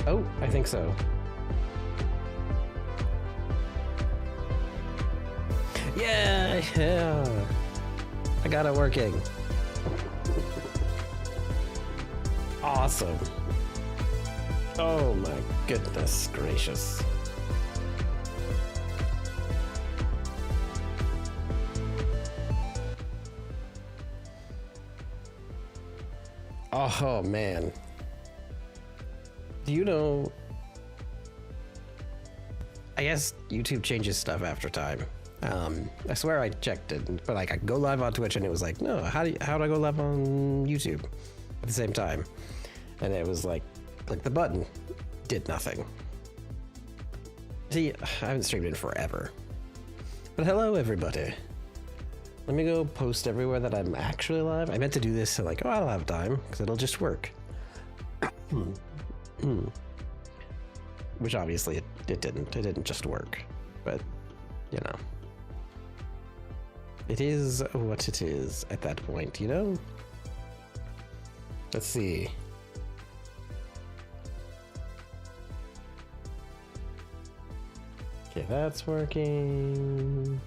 Oh, I think so. Yeah. I got it working. Awesome. Oh my goodness gracious. Oh man. Do you know? I guess YouTube changes stuff after time. I swear I checked it, but like I go live on Twitch and it was like, no, how do I go live on YouTube at the same time? And it was like, click the button, did nothing. See, I haven't streamed in forever. But hello everybody. Let me go post everywhere that I'm actually live. I meant to do this so like, oh, I'll have time because it'll just work. Which obviously it didn't. It didn't just work, but you know. It is what it is at that point, you know? Let's see. Okay, that's working.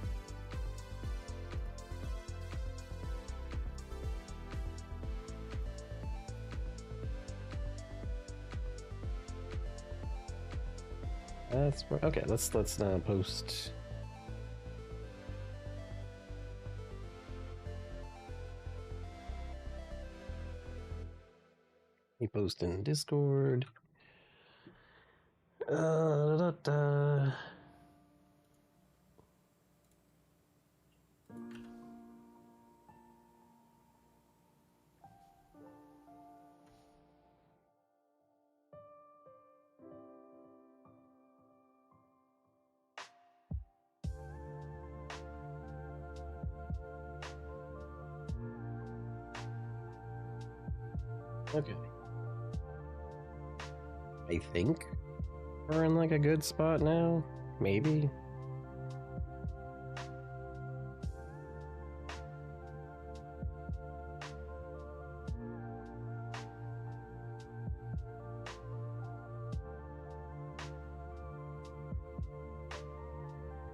That's okay. Let's now post. He post in Discord. Okay. I think we're in like a good spot now. Maybe.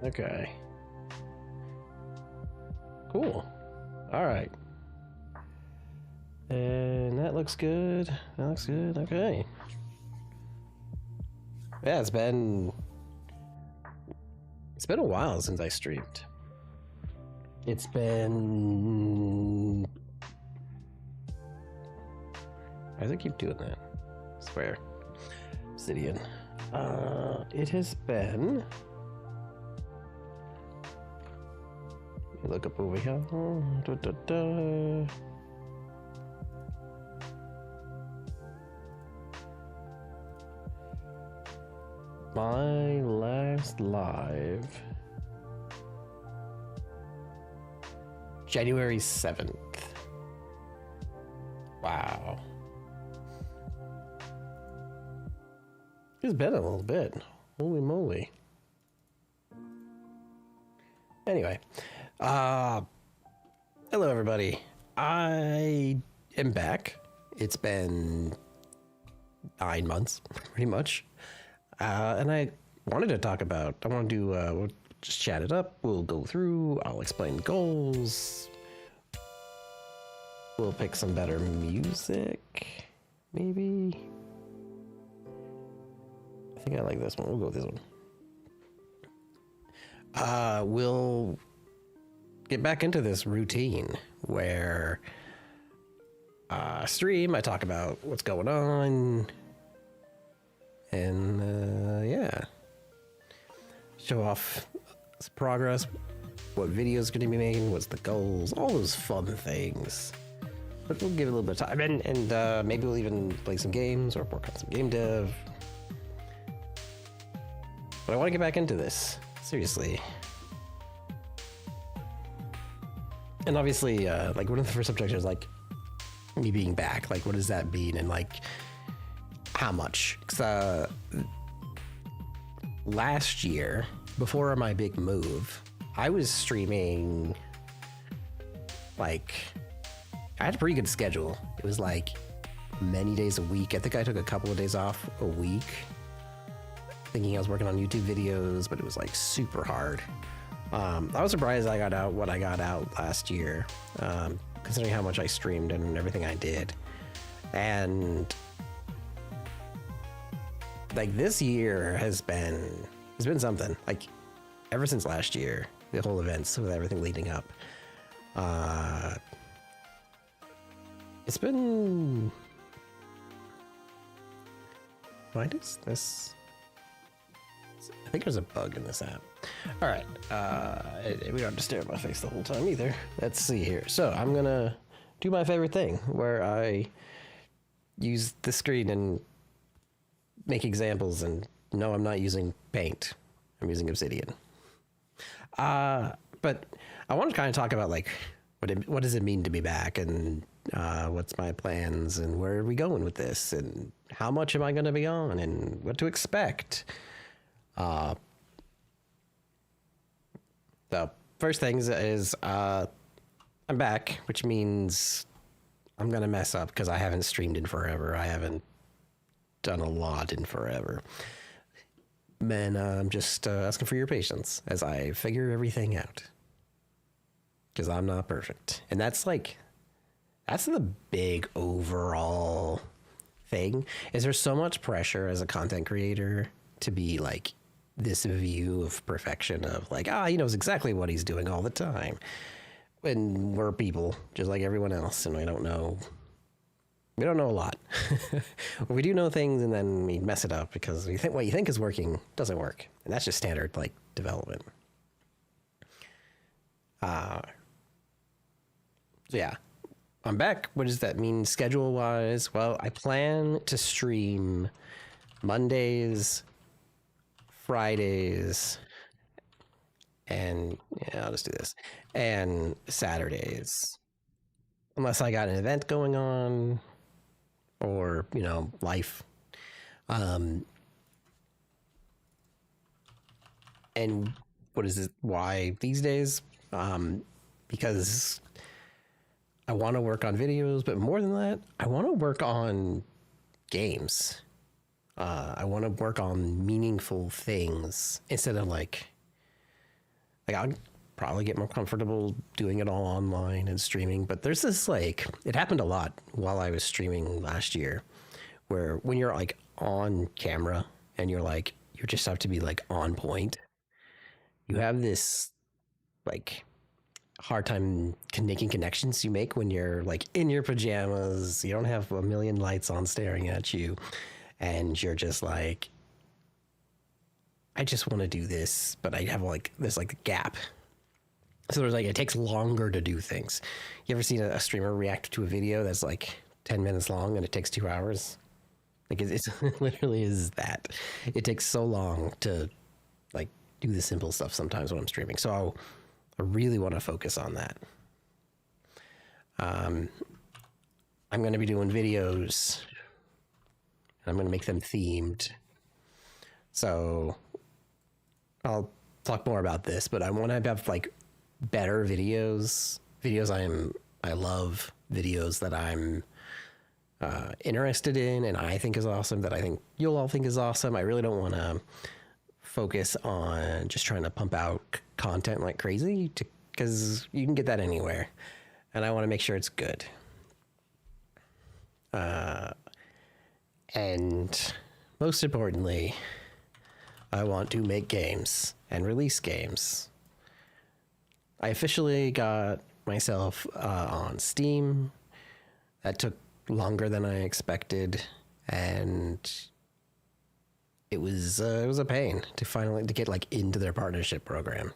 Okay. Cool. All right. And that looks good. That looks good. Okay. Yeah, it's been a while since I streamed. It's been. Why does it keep doing that? I swear. Obsidian. It has been. Let me look up over here. My last live, January 7th. Wow. It's been a little bit. Holy moly. Anyway, hello everybody. I am back. It's been 9 months, pretty much. And I wanted to talk about, we'll just chat it up. We'll go through, I'll explain goals. We'll pick some better music, maybe. I think I like this one. We'll go with this one. We'll get back into this routine where stream, I talk about what's going on. And yeah, show off progress, what videos going to be making, what's the goals, all those fun things. But we'll give it a little bit of time, and maybe we'll even play some games or work on some game dev. But I want to get back into this, seriously. And obviously, like one of the first objectives, like me being back, like what does that mean, and like how much? Because last year, before my big move, I was streaming, like, I had a pretty good schedule. It was like many days a week. I think I took a couple of days off a week, thinking I was working on YouTube videos, but it was like super hard. I was surprised I got out what I got out last year, considering how much I streamed and everything I did. And like this year has been something. Like ever since last year, the whole events with everything leading up. It's been. Why does this? I think there's a bug in this app. All right, we don't have to stare at my face the whole time either. Let's see here. So I'm gonna do my favorite thing, where I use the screen and make examples. And no, I'm not using Paint. I'm using Obsidian. But I want to kind of talk about like what does it mean to be back, and what's my plans, and where are we going with this, and how much am I going to be on, and what to expect. The first thing is I'm back, which means I'm going to mess up because I haven't streamed in forever. I haven't done a lot in forever. Man, I'm just asking for your patience as I figure everything out. Because I'm not perfect. And that's the big overall thing. Is there's so much pressure as a content creator to be like this view of perfection of like, he knows exactly what he's doing all the time. And we're people just like everyone else, and we don't know a lot. We do know things, and then we mess it up because we think what you think is working doesn't work. And that's just standard like development. So yeah, I'm back. What does that mean schedule wise? Well, I plan to stream Mondays, Fridays, and yeah, I'll just do this, and Saturdays, unless I got an event going on or, life. And what is it? Why these days? Because I want to work on videos, but more than that, I want to work on games. I want to work on meaningful things instead of like I'll probably get more comfortable doing it all online and streaming. But there's this it happened a lot while I was streaming last year, where when you're like on camera and you just have to be like on point, you have this like hard time making connections you make when you're like in your pajamas. You don't have a million lights on staring at you, and you're just like, I just want to do this, but I have there's a gap. So there's it takes longer to do things. You ever seen a streamer react to a video that's like 10 minutes long and it takes 2 hours? It's literally is that. It takes so long to do the simple stuff sometimes when I'm streaming. So I really want to focus on that. I'm going to be doing videos, and I'm going to make them themed. So I'll talk more about this, but I want to have better videos I love, videos that I'm interested in and I think is awesome, that I think you'll all think is awesome. I really don't want to focus on just trying to pump out content like crazy, because you can get that anywhere, and I want to make sure it's good. And most importantly, I want to make games and release games. I officially got myself on Steam. That took longer than I expected, and it was a pain to finally get into their partnership program.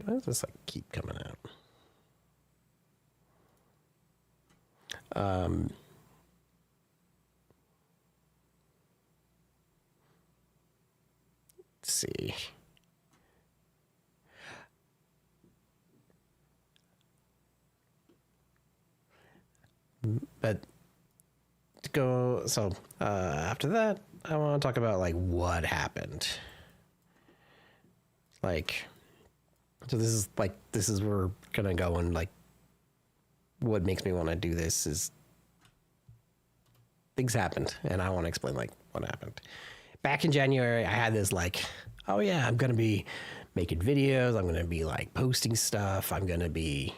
Why does this keep coming out? Let's see. But to go, so after that, I want to talk about what happened. So this is we're gonna go and what makes me want to do this is things happened, and I want to explain like what happened. Back in January, I had this like, oh yeah, I'm gonna be making videos. I'm gonna be like posting stuff. I'm gonna be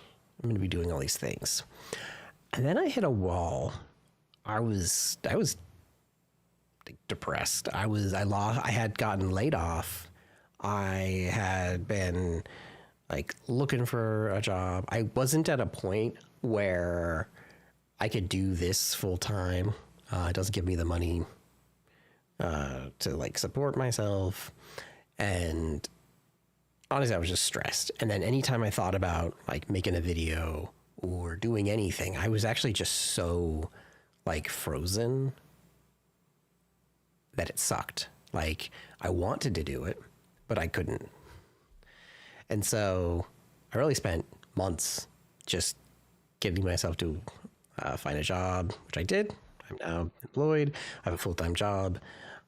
doing all these things. And then I hit a wall. I was depressed. I had gotten laid off. I had been like looking for a job. I wasn't at a point where I could do this full time. It doesn't give me the money to like support myself. And honestly, I was just stressed. And then anytime I thought about like making a video or doing anything, I was actually just so like frozen that it sucked. Like I wanted to do it, but I couldn't. And so I really spent months just getting myself to find a job, which I did. I'm now employed. I have a full-time job,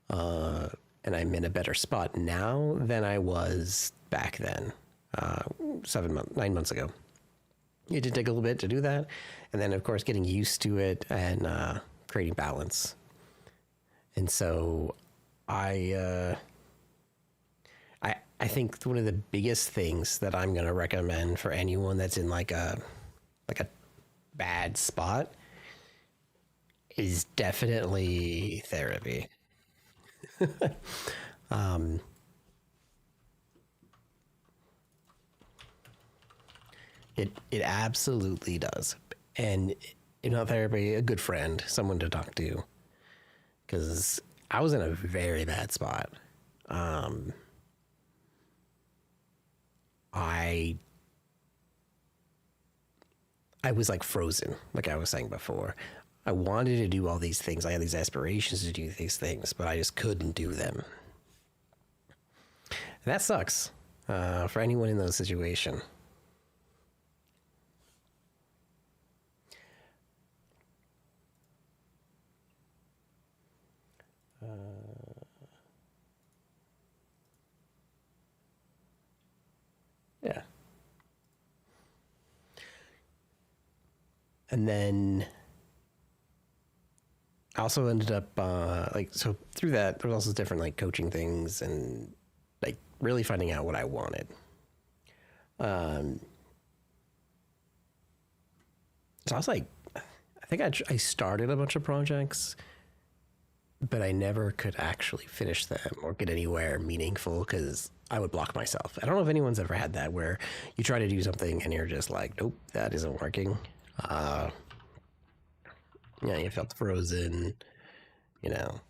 and I'm in a better spot now than I was back then, 9 months ago. It did take a little bit to do that, and then of course getting used to it and creating balance. And so I think one of the biggest things that I'm going to recommend for anyone that's in like a bad spot is definitely therapy. It absolutely does. And therapy, a good friend, someone to talk to, because I was in a very bad spot. I was like frozen, like I was saying before. I wanted to do all these things. I had these aspirations to do these things, but I just couldn't do them. And that sucks for anyone in those situations. Yeah. And then I also ended up so through that, there's also different like coaching things and like really finding out what I wanted. So I was like, I think I started a bunch of projects, but I never could actually finish them or get anywhere meaningful because I would block myself. I don't know if anyone's ever had that where you try to do something and you're just like, nope, that isn't working. You felt frozen,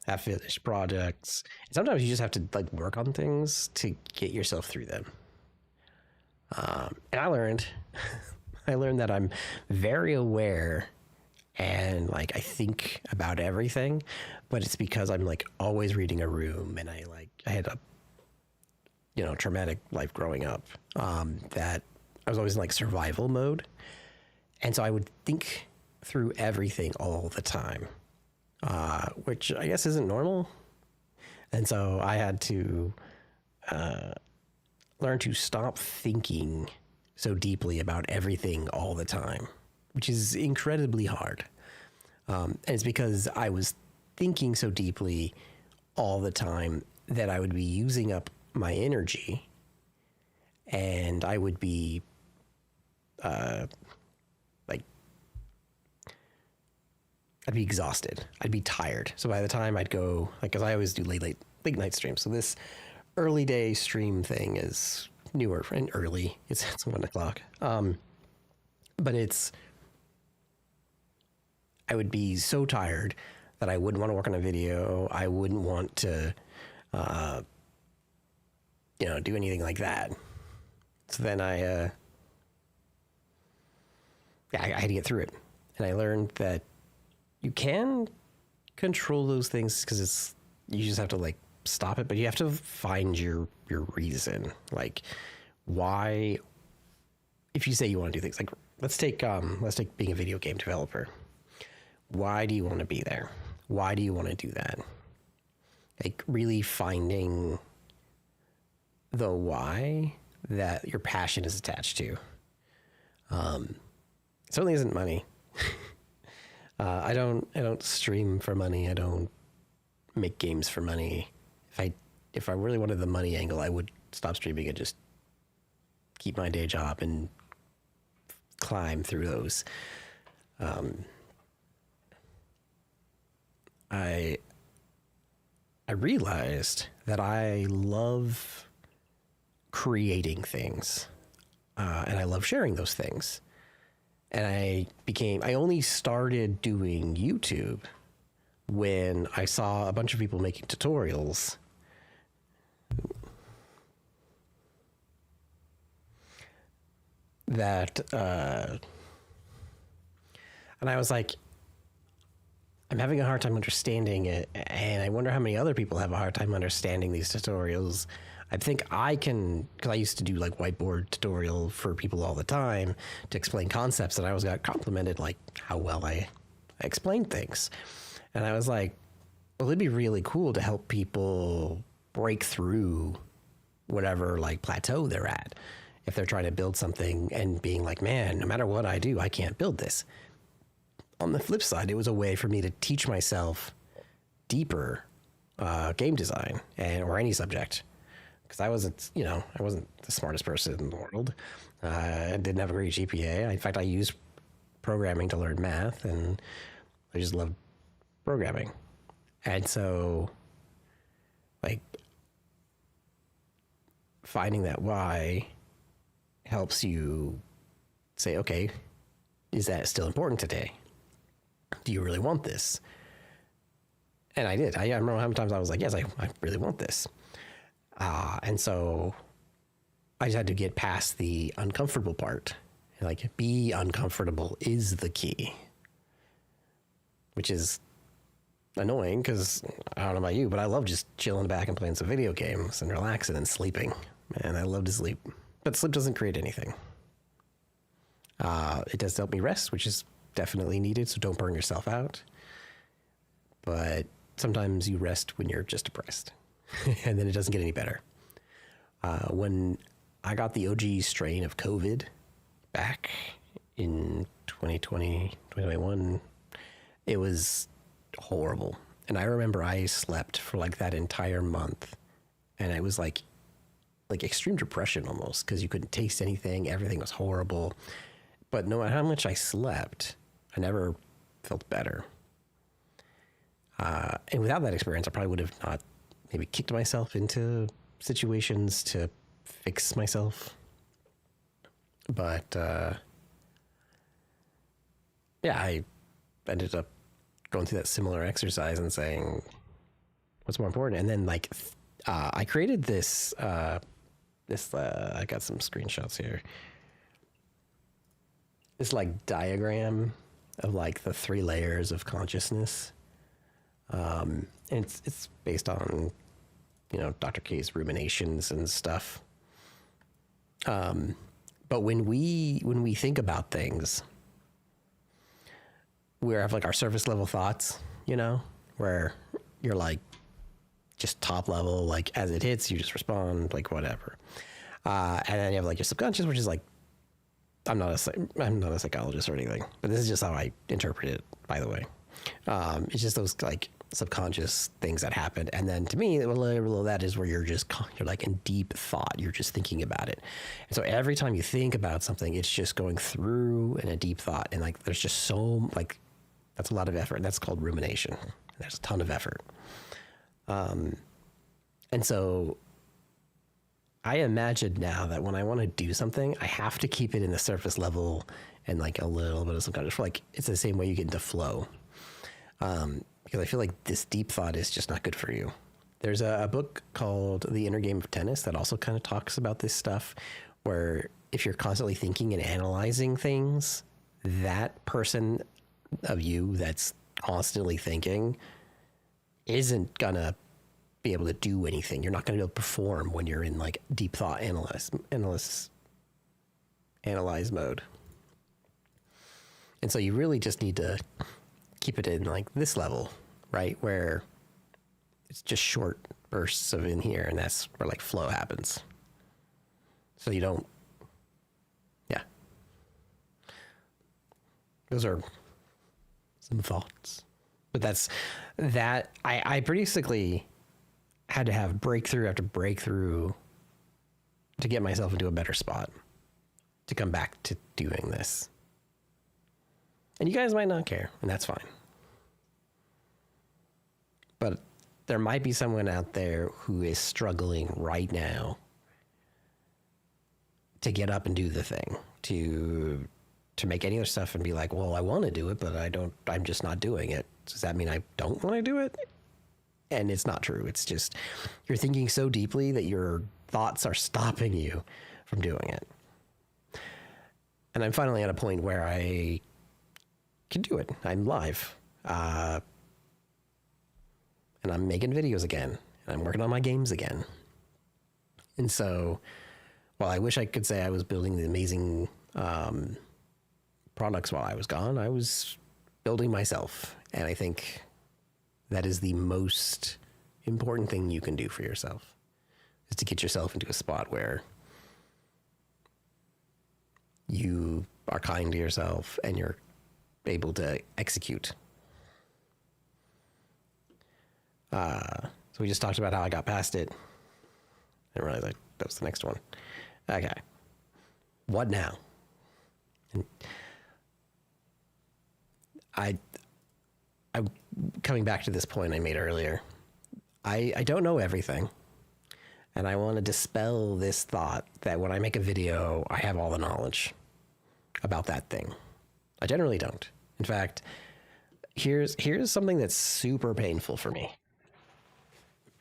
half finished projects. And sometimes you just have to like work on things to get yourself through them. And I learned that I'm very aware and like I think about everything, but it's because I'm like always reading a room, and I had a traumatic life growing up, that I was always in like survival mode, and so I would think through everything all the time, which I guess isn't normal. And so I had to learn to stop thinking so deeply about everything all the time, which is incredibly hard. And it's because I was thinking so deeply all the time that I would be using up my energy, and I would be I'd be exhausted. I'd be tired. So by the time I'd go, like, cause I always do late night streams. So this early day stream thing is newer and early. It's 1:00. But I would be so tired that I wouldn't want to work on a video. I wouldn't want to, do anything like that. So then I had to get through it. And I learned that you can control those things because you just have to like stop it, but you have to find your reason. Like, why, if you say you want to do things, like let's take being a video game developer. Why do you want to be there? Why do you want to do that? Like really finding the why that your passion is attached to. And It certainly isn't money. I don't stream for money. I don't make games for money. If I really wanted the money angle, I would stop streaming and just keep my day job and climb through those. I realized that I love creating things, and I love sharing those things. And I only started doing YouTube when I saw a bunch of people making tutorials. And I was like, I'm having a hard time understanding it, and I wonder how many other people have a hard time understanding these tutorials. I think I can, because I used to do like whiteboard tutorial for people all the time to explain concepts, and I always got complimented like how well I explained things. And I was like, well, it'd be really cool to help people break through whatever like plateau they're at. If they're trying to build something and being like, man, no matter what I do, I can't build this. On the flip side, it was a way for me to teach myself deeper game design or any subject. Because I wasn't the smartest person in the world. I didn't have a great GPA. In fact, I used programming to learn math, and I just loved programming. And so, like, finding that why helps you say, okay, is that still important today? Do you really want this? And I did. I remember how many times I was like, yes, I really want this. And so I just had to get past the uncomfortable part. Like, be uncomfortable is the key. Which is annoying because I don't know about you, but I love just chilling back and playing some video games and relaxing and sleeping. Man, I love to sleep. But sleep doesn't create anything. It does help me rest, which is definitely needed, so don't burn yourself out. But sometimes you rest when you're just depressed. And then it doesn't get any better. When I got the OG strain of COVID back in 2020, 2021, it was horrible. And I remember I slept for like that entire month. And it was like extreme depression almost, because you couldn't taste anything. Everything was horrible. But no matter how much I slept, I never felt better. And without that experience, I probably would have not maybe kicked myself into situations to fix myself. But yeah, I ended up going through that similar exercise and saying, what's more important? And then like I created this, I got some screenshots here. This like diagram of like the 3 layers of consciousness. And it's based on, Dr. K's ruminations and stuff. But when we think about things, we have like our surface level thoughts, where you're like just top level, like as it hits, you just respond, like whatever. And then you have like your subconscious, which is like, I'm not a psychologist or anything, but this is just how I interpret it, by the way. It's just those like subconscious things that happen. And then to me, below that is where you're like in deep thought. You're just thinking about it. And so every time you think about something, it's just going through in a deep thought. And like, there's just so like, that's a lot of effort. That's called rumination. There's a ton of effort. And so I imagine now that when I want to do something, I have to keep it in the surface level and like a little bit of subconscious. Like it's the same way you get into flow. Because I feel like this deep thought is just not good for you. There's a book called The Inner Game of Tennis that also kind of talks about this stuff, where if you're constantly thinking and analyzing things, that person of you that's constantly thinking isn't gonna be able to do anything. You're not gonna be able to perform when you're in like deep thought analyze mode. And so you really just need to keep it in like this level, right? Where it's just short bursts of in here, and that's where like flow happens. So you don't, yeah. those are some thoughts. But that's that. I basically had to have breakthrough after breakthrough to get myself into a better spot to come back to doing this. And you guys might not care, and that's fine. But there might be someone out there who is struggling right now to get up and do the thing, to make any other stuff and be like, well, I want to do it, but I'm just not doing it. Does that mean I don't want to do it? And it's not true. It's just you're thinking so deeply that your thoughts are stopping you from doing it. And I'm finally at a point where I can do it. I'm live. And I'm making videos again. And I'm working on my games again. And so, while I wish I could say I was building the amazing products while I was gone, I was building myself. And I think that is the most important thing you can do for yourself, is to get yourself into a spot where you are kind to yourself and you're able to execute. So we just talked about how I got past it. I didn't realize that was the next one. Okay. What now? And I'm coming back to this point I made earlier. I don't know everything. And I want to dispel this thought that when I make a video, I have all the knowledge about that thing. I generally don't. In fact, here's something that's super painful for me.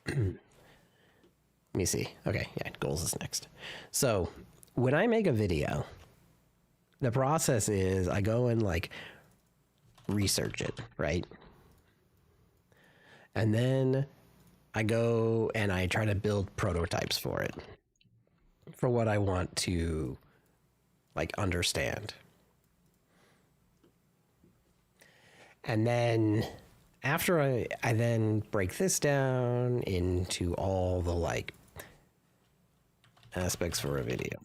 Let me see. Okay, yeah, goals is next. So when I make a video, the process is I go and like research it, right? And then I go and I try to build prototypes for it, for what I want to like understand. And then after I then break this down into all the like aspects for a video.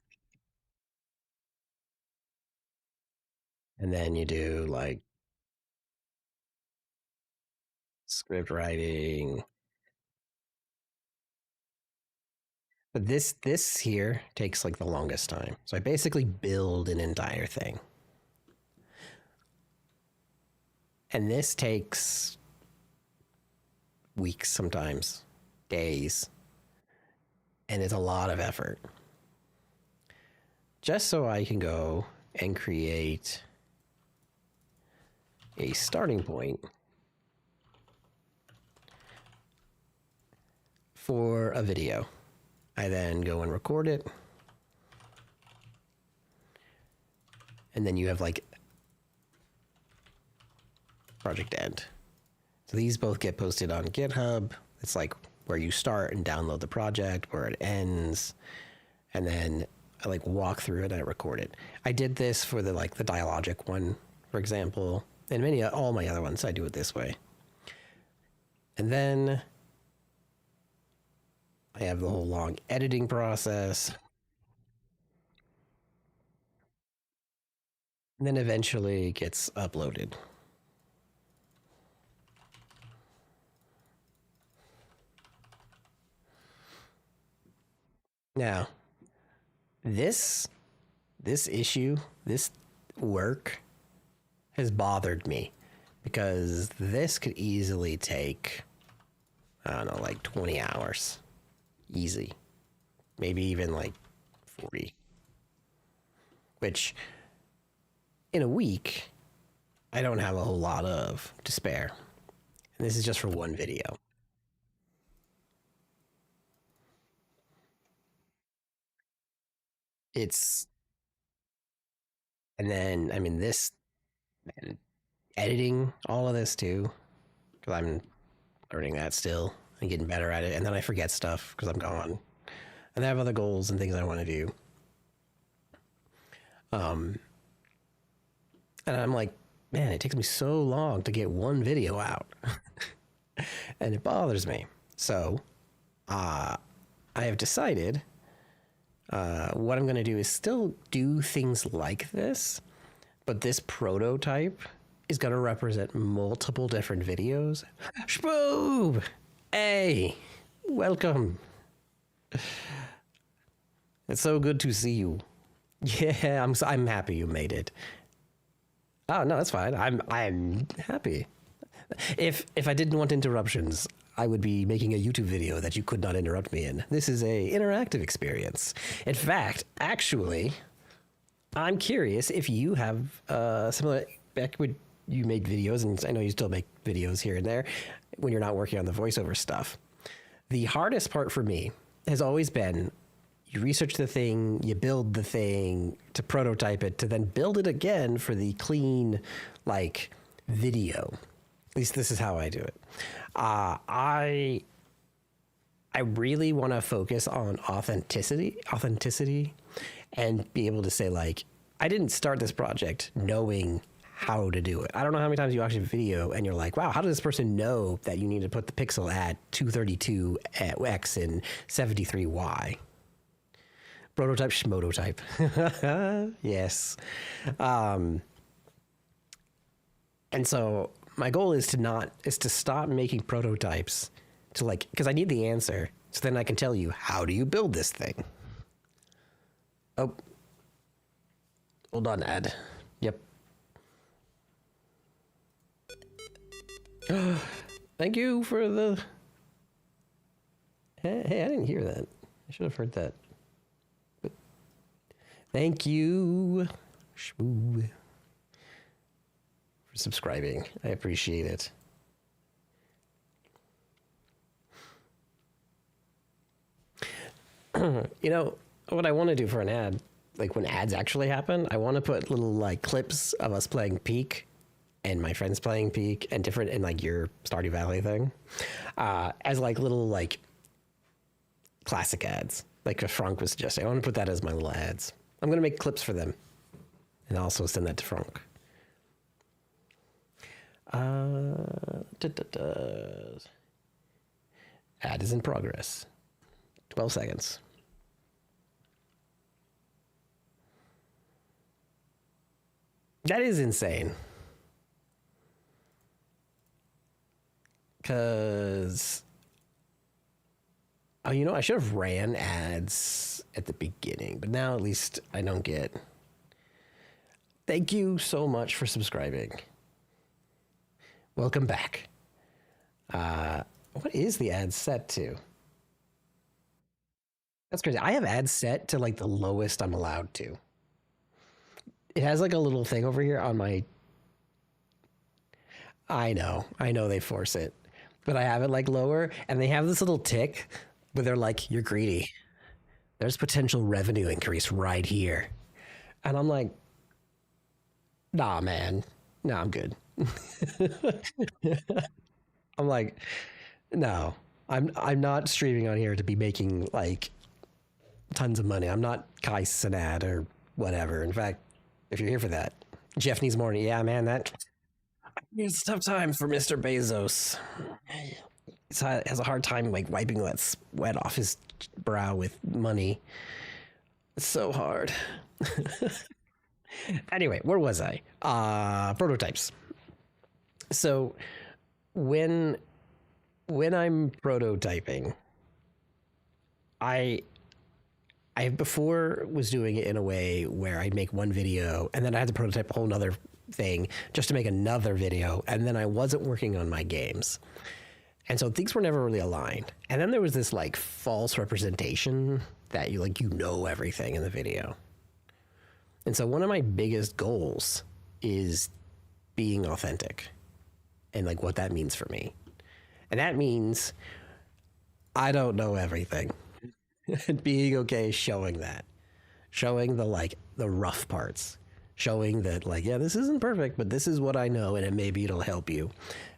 And then you do like script writing. But this here takes like the longest time. So I basically build an entire thing. And this takes weeks sometimes, days. And it's a lot of effort. Just so I can go and create a starting point for a video. I then go and record it. And then you have like project end. So these both get posted on GitHub. It's like where you start and download the project, where it ends. And then I like walk through it and I record it. I did this for the like the Dialogic one, for example, and all my other ones I do it this way. And then I have the whole long editing process. And then eventually it gets uploaded. Now, this issue, this work has bothered me because this could easily take, I don't know, like 20 hours. Easy. Maybe even like 40. Which, in a week, I don't have a whole lot of to spare. And this is just for one video. And then, I mean, this, editing all of this too, because I'm learning that still and getting better at it. And then I forget stuff because I'm gone. And I have other goals and things I want to do. And I'm like, man, it takes me so long to get one video out. And it bothers me. So, I have decided what I'm going to do is still do things like this, but this prototype is going to represent multiple different videos. Shboob! Hey, welcome. It's so good to see you. Yeah, I'm happy you made it. Oh no, that's fine. I'm happy. If I didn't want interruptions, I would be making a YouTube video that you could not interrupt me in. This is a interactive experience. In fact, actually, I'm curious if you have similar back when you made videos, and I know you still make videos here and there when you're not working on the voiceover stuff. The hardest part for me has always been you research the thing, you build the thing to prototype it, to then build it again for the clean, like, video. At least this is how I do it. I really want to focus on authenticity, and be able to say, like, I didn't start this project knowing how to do it. I don't know how many times you watch a video and you're like, wow, how does this person know that you need to put the pixel at 232x and 73y? Prototype schmototype. Yes. And so my goal is to stop making prototypes to, like, because I need the answer. So then I can tell you, how do you build this thing? Oh, hold on, ad. Yep. Thank you for the... Hey, I didn't hear that. I should have heard that. But thank you, Shmoo, for subscribing. I appreciate it. You know, what I want to do for an ad, like when ads actually happen, I want to put little, like, clips of us playing Peak and my friends playing Peak and different, and like your Stardew Valley thing, as like little, like, classic ads, like Frank was suggesting. I want to put that as my little ads. I'm going to make clips for them and also send that to Frank. Ad is in progress. 12 seconds. That is insane. Because, oh, you know, I should have ran ads at the beginning, but now at least I don't get. Thank you so much for subscribing. Welcome back. What is the ad set to? That's crazy. I have ads set to, like, the lowest I'm allowed to. It has, like, a little thing over here on my... I know they force it. But I have it, like, lower, and they have this little tick where they're like, you're greedy. There's potential revenue increase right here. And I'm like, nah, man. Nah, I'm good. I'm like, no, I'm not streaming on here to be making, like, tons of money. I'm not Kai Cenat or whatever. In fact, if you're here for that, Jeff needs more. Yeah, man, it's a tough time for Mr. Bezos. He has a hard time, like, wiping that sweat off his brow with money. It's so hard. Anyway, where was I? Prototypes. So when I'm prototyping, I before was doing it in a way where I'd make one video and then I had to prototype a whole nother thing just to make another video, and then I wasn't working on my games. And so things were never really aligned. And then there was this, like, false representation that you know everything in the video. And so one of my biggest goals is being authentic and, like, what that means for me. And that means I don't know everything. And being okay showing that. Showing the rough parts. Showing that, like, yeah, this isn't perfect, but this is what I know, and maybe it'll help you.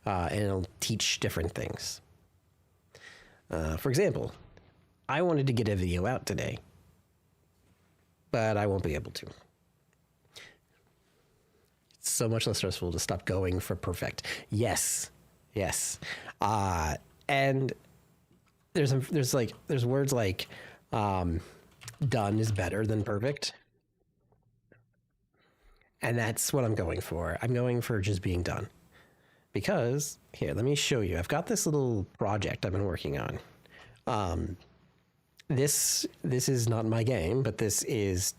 And it'll teach different things. For example, I wanted to get a video out today, but I won't be able to. It's so much less stressful to stop going for perfect. Yes. And there's words like done is better than perfect. And that's what I'm going for. I'm going for just being done. Because, here, let me show you. I've got this little project I've been working on. This is not my game, but this is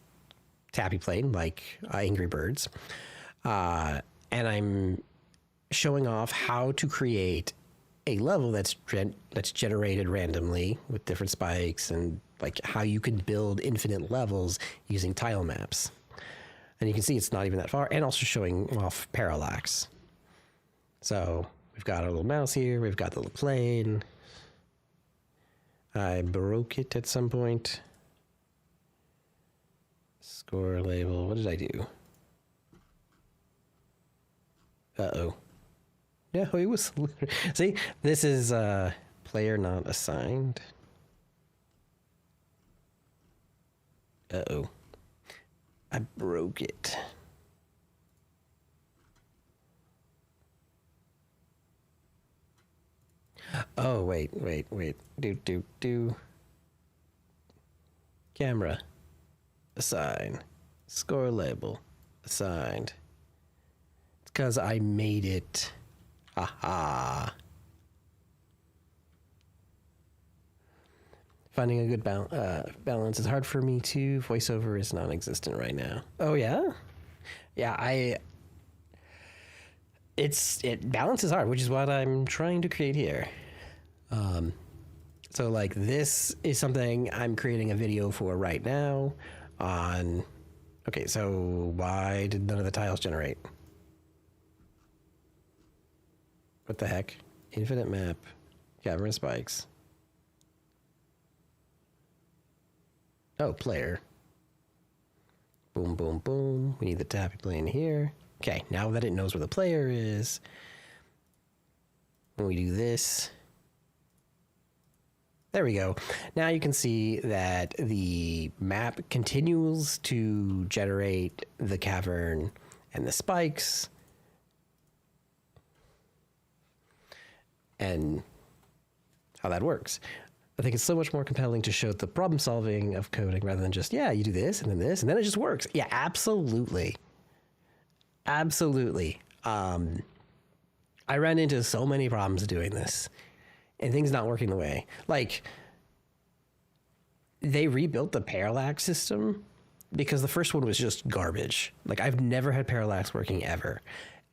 Tappy Plane, like Angry Birds. And I'm showing off how to create a level that's generated randomly with different spikes, and like how you can build infinite levels using tile maps. And you can see it's not even that far, and also showing off parallax. So we've got our little mouse here, we've got the little plane. I broke it at some point. Score label, what did I do? Uh-oh. Yeah, it was. See, this is player not assigned. Uh-oh. I broke it. Oh, wait. Do. Camera. Assign. Score label. Assigned. It's because I made it. Haha. Finding a good balance is hard for me too. Voiceover is non-existent right now. Oh yeah? Yeah, balance is hard, which is what I'm trying to create here. So like this is something I'm creating a video for right now on, okay, so why did none of the tiles generate? What the heck? Infinite map, cavern spikes. Oh, player. Boom, boom, boom. We need the tappy plane here. Okay, now that it knows where the player is, when we do this, there we go. Now you can see that the map continues to generate the cavern and the spikes. And how that works. I think it's so much more compelling to show the problem solving of coding rather than just, yeah, you do this and then it just works. Yeah, absolutely. Absolutely. I ran into so many problems doing this and things not working the way. Like, they rebuilt the parallax system because the first one was just garbage. Like, I've never had parallax working ever.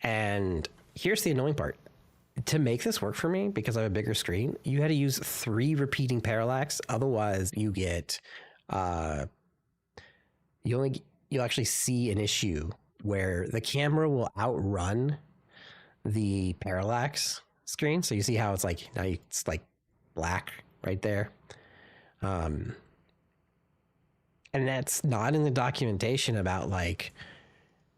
And here's the annoying part. To make this work for me, because I have a bigger screen, you had to use 3 repeating parallax. Otherwise, you get, you'll actually see an issue where the camera will outrun the parallax screen. So you see how it's like, now it's like black right there. And that's not in the documentation about like,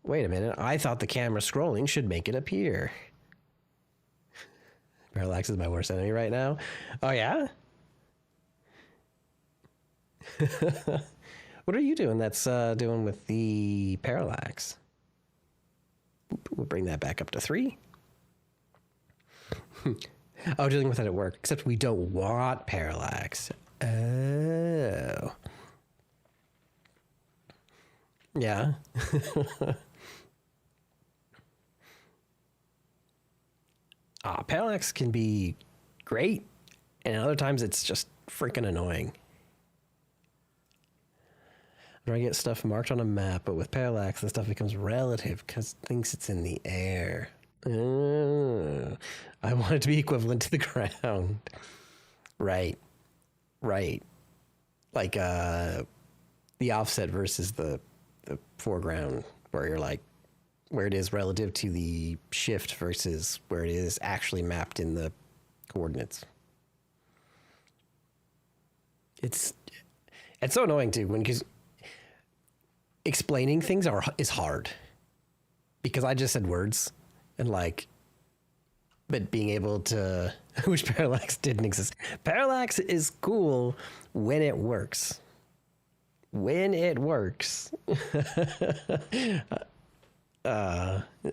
wait a minute, I thought the camera scrolling should make it appear. Parallax is my worst enemy right now. Oh, yeah? What are you doing that's doing with the parallax? We'll bring that back up to 3. Oh, dealing with it at work. Except we don't want parallax. Oh. Yeah. Parallax can be great, and other times it's just freaking annoying. I'm trying to get stuff marked on a map, but with parallax, the stuff becomes relative because it thinks it's in the air. I want it to be equivalent to the ground. Right. Like the offset versus the foreground, where you're like, where it is relative to the shift versus where it is actually mapped in the coordinates. It's so annoying too, because explaining things is hard, because I just said words and like, but being able to, which parallax didn't exist. Parallax is cool when it works. When it works.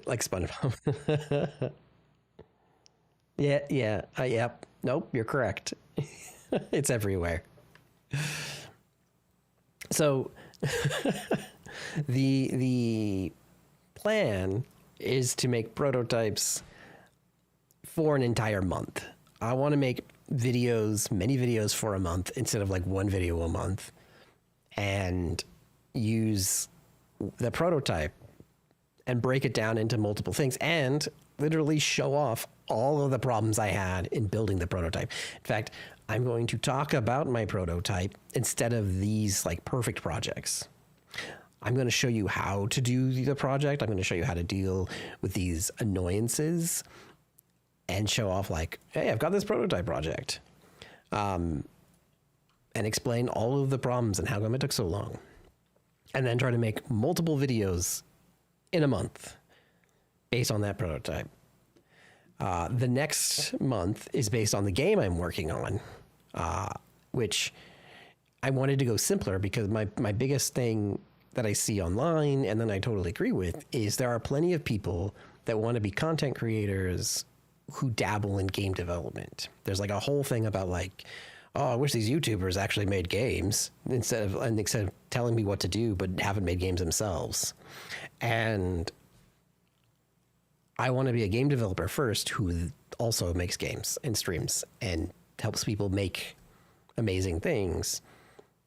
Like SpongeBob. Yep. Nope, you're correct. It's everywhere. So the plan is to make prototypes for an entire month. I want to make videos, many videos for a month instead of like one video a month, and use the prototype and break it down into multiple things and literally show off all of the problems I had in building the prototype. In fact, I'm going to talk about my prototype instead of these like perfect projects. I'm going to show you how to do the project. I'm going to show you how to deal with these annoyances and show off like, hey, I've got this prototype project. And explain all of the problems and how come it took so long. And then try to make multiple videos in a month based on that prototype. The next month is based on the game I'm working on, which I wanted to go simpler because my biggest thing that I see online, and then I totally agree with, is there are plenty of people that want to be content creators who dabble in game development. There's like a whole thing about like, oh, I wish these YouTubers actually made games instead of telling me what to do, but haven't made games themselves. And I want to be a game developer first who also makes games and streams and helps people make amazing things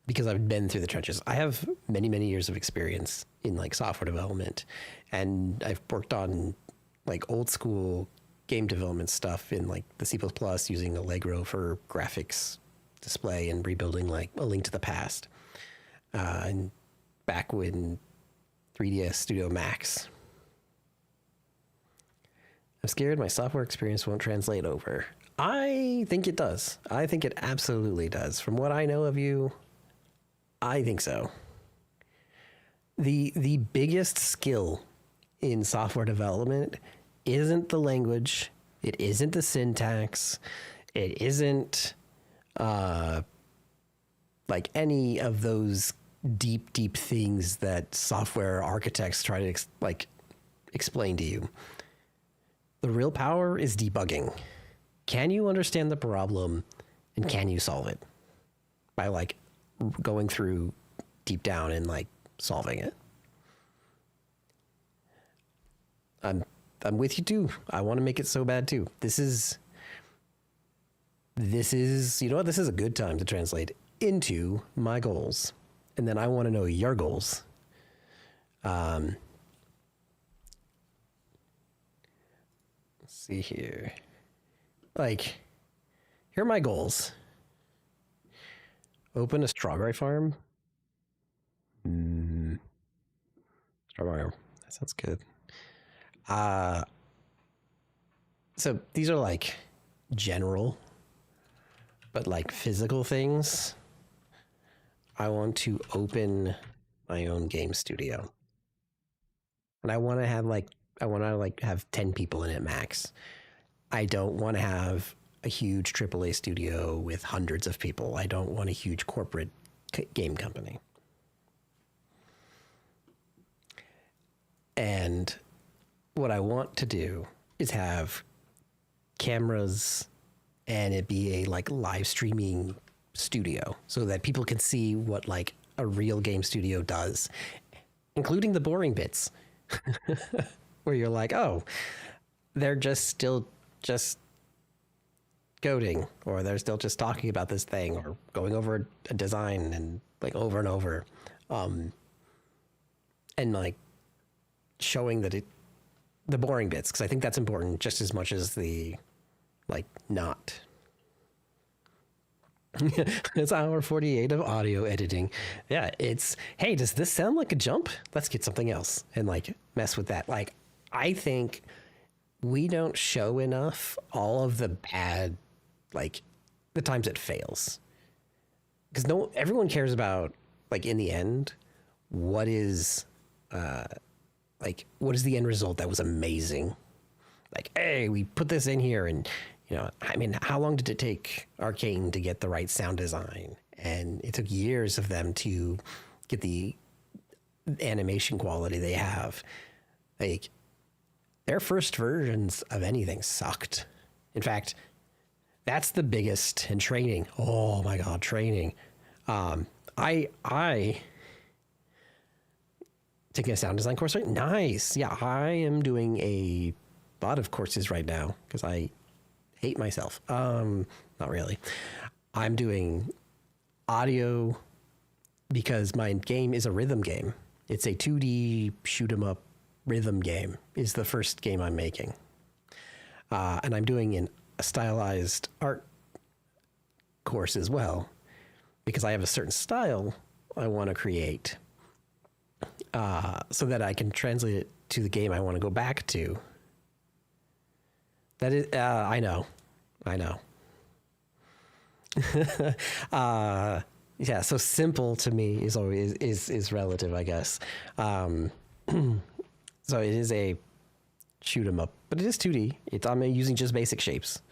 because I've been through the trenches. I have many, many years of experience in like software development, and I've worked on like old school game development stuff in like the C++ using Allegro for graphics display and rebuilding like A Link to the Past. And back when 3DS Studio Max. I'm scared my software experience won't translate over. I think it does. I think it absolutely does. From what I know of you, I think so. The biggest skill in software development isn't the language. It isn't the syntax. It isn't like any of those deep things that software architects try to explain to you. The real power is debugging. Can you understand the problem and can you solve it by like going through deep down and like solving it? I'm with you too. I want to make it so bad too. This is, you know what? This is a good time to translate into my goals. And then I want to know your goals. Let's see here. Like, here are my goals. Open a strawberry farm. Strawberry farm. That sounds good. So these are like general, but like physical things. I want to open my own game studio. And I want to have 10 people in it max. I don't want to have a huge AAA studio with hundreds of people. I don't want a huge corporate game company. And what I want to do is have cameras and it be a like live streaming studio so that people can see what like a real game studio does, including the boring bits where you're like, oh, they're just coding, or they're still just talking about this thing or going over a design and like over and over. And like showing that the boring bits, because I think that's important just as much as the like not. It's hour 48 of audio editing. Yeah, it's, hey, does this sound like a jump? Let's get something else and like mess with that. Like, I think we don't show enough all of the bad, like the times it fails. Because everyone cares about, like, in the end, what is the end result that was amazing? Like, hey, we put this in here and, you know, I mean, how long did it take Arcane to get the right sound design? And it took years of them to get the animation quality they have. Like, their first versions of anything sucked. In fact, that's the biggest in training. Oh my God, training. taking a sound design course, right? Nice. Yeah, I am doing a lot of courses right now because I hate myself. Not really. I'm doing audio because my game is a rhythm game. It's a 2D shoot 'em up rhythm game. Is the first game I'm making, and I'm doing a stylized art course as well because I have a certain style I want to create, so that I can translate it to the game I want to go back to. That is, I know. Yeah, so simple to me is always is relative, I guess. So it is a shoot 'em up, but it is 2D. I'm using just basic shapes,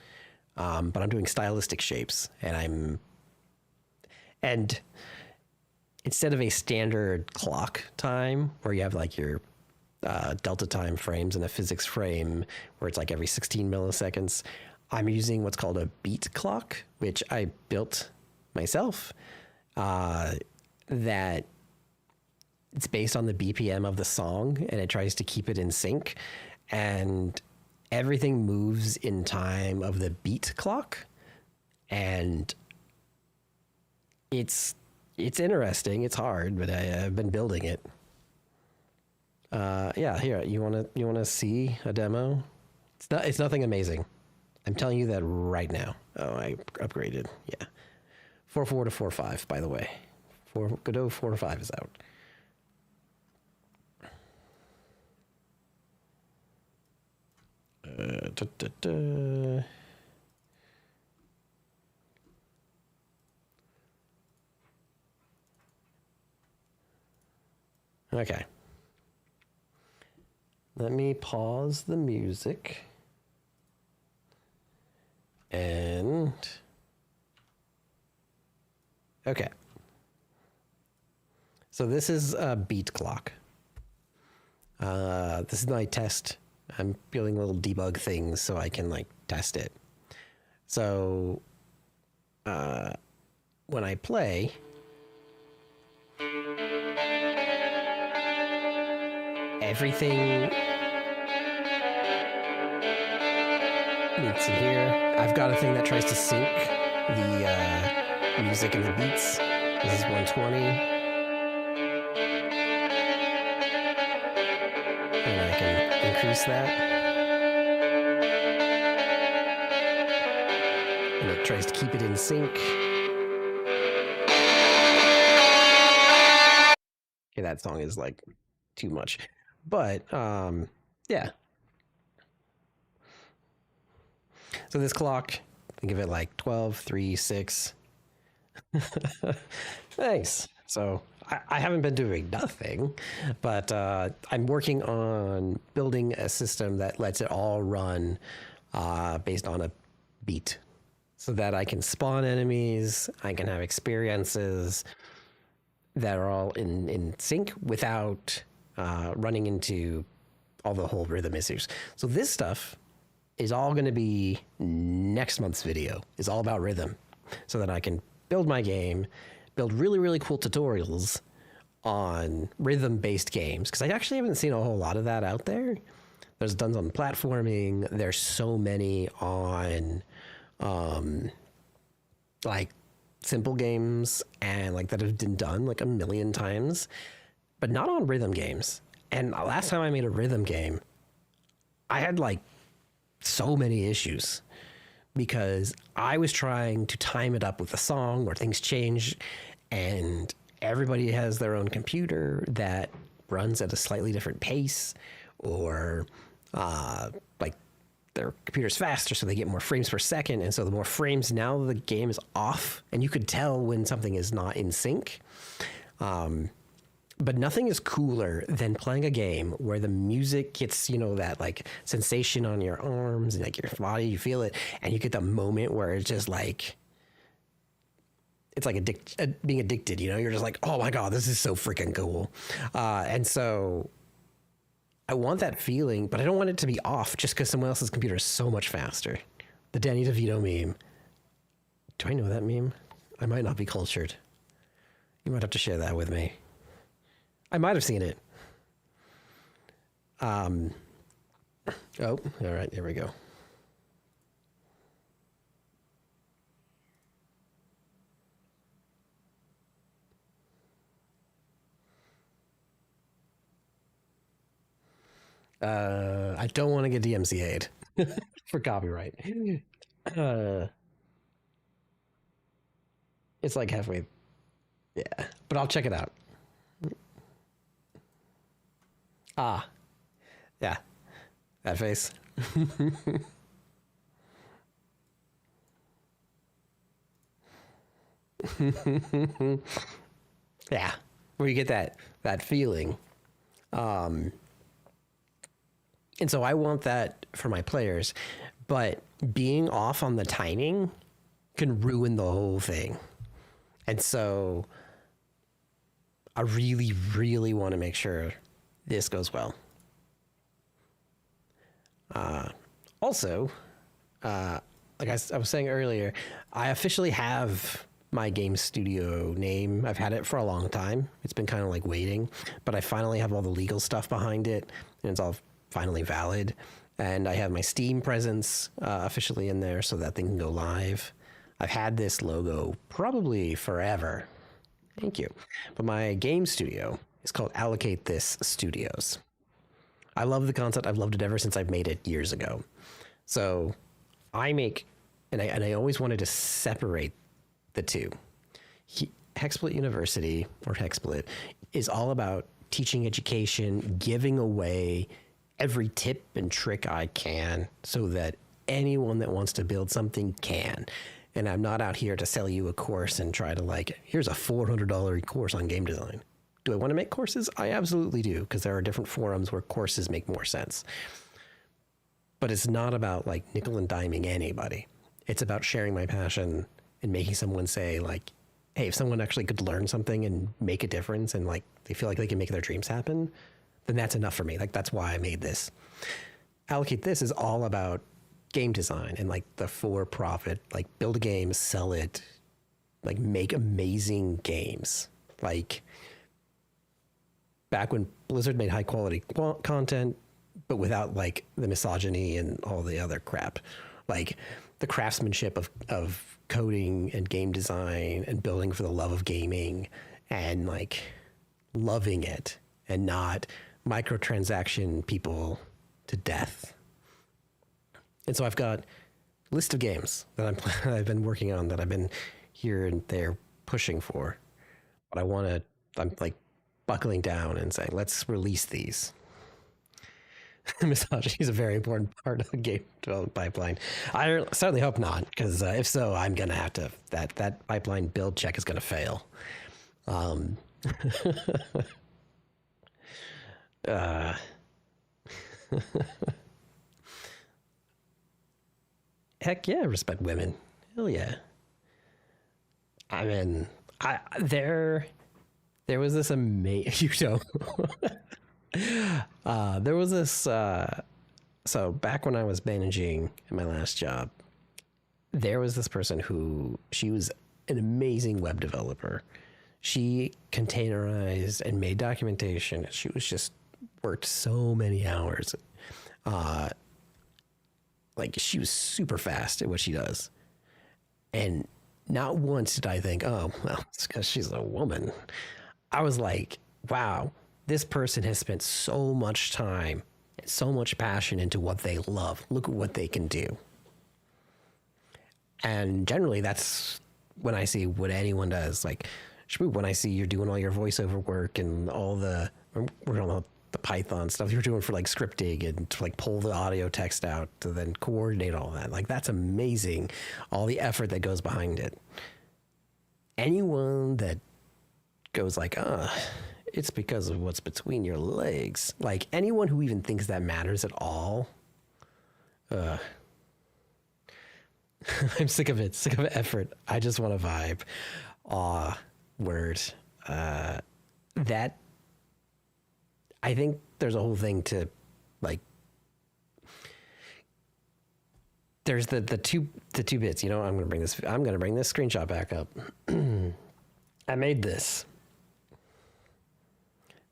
but I'm doing stylistic shapes, and instead of a standard clock time where you have like your delta time frames and a physics frame where it's like every 16 milliseconds, I'm using what's called a beat clock, which I built myself. That it's based on the BPM of the song, and it tries to keep it in sync, and everything moves in time of the beat clock, and it's interesting. It's hard, but I've been building it. Yeah, here, you wanna see a demo? It's nothing amazing. I'm telling you that right now. Oh, I upgraded. Yeah. 4.4 to 4.5, by the way. Godot 4 to 5 is out. Okay. Let me pause the music. And okay. So this is a beat clock. This is my test. I'm building little debug things so I can like test it. So when I play, everything meets in here. I've got a thing that tries to sync the music and the beats. This is 120. And I can increase that. And it tries to keep it in sync. Okay, that song is like too much. But yeah. So this clock, think of it like 12, 3, 6. Thanks. So I haven't been doing nothing, but I'm working on building a system that lets it all run based on a beat so that I can spawn enemies, I can have experiences that are all in sync without running into all the whole rhythm issues. So this stuff is all going to be next month's video. It's all about rhythm so that I can build my game, build really, really cool tutorials on rhythm-based games, because I actually haven't seen a whole lot of that out there. There's tons on platforming. There's so many on like simple games and like that have been done like a million times, but not on rhythm games. And last time I made a rhythm game, I had like so many issues because I was trying to time it up with the song where things change, and everybody has their own computer that runs at a slightly different pace, or like their computer's faster, so they get more frames per second. And so the more frames, now the game is off, and you could tell when something is not in sync. But nothing is cooler than playing a game where the music gets, you know, that like sensation on your arms and like your body, you feel it, and you get the moment where it's just like, it's like being addicted, you know, you're just like, oh my God, this is so freaking cool. And so I want that feeling, but I don't want it to be off just because someone else's computer is so much faster. The Danny DeVito meme. Do I know that meme? I might not be cultured. You might have to share that with me. I might have seen it. Oh, all right, there we go. I don't want to get DMCA'd for copyright. Uh, it's like halfway. Yeah, but I'll check it out. Ah, yeah, that face. Yeah, where you get that feeling. Um, and so I want that for my players, but being off on the timing can ruin the whole thing. And so I really, really want to make sure this goes well. Also, like I was saying earlier, I officially have my game studio name. I've had it for a long time. It's been kind of like waiting, but I finally have all the legal stuff behind it, and it's all finally valid. And I have my Steam presence officially in there so that thing can go live. I've had this logo probably forever. Thank you. But my game studio is called Allocate This Studios. I love the concept. I've loved it ever since I've made it years ago. So I make, and I always wanted to separate the two. Hexsplit University, or Hexsplit, is all about teaching education, giving away every tip and trick I can so that anyone that wants to build something can. And I'm not out here to sell you a course and try to like, here's a $400 course on game design. Do I want to make courses? I absolutely do, because there are different forums where courses make more sense. But it's not about like nickel and diming anybody. It's about sharing my passion and making someone say like, hey, if someone actually could learn something and make a difference and like they feel like they can make their dreams happen, then that's enough for me. Like that's why I made this. Allocate This is all about game design and like the for-profit, like build a game, sell it, like make amazing games. Like back when Blizzard made high quality content, but without like the misogyny and all the other crap, like the craftsmanship of coding and game design and building for the love of gaming and like loving it and not microtransaction people to death. And so I've got a list of games that I've been working on that I've been here and there pushing for, but I'm like buckling down and saying, let's release these. Misogyny is a very important part of the game development pipeline. I certainly hope not, because if so, I'm going to have to, that pipeline build check is going to fail. Heck yeah, respect women. Hell yeah. I mean, there was this amazing, there was this, so back when I was managing in my last job, there was this person she was an amazing web developer. She containerized and made documentation. She was just worked so many hours. Like she was super fast at what she does. And not once did I think, oh, well, it's because she's a woman. I was like, wow, this person has spent so much time and so much passion into what they love. Look at what they can do. And generally, that's when I see what anyone does. Like, when I see you're doing all your voiceover work and all the, we're on the Python stuff you're doing for like scripting and to like pull the audio text out to then coordinate all that. Like, that's amazing. All the effort that goes behind it. Anyone that goes like, it's because of what's between your legs. Like anyone who even thinks that matters at all. I'm sick of it. Sick of effort. I just want to vibe. Word. That I think there's a whole thing to like. There's the two bits. I'm gonna bring this screenshot back up. I made this.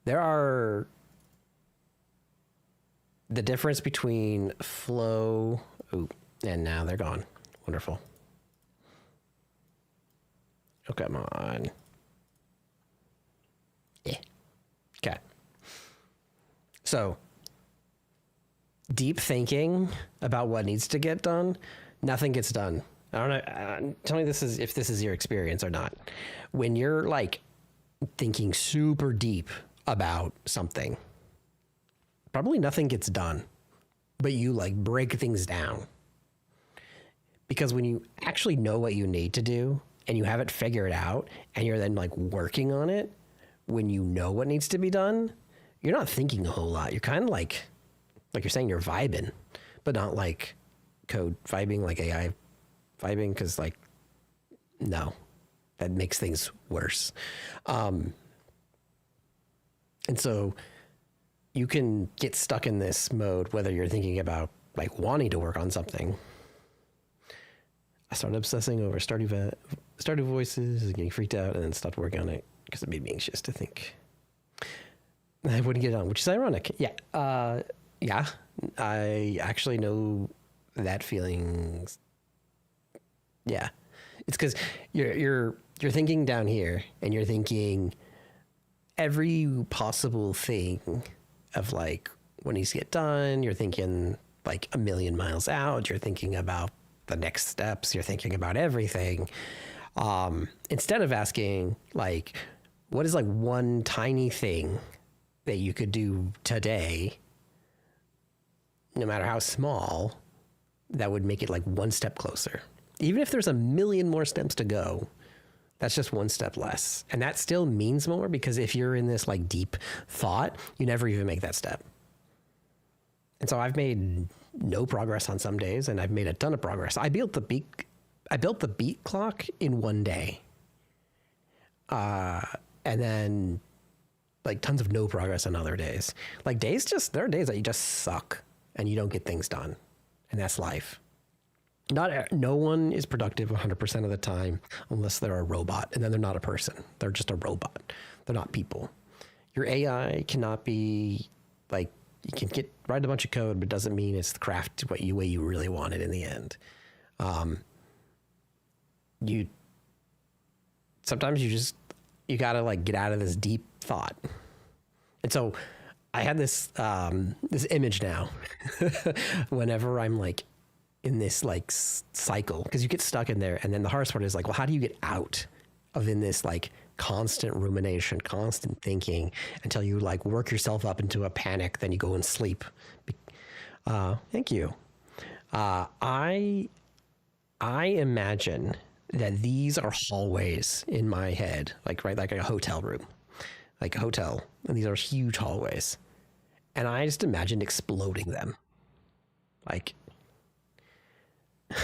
There are The difference between flow, ooh, and now they're gone. Wonderful. Oh, come on. Yeah. Okay. So, deep thinking about what needs to get done, nothing gets done. I don't know. Tell me if this is your experience or not. When you're like thinking super deep about something, probably nothing gets done, but you like break things down. Because when you actually know what you need to do and you have it figured out and you're then like working on it, when you know what needs to be done, you're not thinking a whole lot. You're kind of like you're saying you're vibing, but not like code vibing, like AI vibing, because like, no, that makes things worse. And so you can get stuck in this mode, whether you're thinking about like wanting to work on something. I started obsessing over Stardew Voices and getting freaked out, and then stopped working on it because it made me anxious to think. I wouldn't get it on, which is ironic. Yeah. Yeah. I actually know that feeling. Yeah. It's because you're thinking down here, and you're thinking every possible thing of like what needs to get done. You're thinking like a million miles out. You're thinking about the next steps. You're thinking about everything. Instead of asking like, what is like one tiny thing that you could do today, no matter how small, that would make it like one step closer. Even if there's a million more steps to go, that's just one step less. And that still means more, because if you're in this like deep thought, you never even make that step. And so I've made no progress on some days, and I've made a ton of progress. I built the beat clock in one day. And then like tons of no progress on other days. Like there are days that you just suck and you don't get things done. And that's life. No one is productive 100% of the time unless they're a robot, and then they're not a person. They're just a robot. They're not people. Your AI cannot be like, you can write a bunch of code, but it doesn't mean it's the craft way you really want it in the end. Sometimes you gotta like get out of this deep thought. And so I had this image now whenever I'm like in this like cycle, because you get stuck in there, and then the hardest part is like, well, how do you get out of in this like constant rumination, constant thinking, until you like work yourself up into a panic, then you go and sleep. Thank you. I imagine that these are hallways in my head, like a hotel room, like a hotel, and these are huge hallways, and I just imagined exploding them. Like,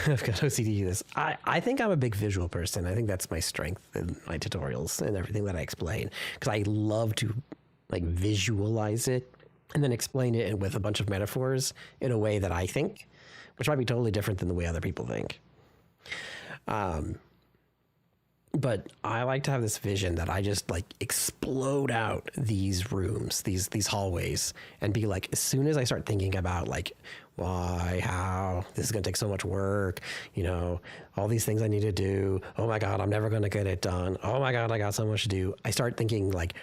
I've got OCD to this. I think I'm a big visual person. I think that's my strength in my tutorials and everything that I explain, because I love to like visualize it and then explain it with a bunch of metaphors in a way that I think, which might be totally different than the way other people think. But I like to have this vision that I just like explode out these rooms, these hallways, and be like, as soon as I start thinking about like, why, how, this is going to take so much work, all these things I need to do. Oh my God, I'm never going to get it done. Oh my God, I got so much to do. I start thinking like,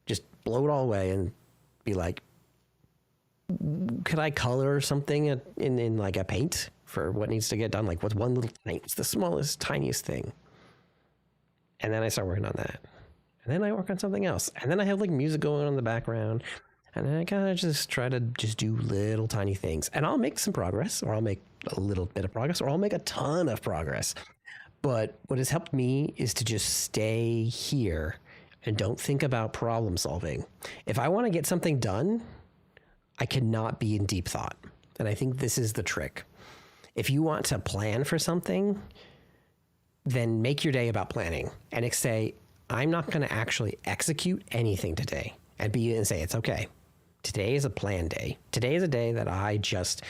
just blow it all away and be like, could I color something in like a paint for what needs to get done? Like, what's one little thing? It's the smallest, tiniest thing. And then I start working on that. And then I work on something else. And then I have like music going on in the background. And then I kind of just try to just do little tiny things. And I'll make some progress, or I'll make a little bit of progress, or I'll make a ton of progress. But what has helped me is to just stay here and don't think about problem solving. If I want to get something done, I cannot be in deep thought. And I think this is the trick. If you want to plan for something, then make your day about planning and say, I'm not going to actually execute anything today, and say, it's okay. Today is a plan day. Today is a day that I just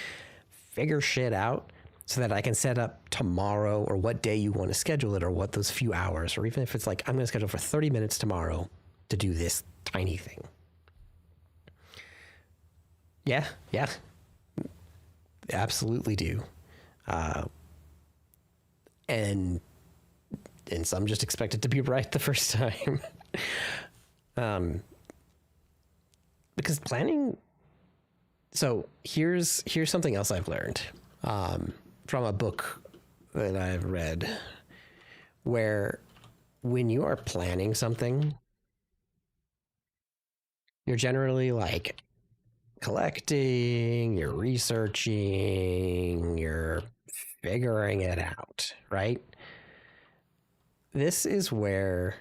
figure shit out so that I can set up tomorrow, or what day you want to schedule it, or what those few hours, or even if it's like, I'm going to schedule for 30 minutes tomorrow to do this tiny thing. Yeah. absolutely do. And some just expect it to be right the first time. Because planning. So here's something else I've learned from a book that I've read, where when you are planning something, you're generally like collecting, you're researching, you're figuring it out, right? This is where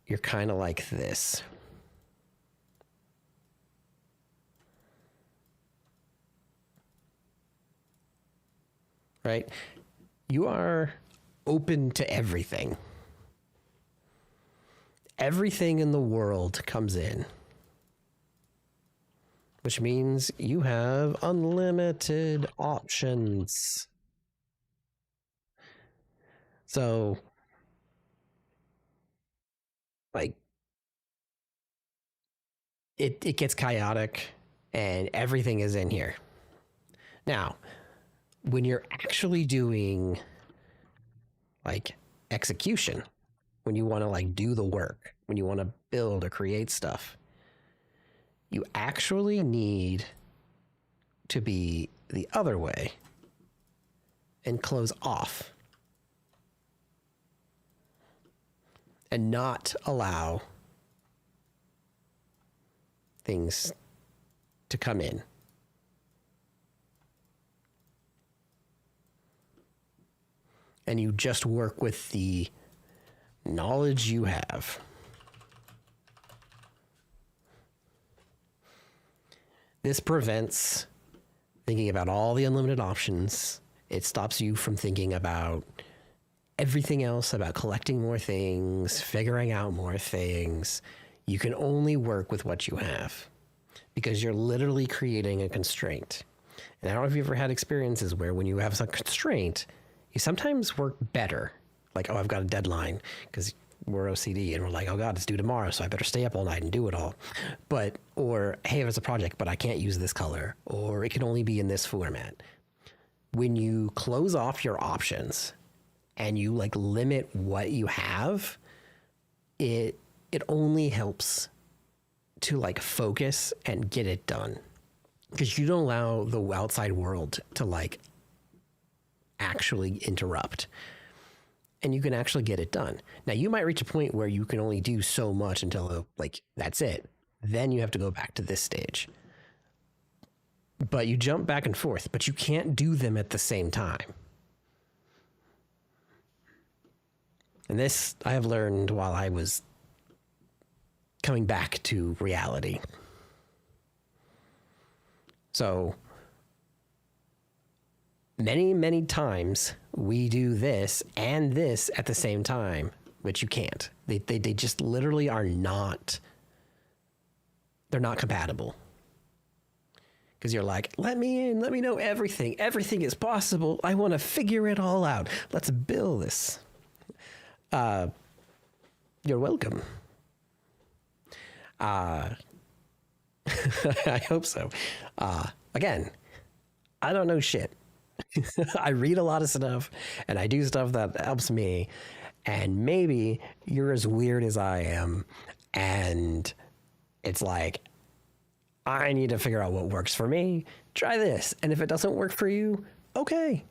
you're kind of like this. Right? You are open to everything. Everything in the world comes in, which means you have unlimited options. So, like, it gets chaotic and everything is in here. Now, when you're actually doing like execution, when you want to like do the work, when you want to build or create stuff, you actually need to be the other way and close off and not allow things to come in. And you just work with the knowledge you have. This prevents thinking about all the unlimited options. It stops you from thinking about everything else, about collecting more things, figuring out more things. You can only work with what you have because you're literally creating a constraint. And I don't know if you've ever had experiences where when you have some constraint, you sometimes work better. Like, oh, I've got a deadline because we're OCD and we're like, oh God, it's due tomorrow, so I better stay up all night and do it all. But, or, hey, there's a project, but I can't use this color, or it can only be in this format. When you close off your options and you like limit what you have, it only helps to like focus and get it done. Because you don't allow the outside world to like actually interrupt, and you can actually get it done. Now you might reach a point where you can only do so much until like that's it. Then you have to go back to this stage. But you jump back and forth, but you can't do them at the same time. And this I have learned while I was coming back to reality. So many times we do this and this at the same time, which you can't. They just literally are not, they're not compatible. Because you're like, let me in, let me know everything. Everything is possible. I want to figure it all out. Let's build this. You're welcome. I hope so. Again, I don't know shit. I read a lot of stuff and I do stuff that helps me, and maybe you're as weird as I am, and it's like, I need to figure out what works for me. Try this. And if it doesn't work for you, okay.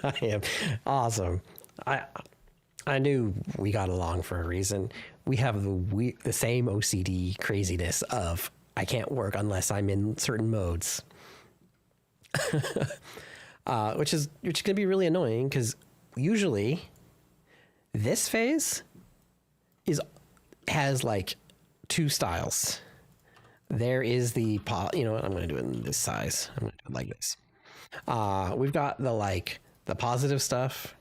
I am awesome. I knew we got along for a reason. We have the same OCD craziness of I can't work unless I'm in certain modes. Which can be really annoying because usually this phase has like two styles. There is the you know what, I'm going to do it in this size. I'm going to do it like this. We've got the positive stuff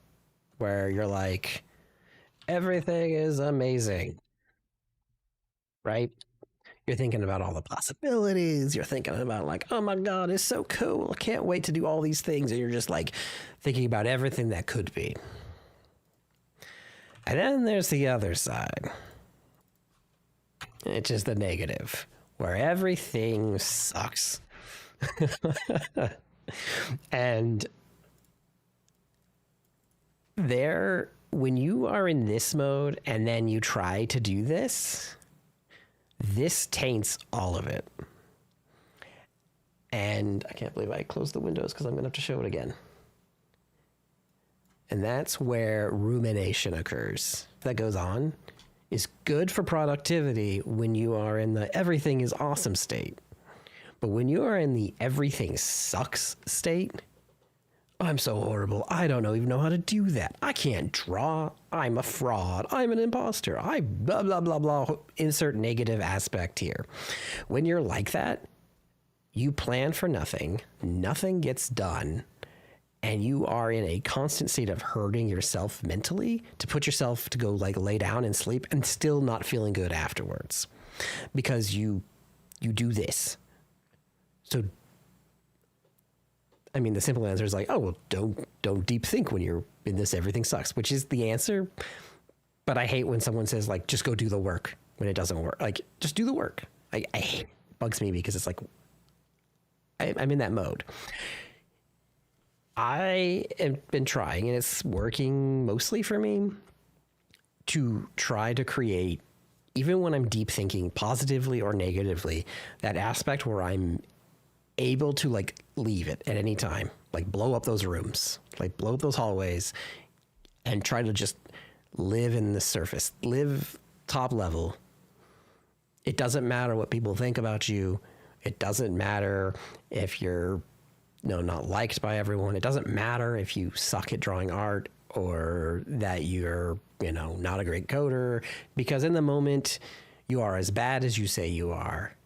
where you're like, everything is amazing, right? You're thinking about all the possibilities. You're thinking about like, oh my God, it's so cool. I can't wait to do all these things. And you're just like thinking about everything that could be. And then there's the other side. It's just the negative, where everything sucks. And when you are in this mode and then you try to do this, this taints all of it. And I can't believe I closed the windows because I'm going to have to show it again. And that's where rumination occurs. That goes on is good for productivity when you are in the everything is awesome state. But when you are in the everything sucks state, I'm so horrible. I don't even know how to do that. I can't draw. I'm a fraud. I'm an imposter. I blah, blah, blah, blah. Insert negative aspect here. When you're like that, you plan for nothing. Nothing gets done. And you are in a constant state of hurting yourself mentally to put yourself to go like lay down and sleep and still not feeling good afterwards because you do this. So, I mean, the simple answer is like, oh, well, don't deep think when you're in this, everything sucks, which is the answer. But I hate when someone says like, just go do the work when it doesn't work. Like, just do the work. I hate, it bugs me because it's like, I'm in that mode. I have been trying, and it's working mostly for me, to try to create, even when I'm deep thinking positively or negatively, that aspect where I'm able to like leave it at any time, like blow up those rooms, like blow up those hallways, and try to just live in the surface, live top level. It doesn't matter what people think about you. It doesn't matter if you're not liked by everyone. It doesn't matter if you suck at drawing art or that you're, not a great coder, because in the moment you are as bad as you say you are.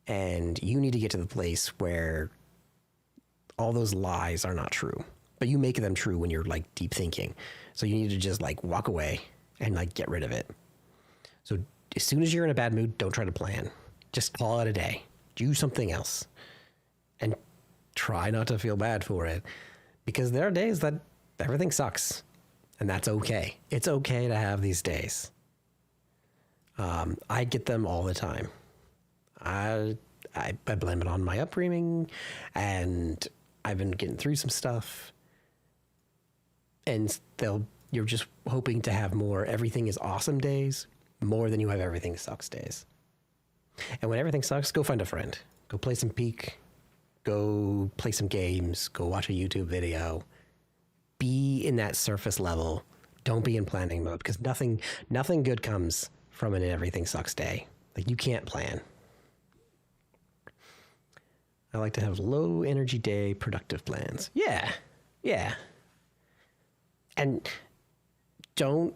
And you need to get to the place where all those lies are not true, but you make them true when you're like deep thinking. So you need to just like walk away and like get rid of it. So as soon as you're in a bad mood, don't try to plan. Just call it a day. Do something else. And try not to feel bad for it, because there are days that everything sucks, and that's okay. It's okay to have these days. I get them all the time. I blame it on my upbringing, and I've been getting through some stuff, and you're just hoping to have more everything is awesome days more than you have everything sucks days. And when everything sucks, go find a friend. Go play some Peak. Go play some games, go watch a YouTube video, be in that surface level. Don't be in planning mode, because nothing good comes from an everything sucks day. Like, you can't plan. I like to have low energy day productive plans. Yeah. And don't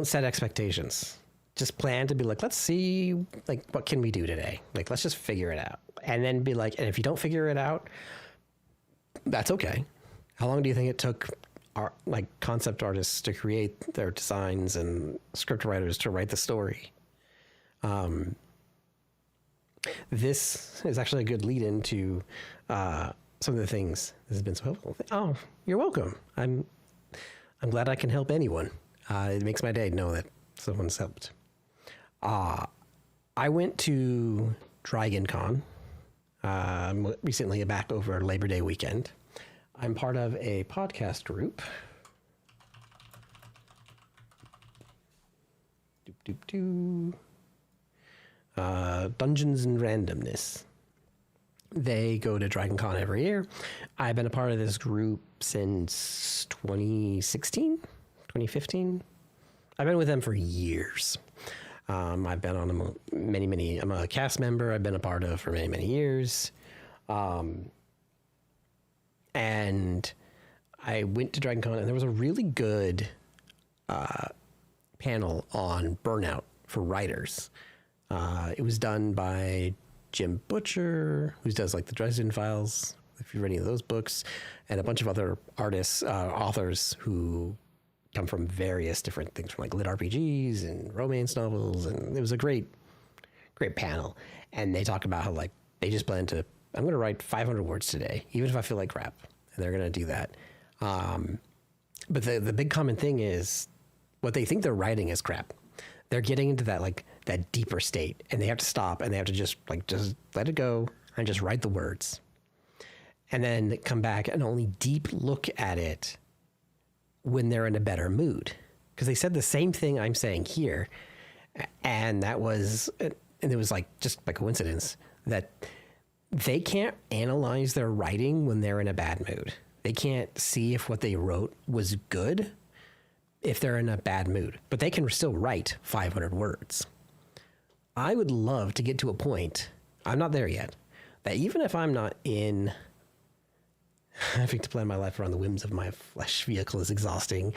set expectations. Just plan to be like, let's see, like, what can we do today? Like, let's just figure it out. And then be like, and if you don't figure it out, that's okay. How long do you think it took concept artists to create their designs and script writers to write the story? This is actually a good lead into some of the things that has been so helpful. Oh, you're welcome. I'm glad I can help anyone. It makes my day to know that someone's helped. I went to Dragon Con recently, back over Labor Day weekend. I'm part of a podcast group. Dungeons and Randomness. They go to Dragon Con every year. I've been a part of this group since 2015. I've been with them for years. I've been on them many. I'm a cast member. I've been a part of for many years. And I went to Dragon Con, and there was a really good panel on burnout for writers. It was done by Jim Butcher, who does like the Dresden Files, if you've read any of those books, and a bunch of other artists, authors who come from various different things, from like lit RPGs and romance novels. And it was a great panel. And they talk about how like they just plan to, I'm going to write 500 words today, even if I feel like crap. And they're going to do that. But the big common thing is what they think they're writing is crap. They're getting into that, like that deeper state, and they have to stop and they have to just let it go and just write the words. and then come back and only deep look at it when they're in a better mood. Because they said the same thing I'm saying here. And that was, and it was like just by coincidence that they can't analyze their writing when they're in a bad mood. They can't see if what they wrote was good if they're in a bad mood, but they can still write 500 words. I would love to get to a point, I'm not there yet, that even if I'm not in, having to plan my life around the whims of my flesh vehicle is exhausting.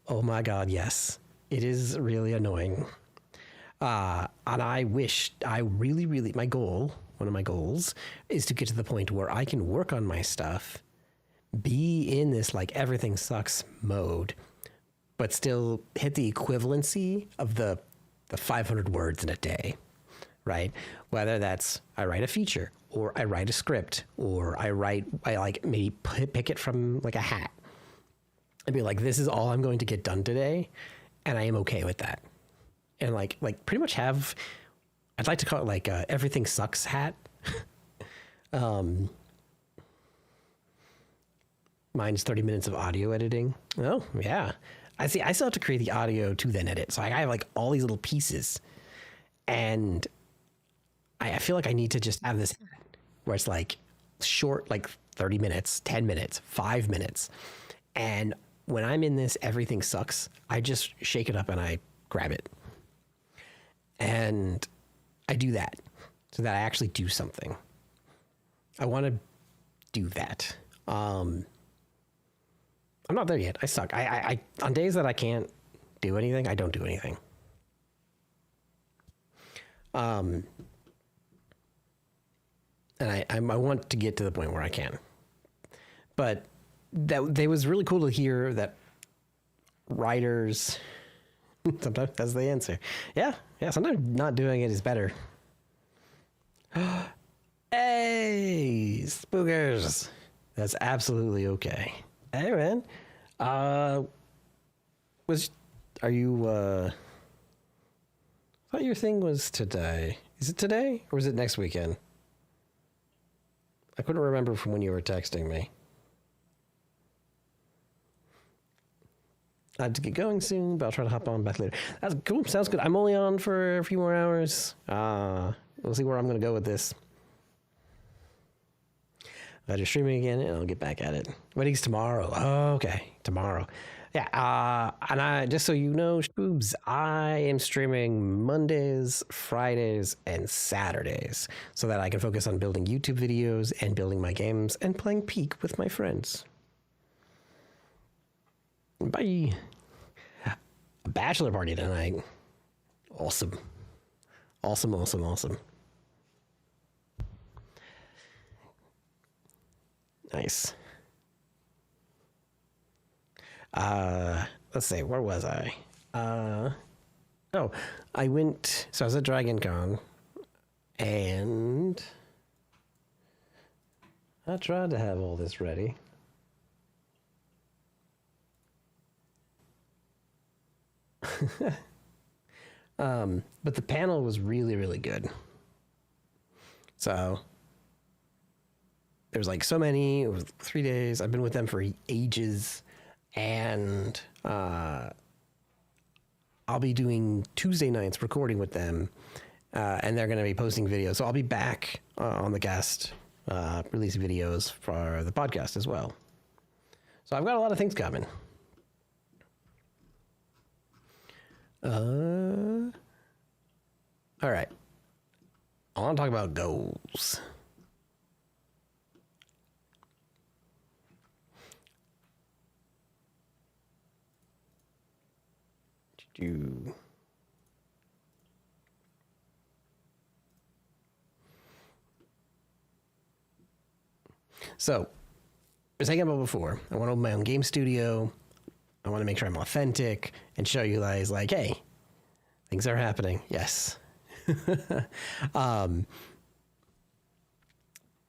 Oh my God, yes. It is really annoying. And I wish, I really, my goal, one of my goals, is to get to the point where I can work on my stuff, be in this like everything sucks mode, but still hit the equivalency of the 500 words in a day, right? Whether that's I write a feature, or I write a script, or I like maybe pick it from like a hat and be like, this is all I'm going to get done today, and I am okay with that. And like pretty much have, I'd like to call it like a everything sucks hat. Mine's 30 minutes of audio editing. Oh yeah. I still have to create the audio to then edit. So I have like all these little pieces, and I feel like I need to just have this where it's like short, like 30 minutes, 10 minutes, 5 minutes. And when I'm in this, everything sucks. I just shake it up and I grab it. And I do that so that I actually do something. I want to do that. I'm not there yet. I suck. I on days that I can't do anything, I don't do anything. And I want to get to the point where I can. But it was really cool to hear that writers sometimes that's the answer. Yeah, sometimes not doing it is better. Hey, spookers. That's absolutely okay. Hey, man. Are you, I thought your thing was today. Is it today or is it next weekend? I couldn't remember from when you were texting me. I have to get going soon, but I'll try to hop on back later. That's cool. Sounds good. I'm only on for a few more hours. We'll see where I'm going to go with this. I just streaming again, and I'll get back at it. Wedding's tomorrow. Oh, okay, tomorrow. Yeah, and I just so you know, Spoobs, I am streaming Mondays, Fridays, and Saturdays so that I can focus on building YouTube videos and building my games and playing Peak with my friends. Bye. A bachelor party tonight. Awesome. Awesome. Nice. Let's see, where was I? I was at Dragon Con, and I tried to have all this ready. But the panel was really, really good. So there was like so many, it was 3 days. I've been with them for ages, and I'll be doing Tuesday nights recording with them, and they're going to be posting videos. So I'll be back on the guest release videos for the podcast as well. So I've got a lot of things coming. All right. I want to talk about goals. So, I was talking about before. I want to open my own game studio. I want to make sure I'm authentic and show you guys, like, hey, things are happening. Yes.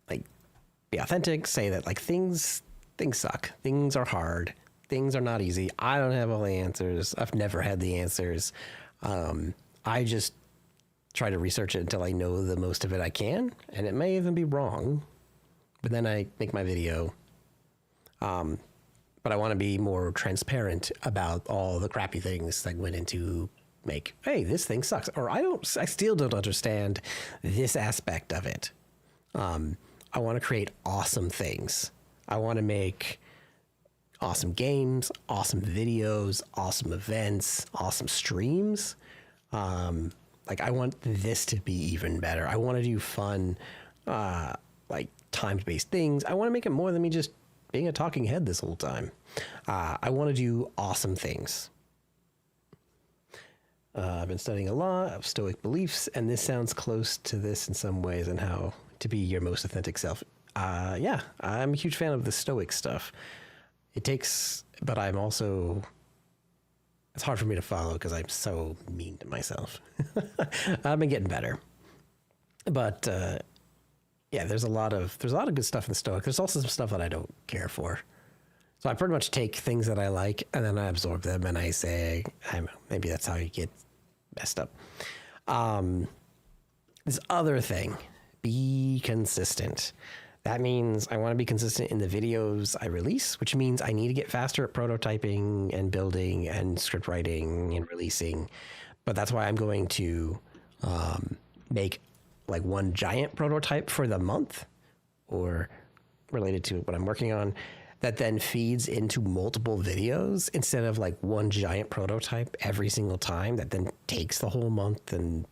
Like, be authentic. Say that, like, things suck. Things are hard. Things are not easy. I don't have all the answers. I've never had the answers. I just try to research it until I know the most of it I can, and it may even be wrong, but then I make my video. But I want to be more transparent about all the crappy things that went into make, hey, this thing sucks. Or I still don't understand this aspect of it. I want to create awesome things. I want to make awesome games, awesome videos, awesome events, awesome streams. Like I want this to be even better. I want to do fun, like timed-based things. I want to make it more than me just being a talking head this whole time. I want to do awesome things. I've been studying a lot of Stoic beliefs, and this sounds close to this in some ways and how to be your most authentic self. Yeah, I'm a huge fan of the Stoic stuff. It takes, but I'm also, it's hard for me to follow because I'm so mean to myself. I've been getting better. But yeah, there's a lot of good stuff in the Stoic. There's also some stuff that I don't care for. So I pretty much take things that I like and then I absorb them and I say, maybe that's how you get messed up. This other thing, be consistent. That means I want to be consistent in the videos I release, which means I need to get faster at prototyping and building and script writing and releasing. But that's why I'm going to make like one giant prototype for the month or related to what I'm working on that then feeds into multiple videos instead of like one giant prototype every single time that then takes the whole month and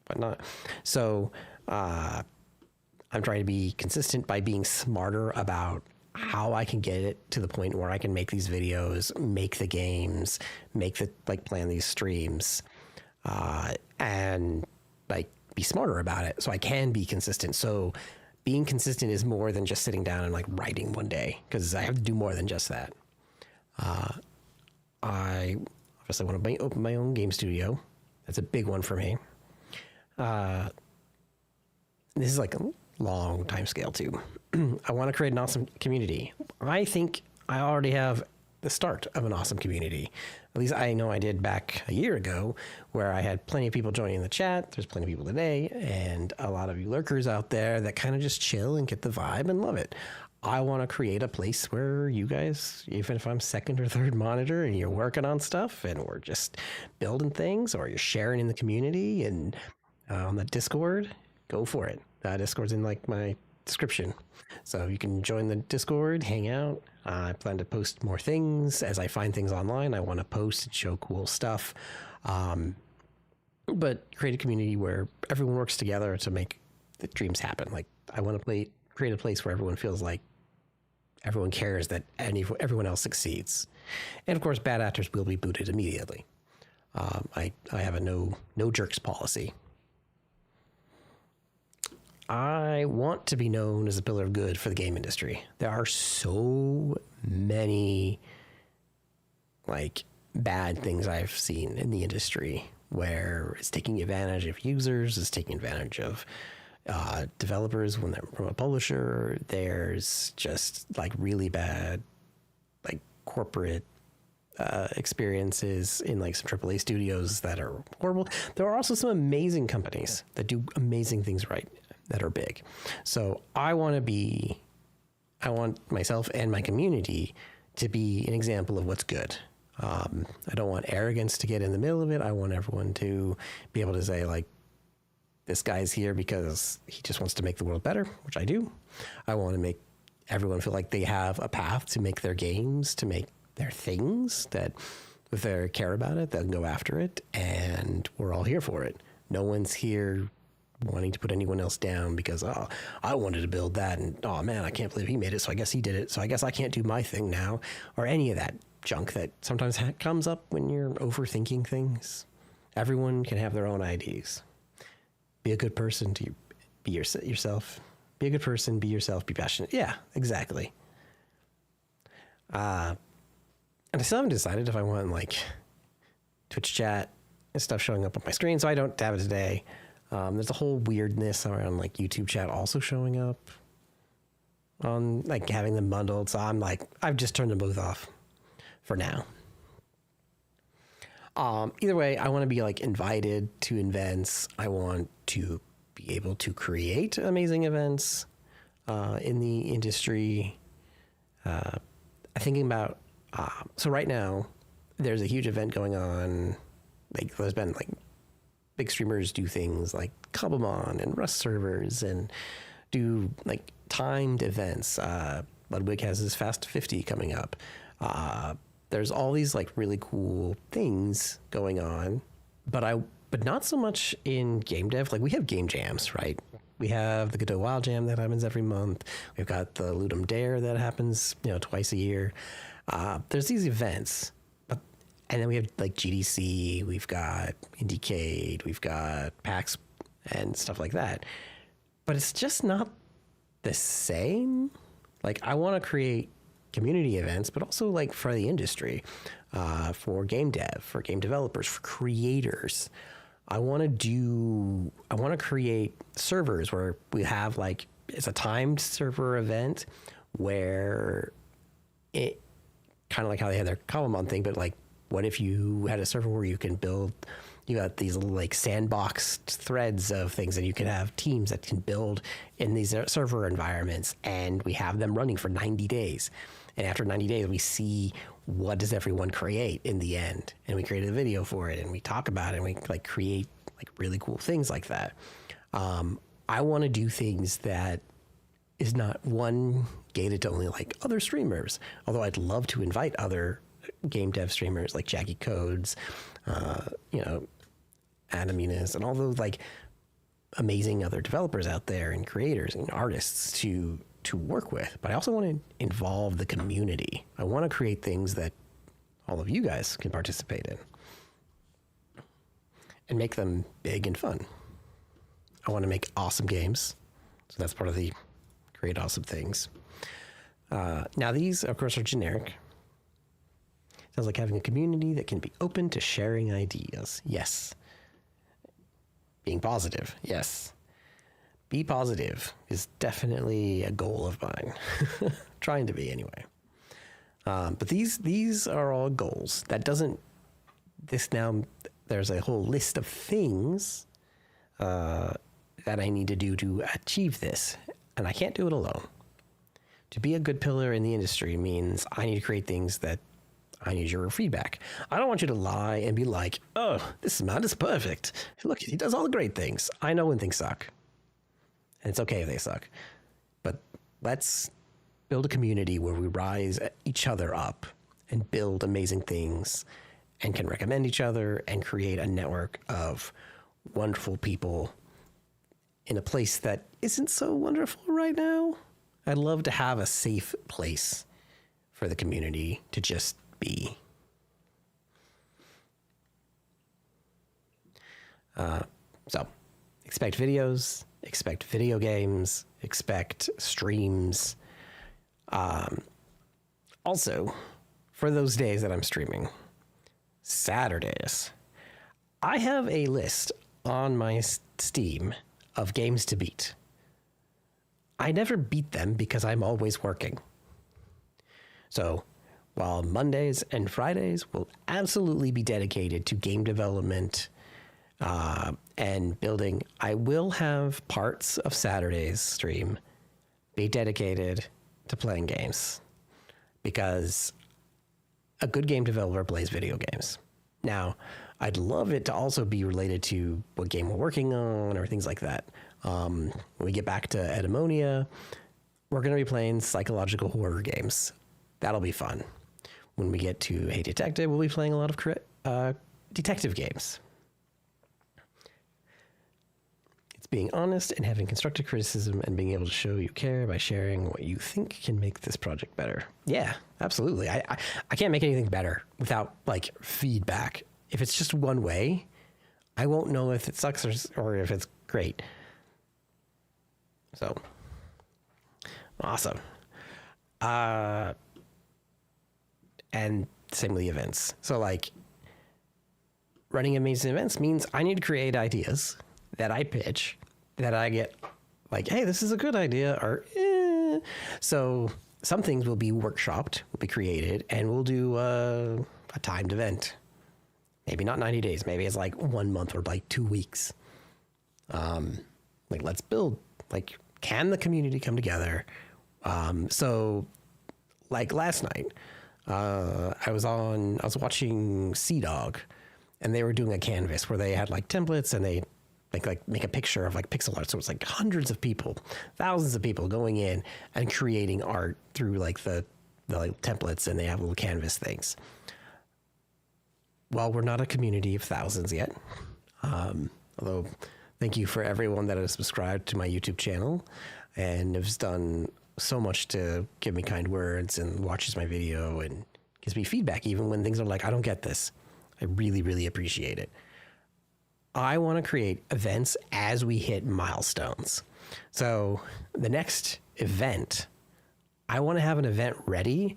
whatnot. So I'm trying to be consistent by being smarter about how I can get it to the point where I can make these videos, make the games, plan these streams, and like be smarter about it so I can be consistent. So being consistent is more than just sitting down and like writing one day, because I have to do more than just that. I obviously want to open my own game studio. That's a big one for me. This is like a long time scale too. I want to create an awesome community. I think I already have the start of an awesome community. At least I know I did back a year ago, where I had plenty of people joining the chat. There's plenty of people today, and a lot of you lurkers out there that kind of just chill and get the vibe and love it. I want to create a place where you guys, even if I'm second or third monitor and you're working on stuff and we're just building things, or you're sharing in the community and on the Discord, go for it. Discord's in like my description. So you can join the Discord, hang out. I plan to post more things as I find things online. I want to post and show cool stuff. But create a community where everyone works together to make the dreams happen. Like I want to create a place where everyone feels like everyone cares that everyone else succeeds. And of course, bad actors will be booted immediately. I have a no jerks policy. I want to be known as a pillar of good for the game industry. There are so many like bad things I've seen in the industry where it's taking advantage of users, it's taking advantage of developers when they're from a publisher. There's just like really bad like corporate experiences in like some AAA studios that are horrible. There are also some amazing companies that do amazing things right, that are big. So I want myself and my community to be an example of what's good. I don't want arrogance to get in the middle of it. I want everyone to be able to say like, this guy's here because he just wants to make the world better, which I do. I want to make everyone feel like they have a path to make their games, to make their things, that if they care about it, they'll go after it, and we're all here for it. No one's here wanting to put anyone else down because, oh, I wanted to build that, and oh man, I can't believe he made it, so I guess he did it, so I guess I can't do my thing now, or any of that junk that sometimes comes up when you're overthinking things. Everyone can have their own IDs. Be a good person, to be yourself. Be a good person, be yourself, be passionate. Yeah, exactly. And I still haven't decided if I want like Twitch chat and stuff showing up on my screen, so I don't have it today. There's a whole weirdness around like YouTube chat also showing up on like having them bundled. So I'm like, I've just turned them both off for now. Either way, I want to be like invited to events. I want to be able to create amazing events. in the industry. Thinking about, so right now there's a huge event going on. Like there's been like big streamers do things like Cobblemon and Rust servers and do like timed events. Ludwig has his Fast 50 coming up. There's all these like really cool things going on, but not so much in game dev. Like we have game jams, right? We have the Godot Wild Jam that happens every month. We've got the Ludum Dare that happens, twice a year. There's these events, and then we have like GDC, we've got Indiecade, we've got PAX and stuff like that. But it's just not the same. Like I want to create community events, but also like for the industry, for game dev, for game developers, for creators. I want to create servers where we have like, it's a timed server event where it kind of like how they had their Cobblemon thing, but like, what if you had a server where you can build, you got these little like sandboxed threads of things and you can have teams that can build in these server environments and we have them running for 90 days. And after 90 days, we see what does everyone create in the end. And we created a video for it and we talk about it and we like create like really cool things like that. I want to do things that is not one gated to only like other streamers, although I'd love to invite other game dev streamers like Jackie Codes, Adam Eunice, and all those like amazing other developers out there and creators and artists to work with. But I also want to involve the community. I want to create things that all of you guys can participate in and make them big and fun. I want to make awesome games. So that's part of the create awesome things. Now these, of course, are generic. Sounds like having a community that can be open to sharing ideas. Yes. Being positive. Yes. Be positive is definitely a goal of mine. Trying to be anyway. But these are all goals. There's a whole list of things that I need to do to achieve this. And I can't do it alone. To be a good pillar in the industry means I need to create things that I need your feedback. I don't want you to lie and be like, oh, this man is perfect. Look, he does all the great things. I know when things suck. And it's okay if they suck. But let's build a community where we rise each other up and build amazing things and can recommend each other and create a network of wonderful people in a place that isn't so wonderful right now. I'd love to have a safe place for the community to just be. So expect videos, expect video games, expect streams. Also, for those days that I'm streaming, Saturdays, I have a list on my Steam of games to beat. I never beat them because I'm always working. So while Mondays and Fridays will absolutely be dedicated to game development and building, I will have parts of Saturday's stream be dedicated to playing games because a good game developer plays video games. Now, I'd love it to also be related to what game we're working on or things like that. When we get back to Edamonia, we're going to be playing psychological horror games. That'll be fun. When we get to Hey Detective, we'll be playing a lot of detective games. It's being honest and having constructive criticism and being able to show you care by sharing what you think can make this project better. Yeah, absolutely. I can't make anything better without like feedback. If it's just one way, I won't know if it sucks or if it's great. So, awesome. And same with the events. So like running amazing events means I need to create ideas that I pitch, that I get like, hey, this is a good idea, or eh. So some things will be workshopped, will be created, and we'll do a timed event. Maybe not 90 days. Maybe it's like 1 month or like 2 weeks. Like let's build like can the community come together? So like last night, I was watching Sea Dog, and they were doing a canvas where they had like templates and they make a picture of like pixel art. So it's like hundreds of people, thousands of people going in and creating art through like the like templates, and they have little canvas things. Well, we're not a community of thousands yet. Although thank you for everyone that has subscribed to my YouTube channel and has done so much to give me kind words and watches my video and gives me feedback even when things are like, I don't get this. I really, really appreciate it. I want to create events as we hit milestones. So the next event, I want to have an event ready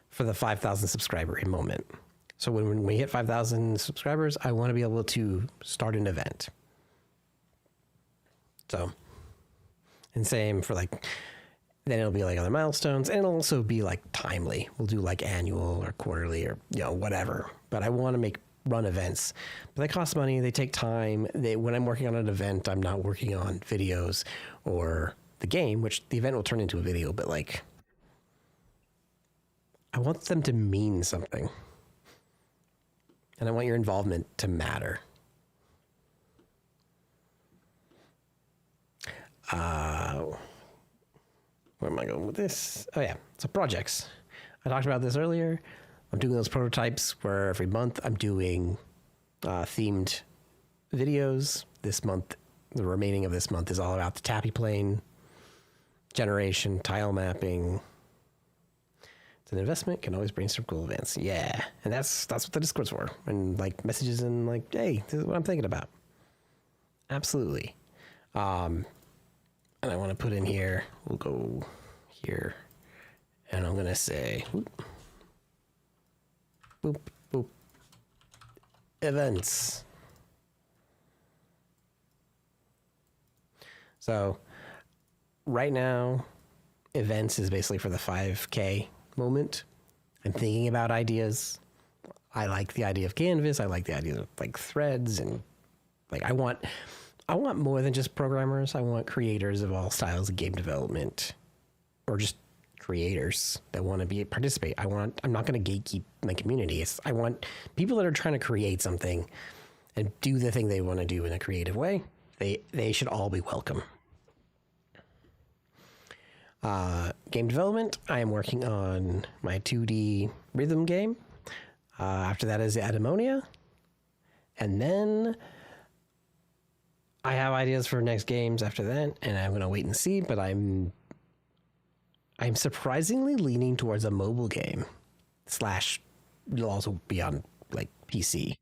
for the 5,000 subscriber moment. So when we hit 5,000 subscribers, I want to be able to start an event. So, and same for like, then it'll be like other milestones, and it'll also be like timely. We'll do like annual or quarterly or, whatever. But I want to run events, but they cost money. They take time. When I'm working on an event, I'm not working on videos or the game, which the event will turn into a video, but like, I want them to mean something. And I want your involvement to matter. Where am I going with this? Oh yeah, so projects. I talked about this earlier. I'm doing those prototypes where every month I'm doing themed videos. This month, the remaining of this month is all about the tappy plane generation, tile mapping. It's an investment, can always brainstorm cool events. Yeah, and that's what the Discord's for. And like messages and like, hey, this is what I'm thinking about. Absolutely. And I want to put in here, we'll go here, and I'm going to say, whoop, boop, boop, events. So right now, events is basically for the 5K moment. I'm thinking about ideas. I like the idea of canvas. I like the idea of like threads, and like I want more than just programmers. I want creators of all styles of game development, or just creators that want to participate. I'm not going to gatekeep my community. I want people that are trying to create something and do the thing they want to do in a creative way. They should all be welcome. Game development. I am working on my 2D rhythm game. After that is Ademonia. And then I have ideas for next games after that, and I'm going to wait and see, but I'm surprisingly leaning towards a mobile game / you'll also be on like PC.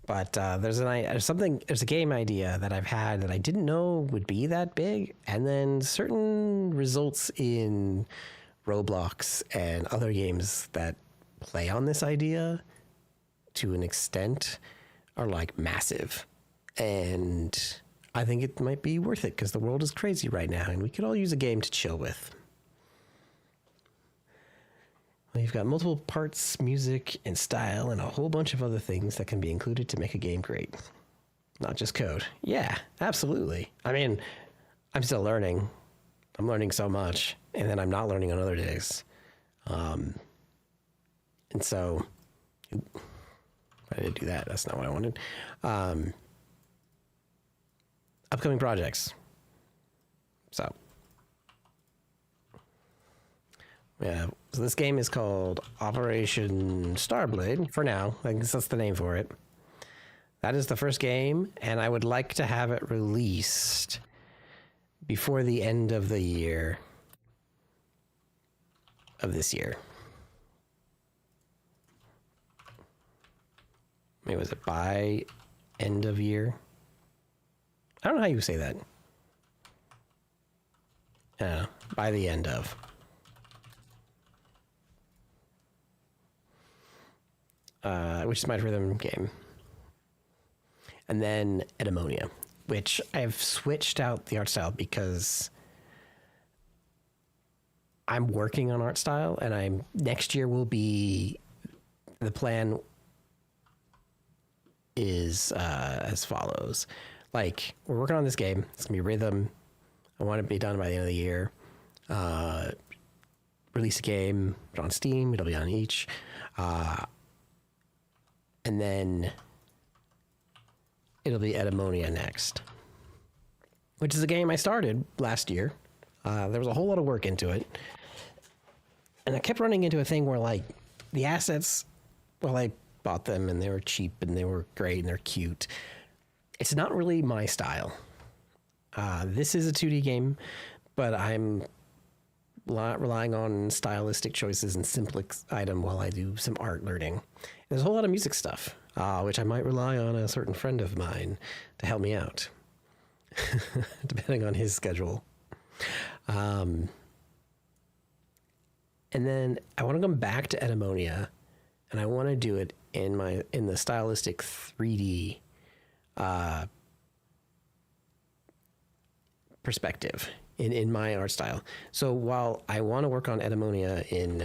But there's a game idea that I've had that I didn't know would be that big, and then certain results in Roblox and other games that play on this idea to an extent are like massive. And I think it might be worth it because the world is crazy right now and we could all use a game to chill with. Well, you've got multiple parts, music, and style, and a whole bunch of other things that can be included to make a game great. Not just code. Yeah, absolutely. I mean, I'm still learning. I'm learning so much, and then I'm not learning on other days. And so, I didn't do that. That's not what I wanted. Upcoming projects. So, yeah. So this game is called Operation Starblade for now. I guess that's the name for it. That is the first game, and I would like to have it released before the end of the year of this year. Maybe was it by end of year? I don't know how you say that. By the end of. Which is my rhythm game. And then Ademonia, which I've switched out the art style because I'm working on art style, and next year will be, the plan is as follows. Like, we're working on this game. It's gonna be rhythm. I want it to be done by the end of the year. Release a game, put it on Steam, it'll be on each. And then it'll be Edamonia next, which is a game I started last year. There was a whole lot of work into it. And I kept running into a thing where, like, the assets, well, I bought them and they were cheap and they were great and they're cute. It's not really my style. This is a 2D game, but I'm relying on stylistic choices and simplest item while I do some art learning. There's a whole lot of music stuff, which I might rely on a certain friend of mine to help me out, depending on his schedule. And then I want to come back to Edamonia, and I want to do it in the stylistic 3D perspective in my art style. So while I want to work on Edamonia in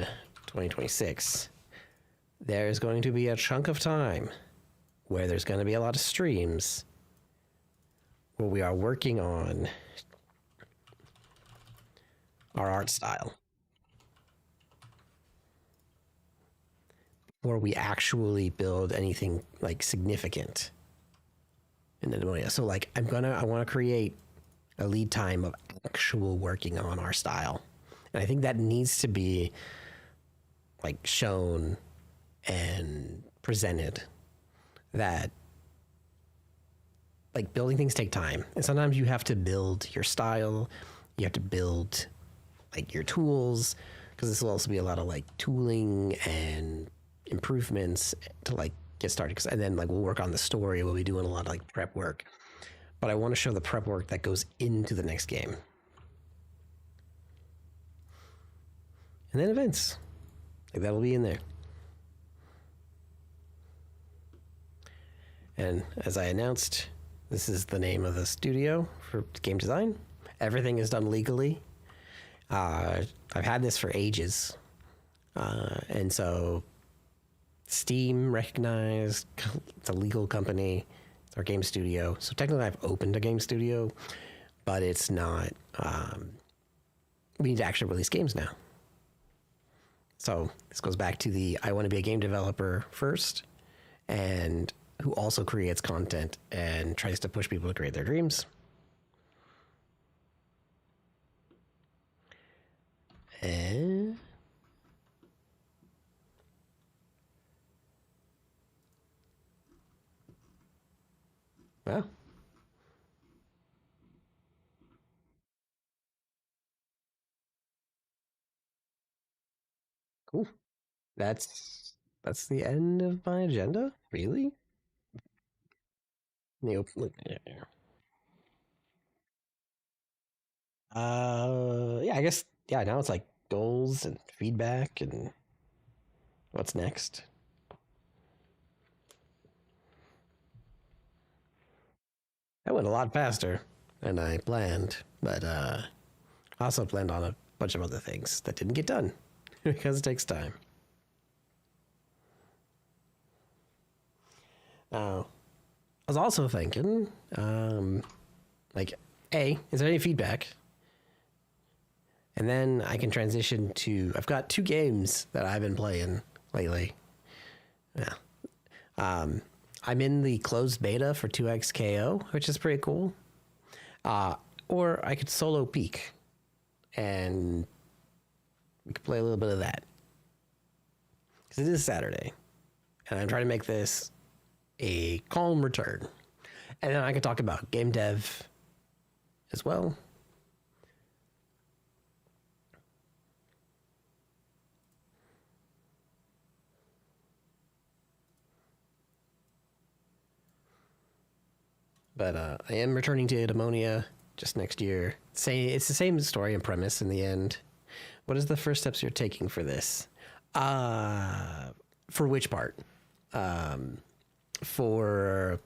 2026, there's going to be a chunk of time where there's going to be a lot of streams where we are working on our art style, where we actually build anything like significant in Edamonia. So like I want to create a lead time of actual working on our style. And I think that needs to be like shown and presented, that like building things take time. And sometimes you have to build your style, you have to build like your tools, because this will also be a lot of like tooling and improvements to like get started. And then like we'll work on the story, we'll be doing a lot of like prep work. But I want to show the prep work that goes into the next game. And then events. Like that'll be in there. And as I announced, this is the name of the studio for game design. Everything is done legally. I've had this for ages. And so Steam recognized it's a legal company. Our game studio. So technically I've opened a game studio, but it's not, we need to actually release games now. So this goes back to I want to be a game developer first, and who also creates content and tries to push people to create their dreams. And well, cool. That's the end of my agenda. Really? Yeah, I guess. Yeah, now it's like goals and feedback and what's next. That went a lot faster than I planned, but I also planned on a bunch of other things that didn't get done because it takes time. Now, I was also thinking, like, is there any feedback? And then I can transition to, I've got 2 games that I've been playing lately. Yeah. I'm in the closed beta for 2XKO, which is pretty cool. Or I could solo peek and we could play a little bit of that. Because it is Saturday. And I'm trying to make this a calm return. And then I could talk about game dev as well. But I am returning to Edamonia just next year. It's the same story and premise in the end. What is the first steps you're taking for this? For which part? For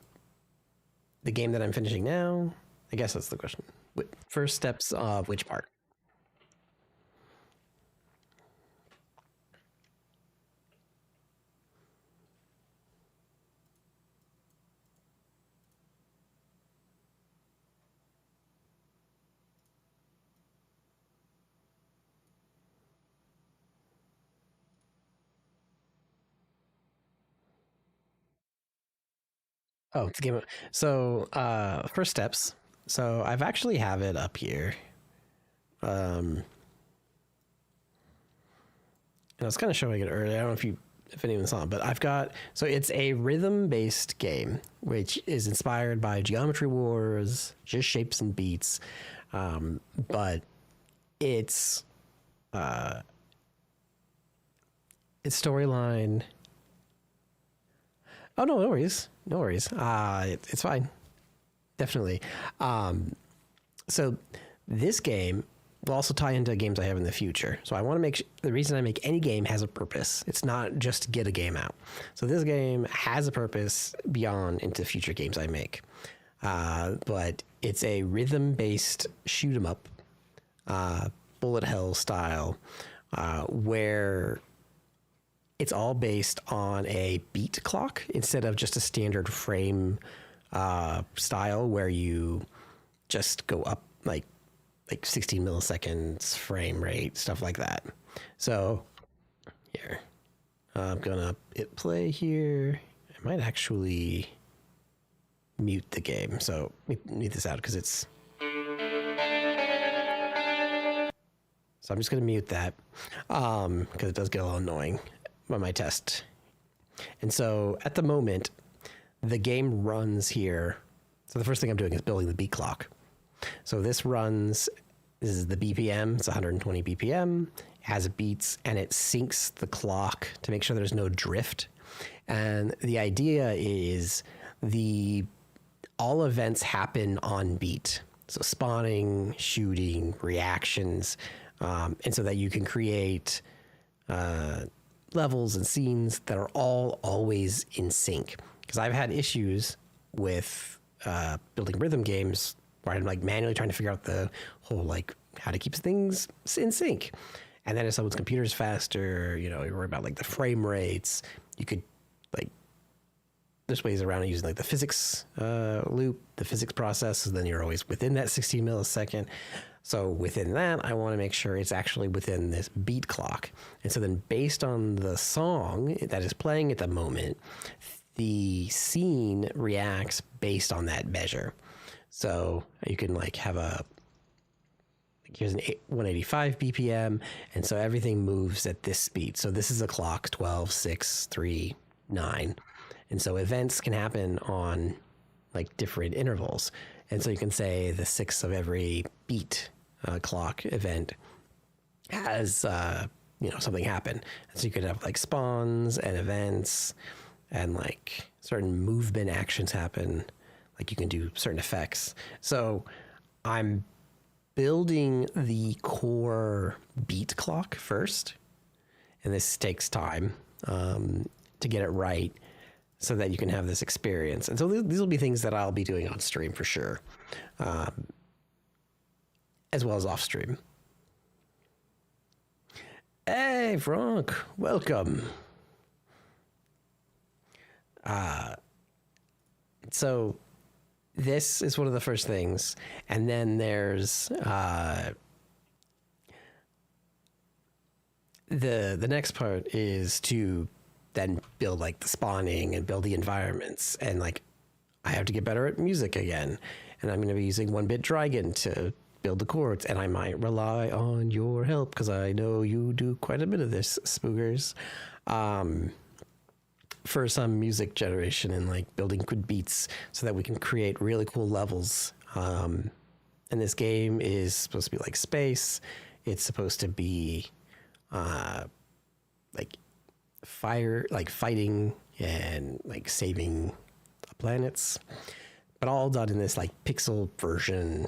the game that I'm finishing now? I guess that's the question. First steps of which part? Oh, it's a game. So, first steps. So I've actually have it up here. Um, and I was kind of showing it earlier. I don't know if anyone saw it, but I've got, so it's a rhythm based game, which is inspired by Geometry Wars, just shapes and beats. But it's, its storyline. Oh, no, no worries. No worries. It's fine. Definitely. So this game will also tie into games I have in the future. So I want to the reason I make any game has a purpose. It's not just to get a game out. So this game has a purpose beyond into future games I make. But it's a rhythm-based shoot 'em up, bullet hell style, where it's all based on a beat clock instead of just a standard frame style where you just go up like 16 milliseconds frame rate, stuff like that. So here, I'm gonna hit play here. I might actually mute the game. So mute this out because it's. So I'm just gonna mute that because it does get a little annoying by my test. And so at the moment, the game runs here. So the first thing I'm doing is building the beat clock. So this is the BPM, it's 120 BPM, has beats, and it syncs the clock to make sure there's no drift. And the idea is all events happen on beat. So spawning, shooting, reactions, and so that you can create levels and scenes that are all always in sync. Because I've had issues with building rhythm games where I'm like manually trying to figure out the whole like how to keep things in sync. And then if someone's computer is faster, you worry about like the frame rates. You could like there's ways around it using like the physics loop, the physics process, so then you're always within that 16 millisecond. So within that, I want to make sure it's actually within this beat clock. And so then based on the song that is playing at the moment, the scene reacts based on that measure. So you can like have here's an 185 BPM, and so everything moves at this speed. So this is a clock, 12, 6, 3, 9. And so events can happen on like different intervals. And so you can say the 6 of every beat clock event has, something happen. And so you could have like spawns and events and like certain movement actions happen. Like you can do certain effects. So I'm building the core beat clock first. And this takes time to get it right so that you can have this experience. And so these will be things that I'll be doing on stream for sure, as well as off stream. Hey, Frank, welcome. So this is one of the first things. And then there's the next part is to then build like the spawning and build the environments. And like I have to get better at music again. And I'm going to be using 1-bit Dragon to build the chords. And I might rely on your help because I know you do quite a bit of this, Spoogers. For some music generation and like building good beats so that we can create really cool levels. And this game is supposed to be like space. It's supposed to be like fire, like fighting and like saving planets, but all done in this like pixel version,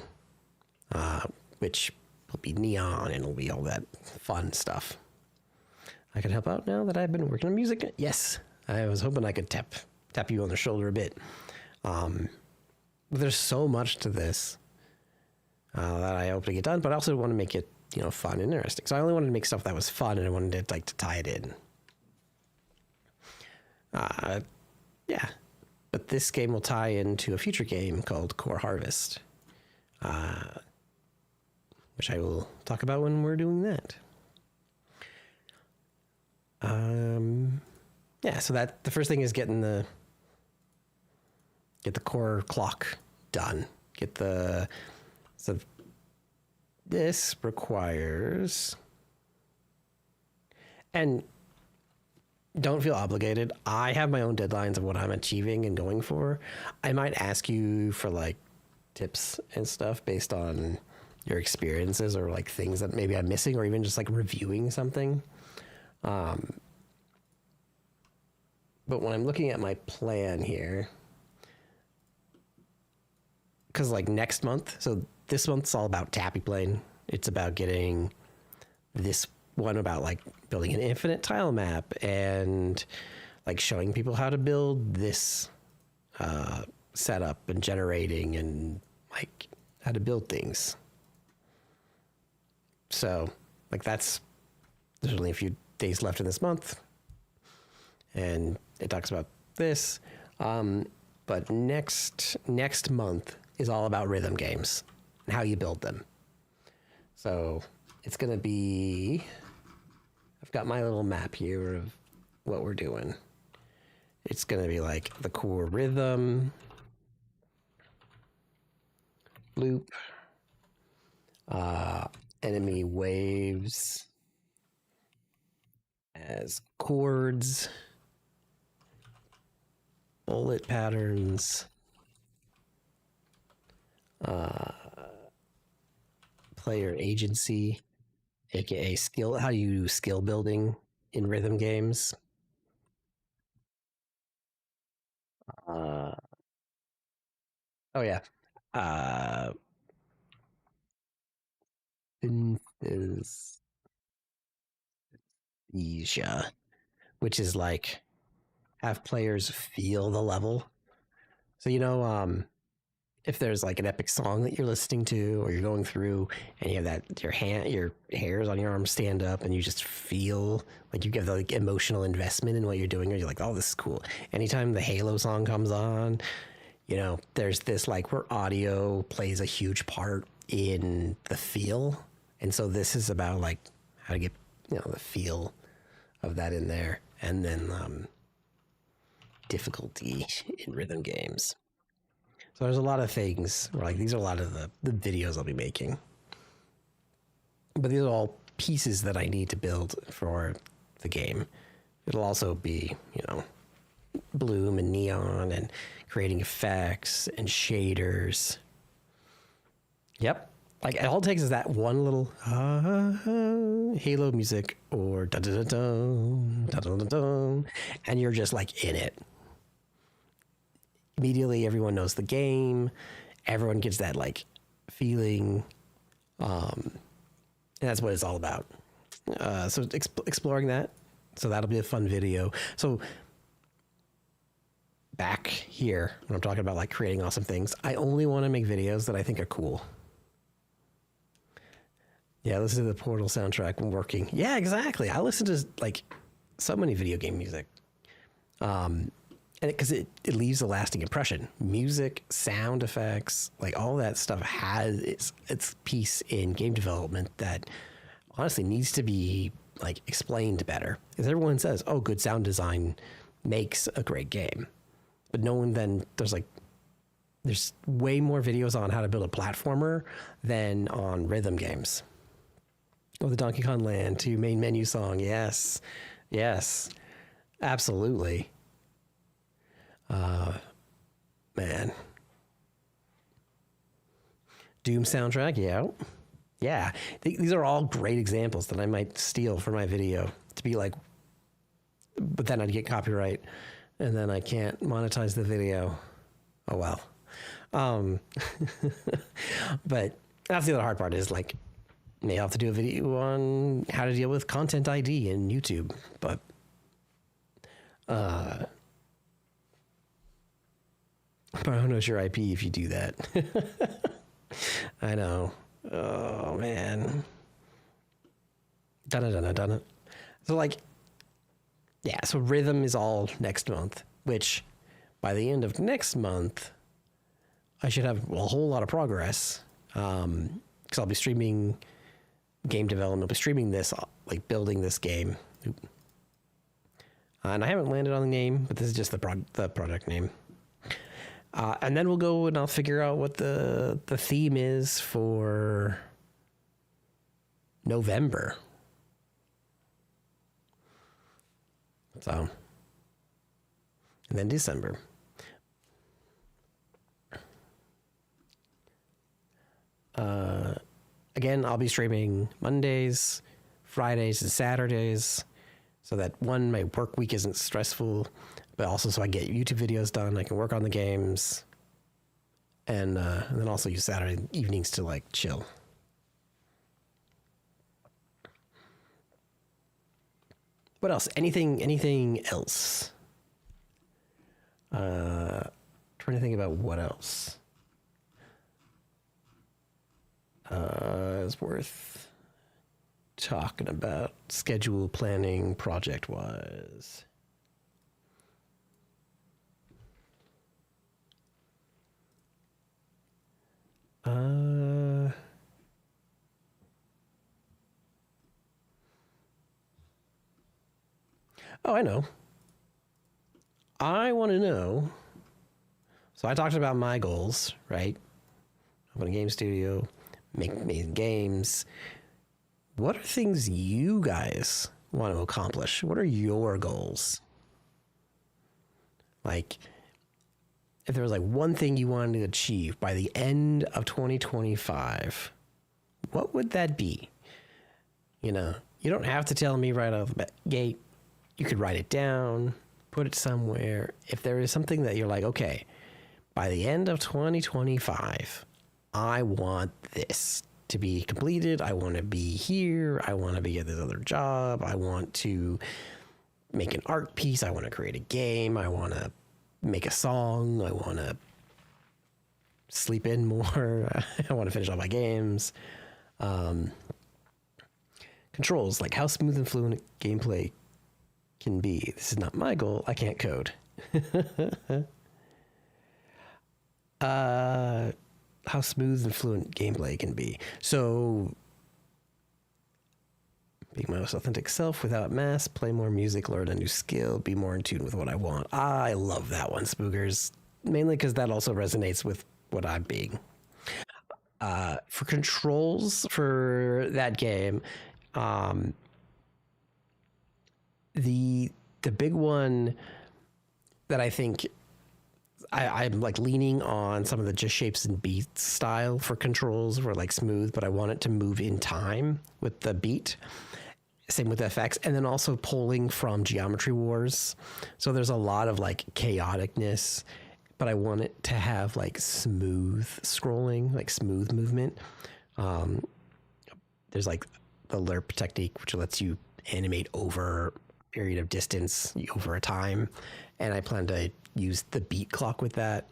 which will be neon and it'll be all that fun stuff. I can help out now that I've been working on music. Yes. I was hoping I could tap you on the shoulder a bit. But there's so much to this that I hope to get done, but I also want to make it, fun and interesting. So I only wanted to make stuff that was fun, and I wanted to tie it in. Yeah. But this game will tie into a future game called Core Harvest, which I will talk about when we're doing that. Yeah, so that the first thing is getting the Get the core clock done. Get the... So this requires... And don't feel obligated. I have my own deadlines of what I'm achieving and going for. I might ask you for like tips and stuff based on your experiences or like things that maybe I'm missing, or even just like reviewing something. But when I'm looking at my plan here, because like next month, so this month's all about Tappy Plane. It's about getting this one about like building an infinite tile map and like showing people how to build this setup and generating and like how to build things. So like there's only a few days left in this month, and it talks about this. But next month is all about rhythm games and how you build them. So it's going to be, I've got my little map here of what we're doing. It's going to be like the core rhythm, loop, enemy waves as chords, bullet patterns, player agency, aka skill, how you do skill building in rhythm games. Oh yeah. Synesthesia, which is like have players feel the level. So if there's like an epic song that you're listening to or you're going through and you have that your hairs on your arm stand up and you just feel like you get the like emotional investment in what you're doing, or you're like, oh, this is cool. Anytime the Halo song comes on, there's this like where audio plays a huge part in the feel. And so this is about like how to get, the feel of that in there. And then difficulty in rhythm games. So there's a lot of things where like these are a lot of the videos I'll be making. But these are all pieces that I need to build for the game. It'll also be, bloom and neon and creating effects and shaders. Yep. Like it all takes is that one little Halo music or da da da da da da da, and you're just like in it. Immediately, everyone knows the game. Everyone gets that like feeling, and that's what it's all about. So exploring that. So that'll be a fun video. So back here, when I'm talking about like creating awesome things, I only want to make videos that I think are cool. Yeah, listen to the Portal soundtrack when working. Yeah, exactly. I listen to like so many video game music. And because it leaves a lasting impression. Music, sound effects, like all that stuff has its piece in game development that honestly needs to be like explained better. Because everyone says, oh, good sound design makes a great game. But no one then, there's way more videos on how to build a platformer than on rhythm games. Oh, the Donkey Kong Land 2 main menu song. Yes. Yes. Absolutely. Man. Doom soundtrack, yeah. Yeah. These are all great examples that I might steal for my video to be like, but then I'd get copyright and then I can't monetize the video. Oh, well. But that's the other hard part is like, may have to do a video on how to deal with content ID in YouTube, but who knows your IP if you do that? I know. Oh man. Done. So like, yeah. So rhythm is all next month, which by the end of next month, I should have a whole lot of progress. Because I'll be streaming game development. I'll be streaming this, like building this game. And I haven't landed on the name, but this is just the project name. And then we'll go and I'll figure out what the theme is for November. So, and then December. Again, I'll be streaming Mondays, Fridays, and Saturdays, so that one, my work week isn't stressful, but also so I get YouTube videos done. I can work on the games, and then also use Saturday evenings to like chill. What else? Anything else? Trying to think about what else is worth talking about schedule planning project wise. Oh, I know. I want to know. So I talked about my goals, right? Open a game studio, make amazing games. What are things you guys want to accomplish? What are your goals? Like, if there was like one thing you wanted to achieve by the end of 2025, what would that be? You know, you don't have to tell me right out of the gate. You could write it down, put it somewhere. If there is something that you're like, okay, by the end of 2025, I want this to be completed. I want to be here. I want to be at this other job. I want to make an art piece. I want to create a game. I want to make a song. I want to sleep in more. I want to finish all my games. Controls, like how smooth and fluent gameplay can be. This is not my goal. I can't code. How smooth and fluent gameplay can be. So, being my most authentic self without masks, play more music, learn a new skill, be more in tune with what I want. I love that one, Spookers. Mainly because that also resonates with what I'm being. For controls for that game, the big one that I think I'm like leaning on some of the just shapes and beats style for controls were like smooth, but I want it to move in time with the beat. Same with FX, and then also pulling from Geometry Wars. So there's a lot of like chaoticness, but I want it to have like smooth scrolling, like smooth movement. There's like the lerp technique, which lets you animate over a period of distance, over a time. And I plan to use the beat clock with that.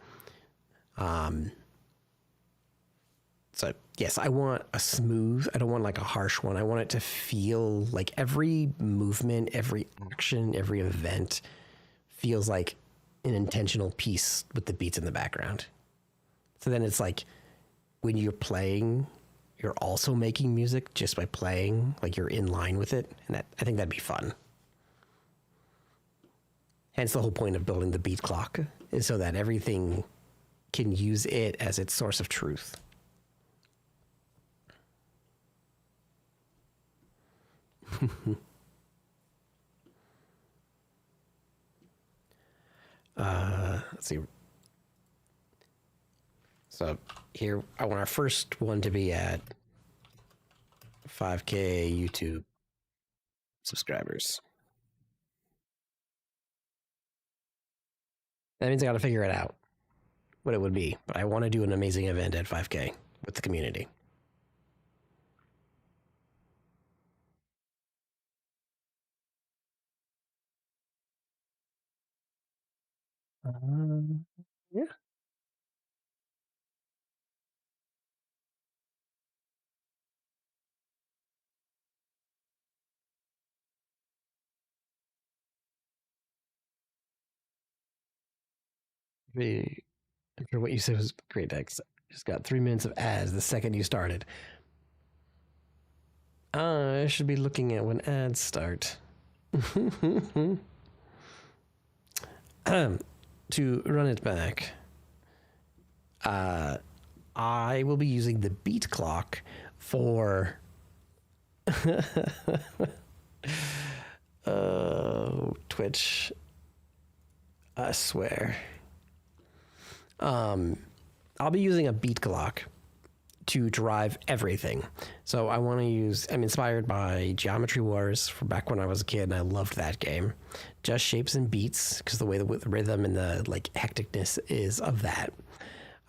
So yes, I want a smooth, I don't want like a harsh one. I want it to feel like every movement, every action, every event feels like an intentional piece with the beats in the background. So then it's like when you're playing, you're also making music just by playing, like you're in line with it. And that, I think that'd be fun. Hence the whole point of building the beat clock is so that everything can use it as its source of truth. Let's see. So here, I want our first one to be at 5K YouTube subscribers. That means I got to figure it out, what it would be. But I want to do an amazing event at 5K with the community. Yeah. I'm sure what you said was great, Dex. Just got 3 minutes of ads the second you started. I should be looking at when ads start. To run it back. I will be using the beat clock for Twitch. I swear. I'll be using a beat clock to drive everything. So I want to use, I'm inspired by Geometry Wars from back when I was a kid, and I loved that game. Just shapes and beats, because the way the rhythm and the like hecticness is of that.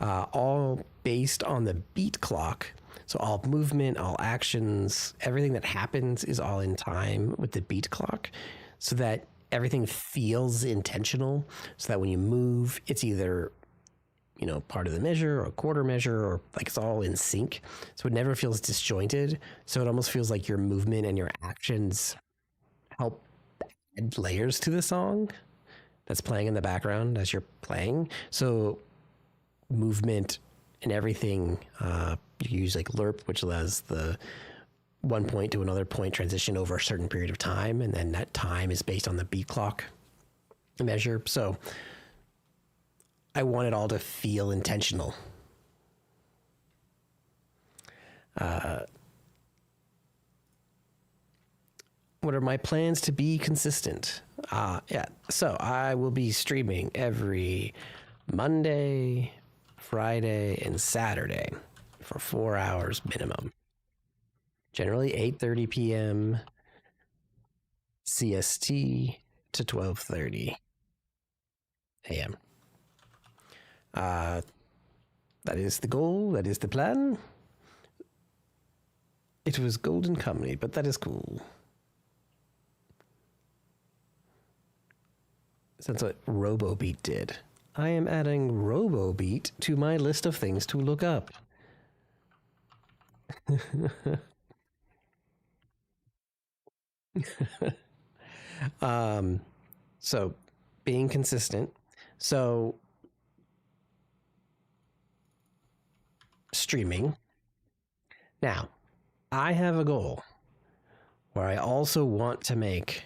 All based on the beat clock. So all movement, all actions, everything that happens is all in time with the beat clock, so that everything feels intentional, so that when you move, it's either, you know, part of the measure or a quarter measure, or like it's all in sync. So it never feels disjointed. So it almost feels like your movement and your actions help add layers to the song that's playing in the background as you're playing. So movement and everything, you use like lerp, which allows the one point to another point transition over a certain period of time, and then that time is based on the beat clock measure. So I want it all to feel intentional. What are my plans to be consistent? Yeah, so I will be streaming every Monday, Friday, and Saturday for 4 hours minimum. Generally 8:30 p.m. CST to 12:30 a.m. That is the goal. That is the plan. It was golden comedy, but that is cool. That's what RoboBeat did. I am adding RoboBeat to my list of things to look up. So being consistent. So streaming. Now, I have a goal where I also want to make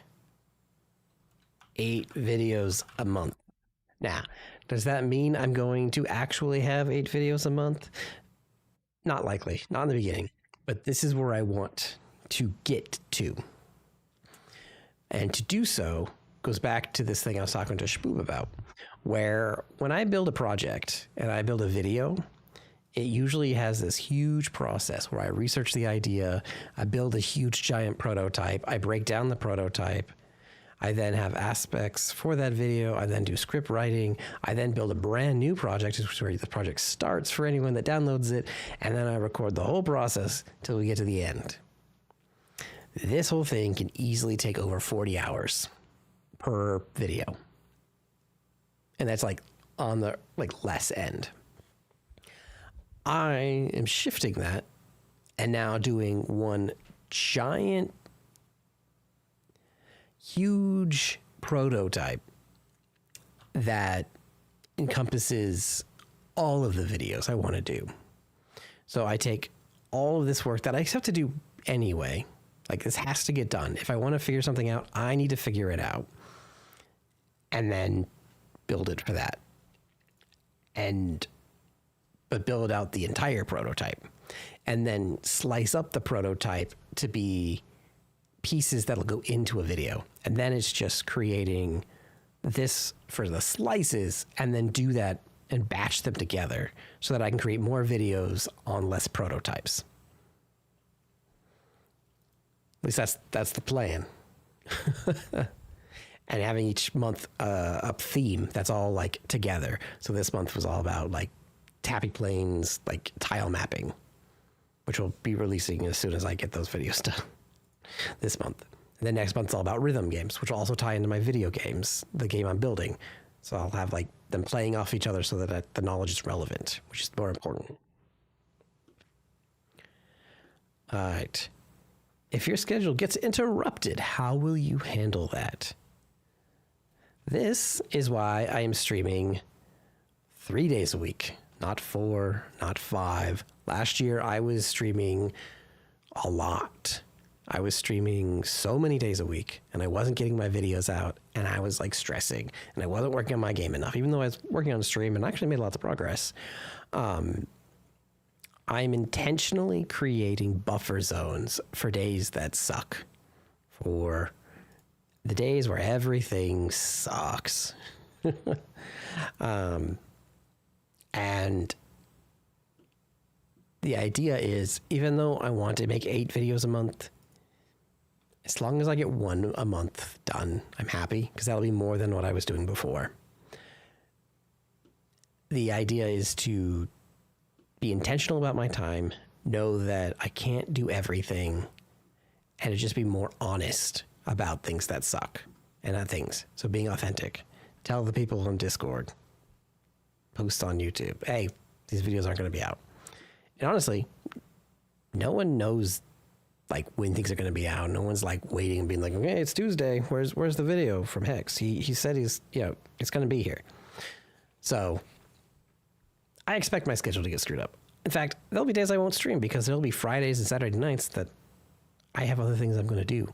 8 videos a month. Now, does that mean I'm going to actually have 8 videos a month? Not likely, not in the beginning, but this is where I want to get to. And to do so goes back to this thing I was talking to Shboob about, where when I build a project and I build a video, it usually has this huge process where I research the idea, I build a huge giant prototype, I break down the prototype, I then have aspects for that video, I then do script writing, I then build a brand new project, which is where the project starts for anyone that downloads it, and then I record the whole process till we get to the end. This whole thing can easily take over 40 hours per video. And that's like on the like less end. I am shifting that and now doing one giant, huge prototype that encompasses all of the videos I want to do. So I take all of this work that I have to do anyway. Like, this has to get done. If I want to figure something out, I need to figure it out and then build it for that. But build out the entire prototype and then slice up the prototype to be pieces that'll go into a video. And then it's just creating this for the slices and then do that and batch them together so that I can create more videos on less prototypes. At least that's the plan. And having each month a theme that's all like together. So this month was all about like tapping planes, like tile mapping, which will be releasing as soon as I get those videos done this month. And then next month's all about rhythm games, which will also tie into my video games, the game I'm building. So I'll have like them playing off each other so that the knowledge is relevant, which is more important. All right. If your schedule gets interrupted, how will you handle that? This is why I am streaming 3 days a week, not 4, not 5. Last year, I was streaming a lot. I was streaming so many days a week, and I wasn't getting my videos out, and I was like stressing, and I wasn't working on my game enough, even though I was working on the stream and actually made lots of progress. I'm intentionally creating buffer zones for days that suck, for the days where everything sucks. And the idea is, even though I want to make 8 videos a month, as long as I get 1 a month done, I'm happy, because that'll be more than what I was doing before. The idea is to be intentional about my time, know that I can't do everything, and to just be more honest about things that suck and not things. So being authentic. Tell the people on Discord, post on YouTube, hey, these videos aren't going to be out. And honestly, no one knows like when things are going to be out. No one's like waiting and being like, okay, it's Tuesday. Where's the video from Hex? He said it's going to be here. So I expect my schedule to get screwed up. In fact, there'll be days I won't stream because there'll be Fridays and Saturday nights that I have other things I'm going to do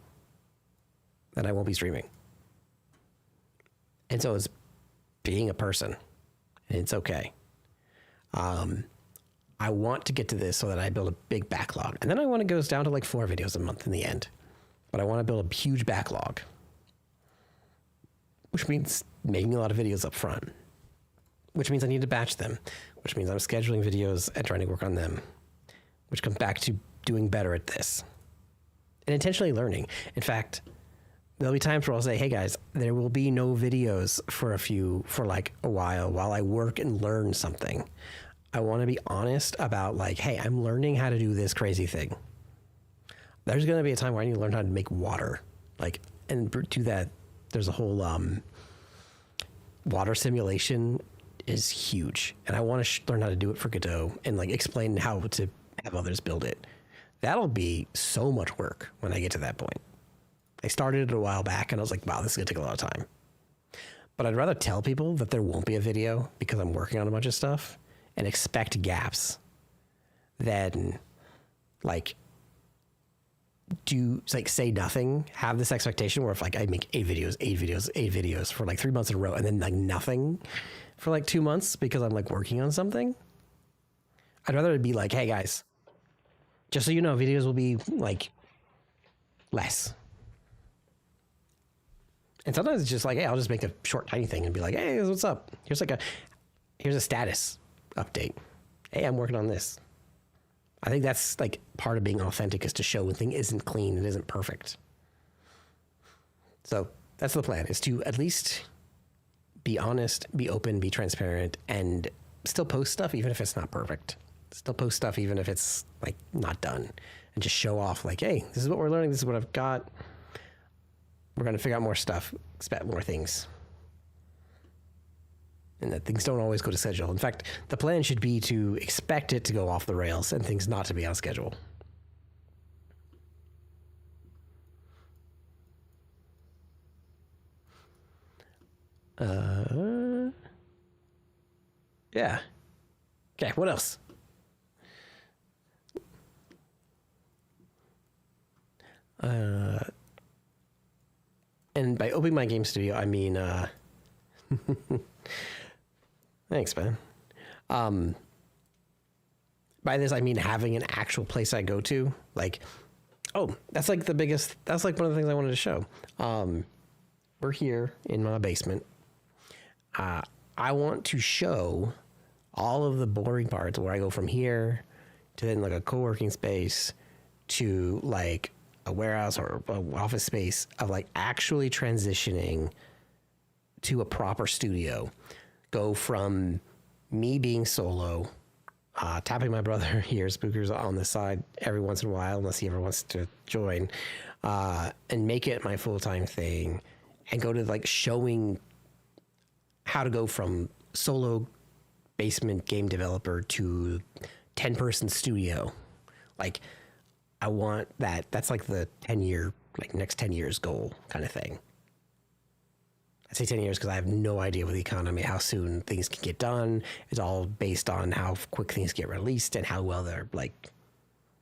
that I won't be streaming. And so it's being a person, and it's okay. I want to get to this so that I build a big backlog. And then I want to go down to like 4 videos a month in the end. But I want to build a huge backlog, which means making a lot of videos up front, which means I need to batch them, which means I'm scheduling videos and trying to work on them, which comes back to doing better at this and intentionally learning. In fact, there'll be times where I'll say, hey guys, there will be no videos for like a while I work and learn something. I want to be honest about like, hey, I'm learning how to do this crazy thing. There's going to be a time where I need to learn how to make water. Like, and to that, there's a whole water simulation is huge. And I want to learn how to do it for Godot and like explain how to have others build it. That'll be so much work when I get to that point. I started it a while back and I was like, wow, this is going to take a lot of time. But I'd rather tell people that there won't be a video because I'm working on a bunch of stuff and expect gaps than like say nothing, have this expectation where if like I make 8 videos for like 3 months in a row and then like nothing for like 2 months because I'm like working on something. I'd rather it be like, hey guys, just so you know, videos will be like less. And sometimes it's just like, hey, I'll just make a short, tiny thing and be like, hey, what's up? Here's a status update. Hey, I'm working on this. I think that's like part of being authentic, is to show when thing isn't clean, it isn't perfect. So that's the plan, is to at least be honest, be open, be transparent, and still post stuff even if it's not perfect. Still post stuff even if it's like not done, and just show off like, hey, this is what we're learning, this is what I've got. We're going to figure out more stuff, expect more things. And that things don't always go to schedule. In fact, the plan should be to expect it to go off the rails and things not to be on schedule. Yeah. Okay, what else? And by opening my game studio, I mean, thanks, man. By this, I mean having an actual place I go to. Like, oh, that's like one of the things I wanted to show. We're here in my basement. I want to show all of the boring parts where I go from here to then like a co-working space to like a warehouse or an office space of like actually transitioning to a proper studio. Go from me being solo, tapping my brother here, Spooker's on the side every once in a while, unless he ever wants to join, and make it my full-time thing, and go to like showing how to go from solo basement game developer to 10-person studio. Like, I want that. That's like the 10-year, like next 10 years goal kind of thing. I say 10 years because I have no idea with the economy, how soon things can get done. It's all based on how quick things get released and how well they're like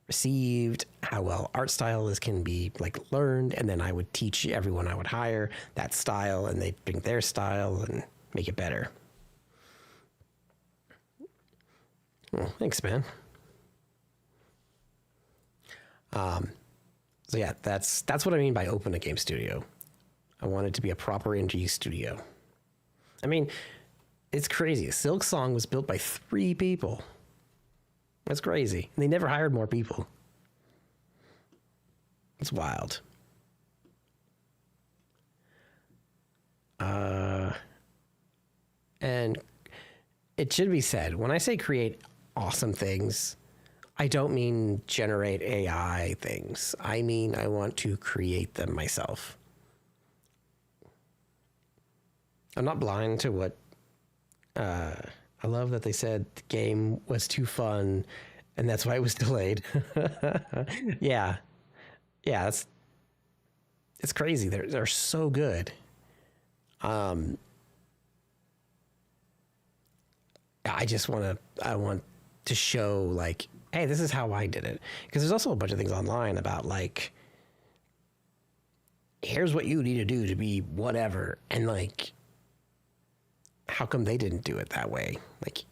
received, how well art stylists can be like learned. And then I would teach everyone I would hire that style, and they bring their style and make it better. Oh, thanks, man. So yeah, that's what I mean by open a game studio. I want it to be a proper NG studio. I mean, it's crazy. Silk Song was built by 3 people. That's crazy. And they never hired more people. It's wild. And it should be said, when I say create awesome things, I don't mean generate AI things. I mean, I want to create them myself. I'm not blind to what, I love that they said the game was too fun and that's why it was delayed. Yeah. Yeah, it's crazy. They're so good. I want to show like, hey, this is how I did it. Because there's also a bunch of things online about like, here's what you need to do to be whatever. And like, how come they didn't do it that way? Like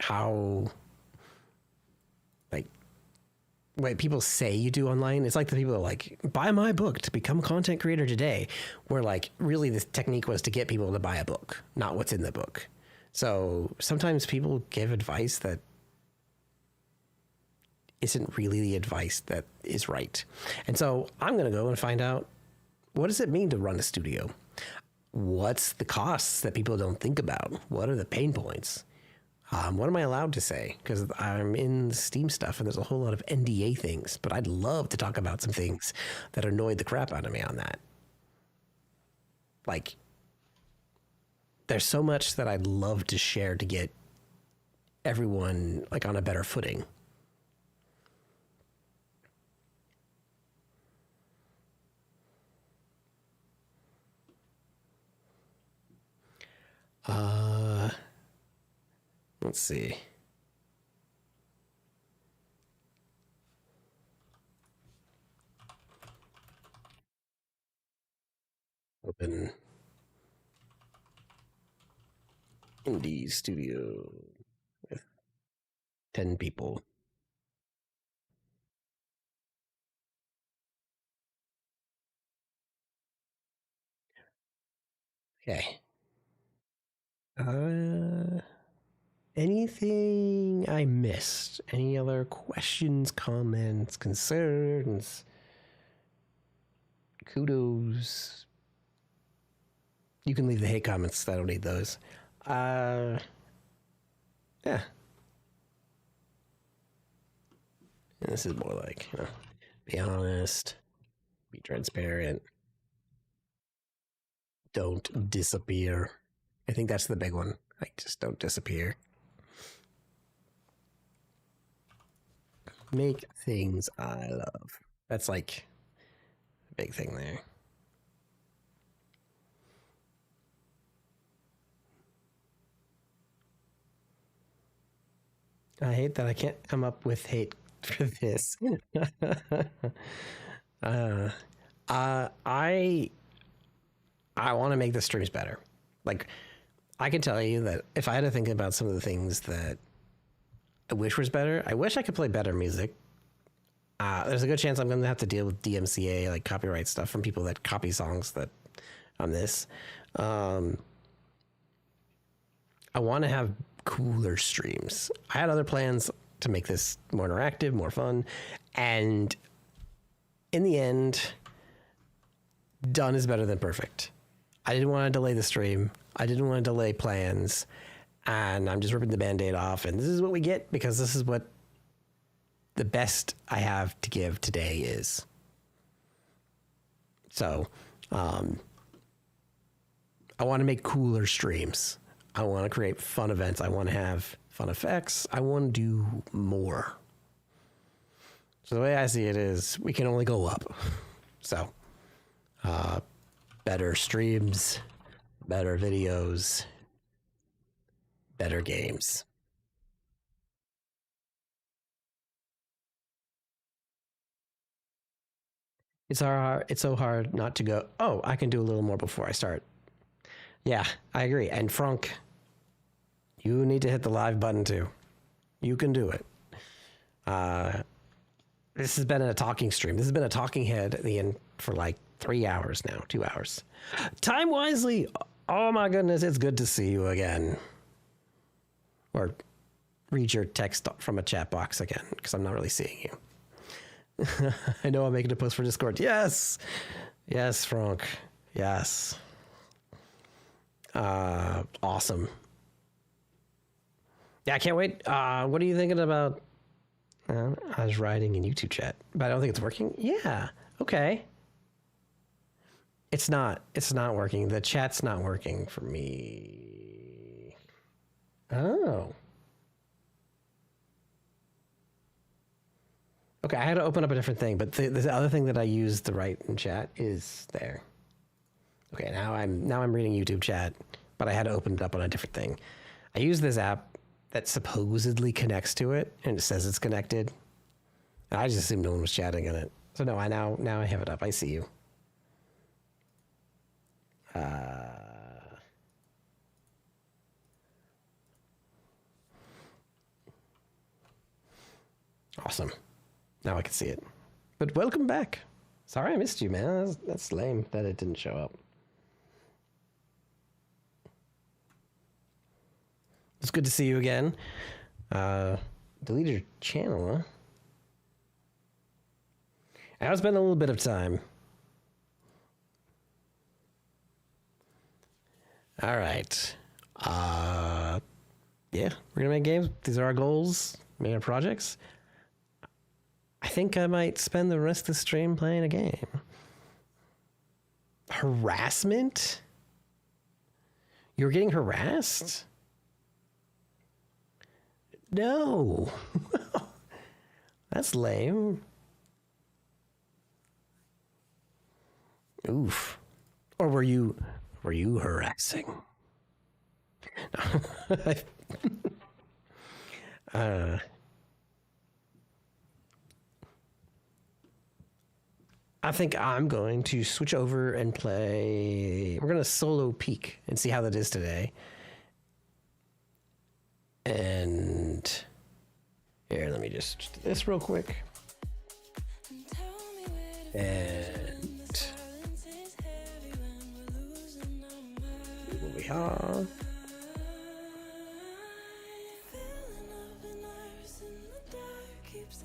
what people say you do online. It's like the people are like, buy my book to become a content creator today. Where like, really the technique was to get people to buy a book, not what's in the book. So sometimes people give advice that isn't really the advice that is right. And so I'm going to go and find out, what does it mean to run a studio? What's the costs that people don't think about? What are the pain points? What am I allowed to say? Because I'm in Steam stuff and there's a whole lot of NDA things, but I'd love to talk about some things that annoyed the crap out of me on that. Like, there's so much that I'd love to share to get everyone like on a better footing. Let's see. Open indie studio with 10 people. Okay. Anything I missed? Any other questions, comments, concerns? Kudos. You can leave the hate comments. I don't need those. Yeah. And this is more like, you know, be honest, be transparent, don't disappear. I think that's the big one. Like, just don't disappear. Make things I love. That's like a big thing there. I hate that I can't come up with hate for this. I want to make the streams better. Like, I can tell you that if I had to think about some of the things that I wish was better, I wish I could play better music. There's a good chance I'm going to have to deal with DMCA, like copyright stuff from people that copy songs that on this. I want to have cooler streams. I had other plans to make this more interactive, more fun. And in the end, done is better than perfect. I didn't want to delay the stream. I didn't want to delay plans. And I'm just ripping the Band-Aid off. And this is what we get because this is what the best I have to give today is. So, I want to make cooler streams. I want to create fun events. I want to have fun effects. I want to do more. So the way I see it is we can only go up. So, better streams, better videos, better games. It's so hard not to go, oh, I can do a little more before I start. Yeah, I agree. And Frank, you need to hit the live button too. You can do it. This has been a talking stream. This has been a talking head at the end for like 3 hours now, 2 hours. Time wisely. Oh my goodness, it's good to see you again. Or read your text from a chat box again, because I'm not really seeing you. I know I'm making a post for Discord. Yes. Yes, Frank. Yes. Awesome. Yeah, I can't wait. What are you thinking about? I was writing in YouTube chat, but I don't think it's working. Yeah. Okay. It's not working. The chat's not working for me. Oh. Okay, I had to open up a different thing, but the other thing that I used to write in chat is there. Okay, now I'm reading YouTube chat, but I had to open it up on a different thing. I use this app that supposedly connects to it, and it says it's connected. And I just assumed no one was chatting on it. So no, now I have it up. I see you. Awesome. Now I can see it. But welcome back. Sorry I missed you, man. That's lame that it didn't show up. It's good to see you again. Delete your channel, huh? Now it's been a little bit of time. All right. Yeah, we're gonna make games. These are our goals, make our projects. I think I might spend the rest of the stream playing a game. Harassment? You're getting harassed? No. That's lame. Oof. Or were you harassing? I think I'm going to switch over and play. We're going to solo peek and see how that is today. And here, let me just do this real quick. And here we are.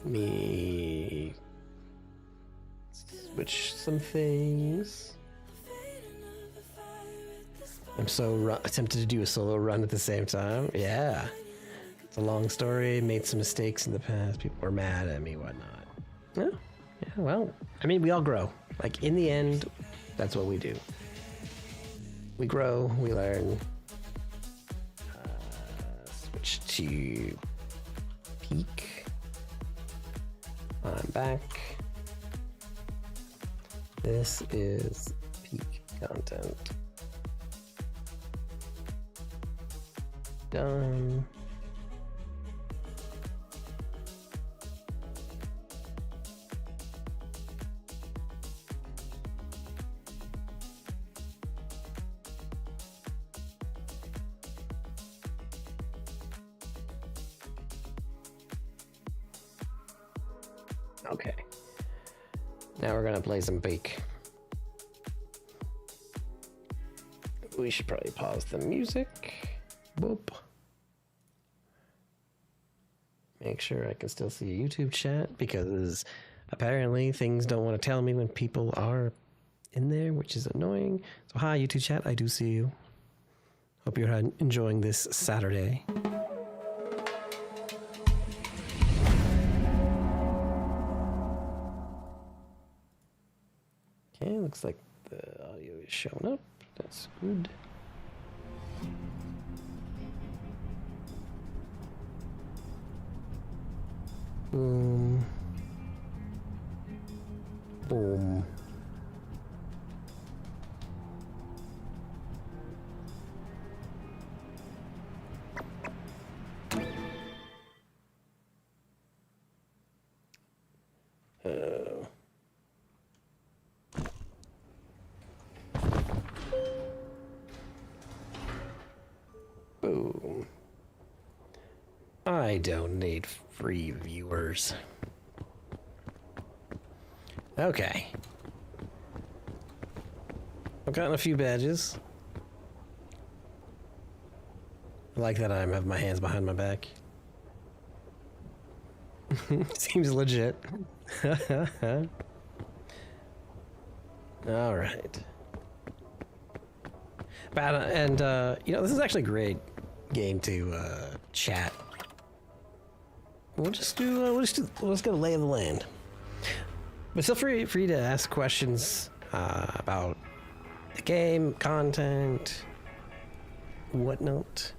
Me switch some things. I'm so tempted to do a solo run at the same time. Yeah. It's a long story. Made some mistakes in the past. People were mad at me, whatnot. Yeah. Yeah, well, I mean, we all grow. Like, in the end, that's what we do. We grow, we learn. Switch to peak. I'm back. This is peak content. Done. Okay. Now we're gonna play some Peak. We should probably pause the music. Boop. Make sure I can still see a YouTube chat because apparently things don't want to tell me when people are in there, which is annoying. So hi YouTube chat, I do see you. Hope you're enjoying this Saturday. Okay, looks like the audio is showing up. That's good. Boom. Boom. Boom. I don't need free viewers. Okay. I've gotten a few badges. I like that I have my hands behind my back. Seems legit. All right. You know, this is actually a great game to chat. Let's get a lay of the land. But feel free to ask questions about the game, content, whatnot.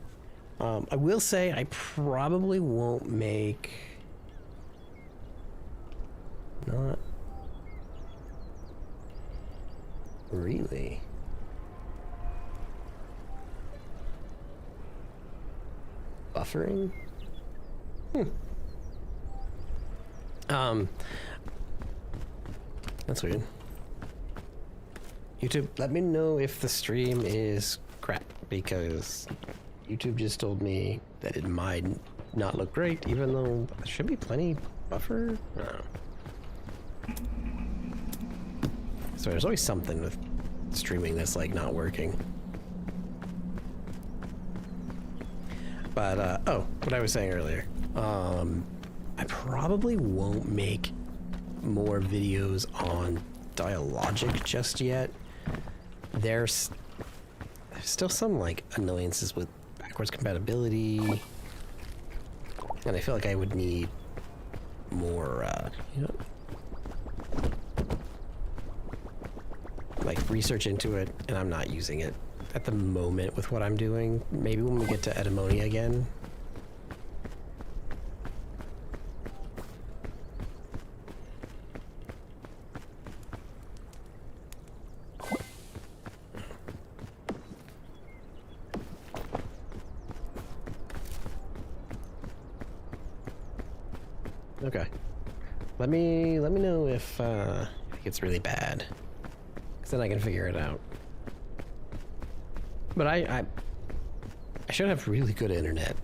I will say I probably won't make... Not really. Buffering? That's weird. YouTube, let me know if the stream is crap, because YouTube just told me that it might not look great, even though there should be plenty buffer. I don't know. So there's always something with streaming that's like not working. But oh, what I was saying earlier, I probably won't make more videos on Dialogic just yet. There's still some like annoyances with backwards compatibility, and I feel like I would need more, you know, like research into it, and I'm not using it at the moment with what I'm doing. Maybe when we get to Edemonia again. Okay. Let me know if it gets really bad, because then I can figure it out. But I should have really good internet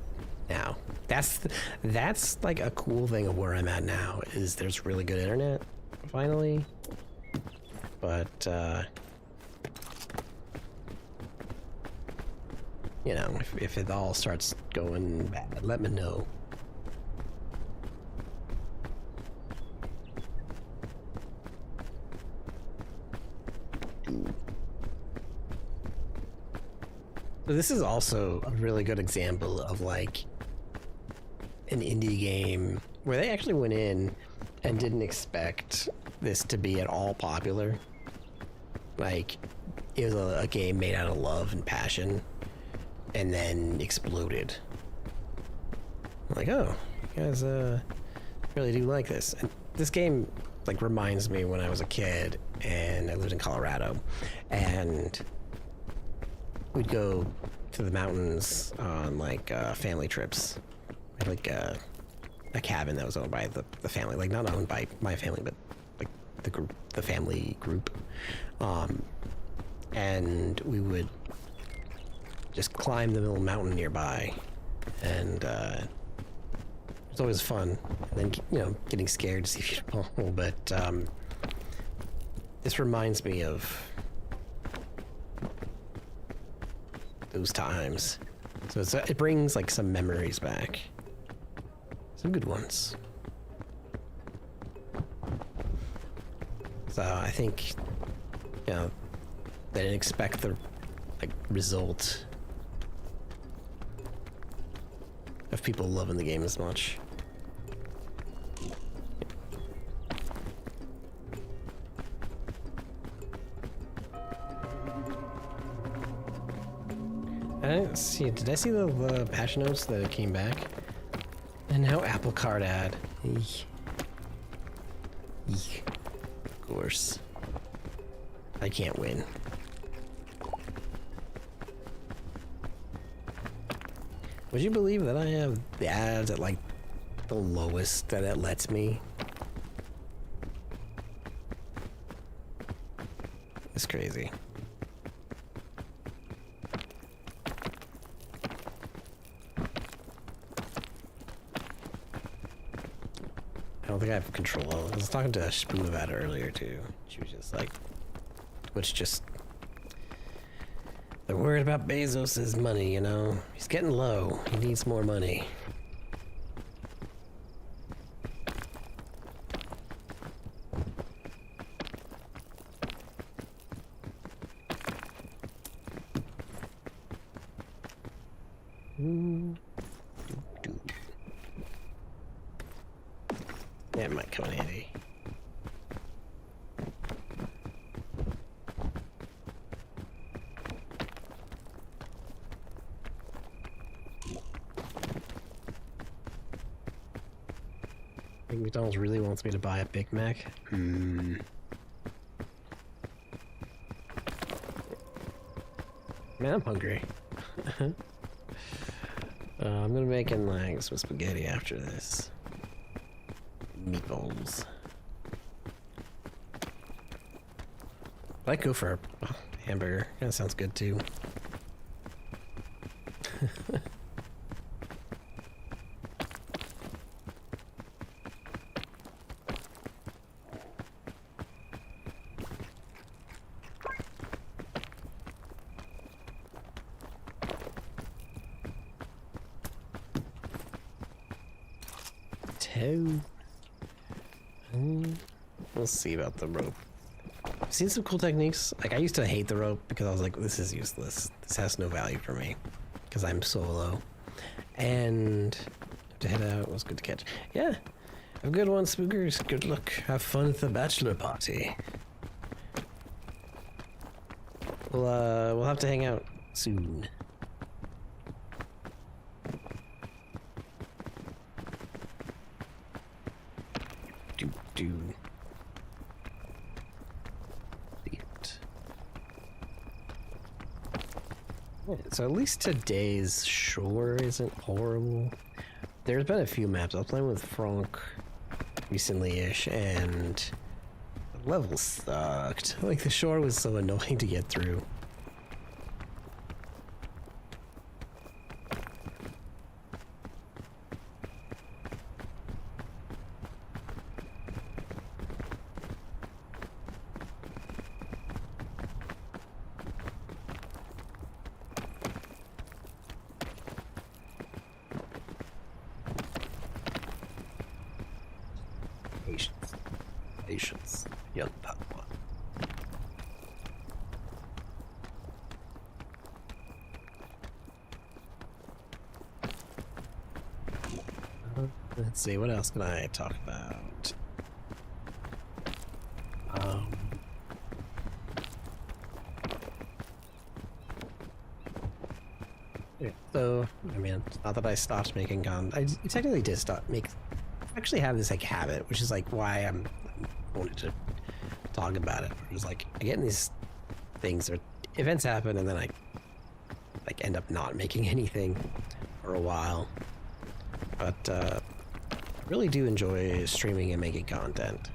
now. That's like a cool thing of where I'm at now, is there's really good internet finally. But you know, if it all starts going bad, let me know. So this is also a really good example of like an indie game where they actually went in and didn't expect this to be at all popular. Like, it was a game made out of love and passion, and then exploded. Like, oh, you guys really do like this. And this game like reminds me when I was a kid and I lived in Colorado, and we'd go to the mountains on like family trips. We had like a cabin that was owned by the family, like not owned by my family, but like the family group. And we would just climb the little mountain nearby, and it was always fun. And then, you know, getting scared to see people. But this reminds me of those times. So it brings like some memories back. Some good ones. So I think, you know, they didn't expect the like result of people loving the game as much. I didn't see. Did I see the patch notes that it came back? And now Apple Card ad. Eek. Eek. Of course. I can't win. Would you believe that I have the ads at like the lowest that it lets me? It's crazy. don't think I have control. I was talking to Spoon about it earlier too. She was just like, which just, they're worried about Bezos' money, you know? He's getting low. He needs more money. Yeah, it might come in handy. I think McDonald's really wants me to buy a Big Mac. Man, I'm hungry. I'm gonna make like some spaghetti after this. Meatballs. I might go for a hamburger. That sounds good too. We'll see about the rope. I've seen some cool techniques. Like, I used to hate the rope because I was like, this is useless. This has no value for me because I'm solo. And to head out was good to catch. Yeah, have a good one, spookers. Good luck. Have fun at the bachelor party. We'll have to hang out soon. So at least today's shore isn't horrible. There's been a few maps. I was playing with Frank recently-ish, and the level sucked. Like, the shore was so annoying to get through. Patience, young Padawan. Let's see, what else can I talk about? Yeah, so, I mean, it's not that I stopped making content. I technically did stop I actually have this like habit, which is like why I wanted to talk about it. It was like I get in these things or events happen, and then I like end up not making anything for a while. But I really do enjoy streaming and making content.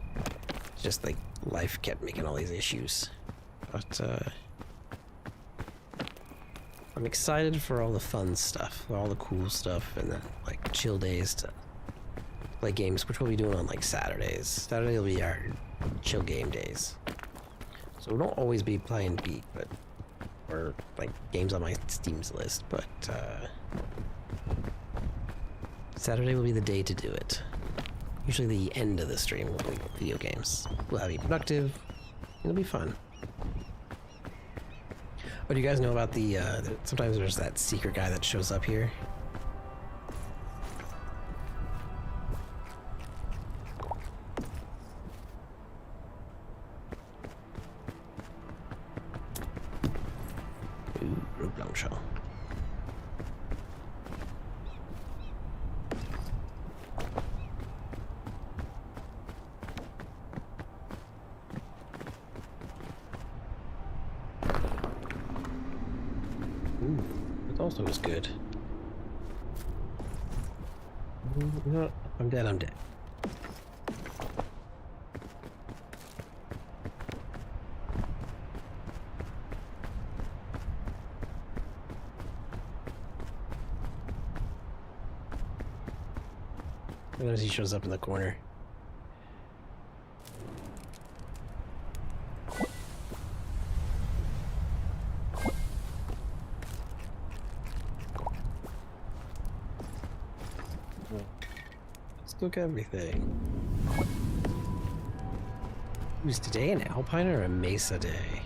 It's just like life kept making all these issues. But I'm excited for all the fun stuff, all the cool stuff, and then like chill days to play games, which we'll be doing on like Saturdays. Saturday will be our chill game days. So we don't always be playing Beat, but or like games on my Steam's list, but Saturday will be the day to do it. Usually the end of the stream will be video games. We'll have you productive. It'll be fun. Oh, do you guys know about the sometimes there's that secret guy that shows up here? Show. Ooh, that also was good. No, I'm dead, I'm dead. As he shows up in the corner. look everything. Was today an alpine or a mesa day?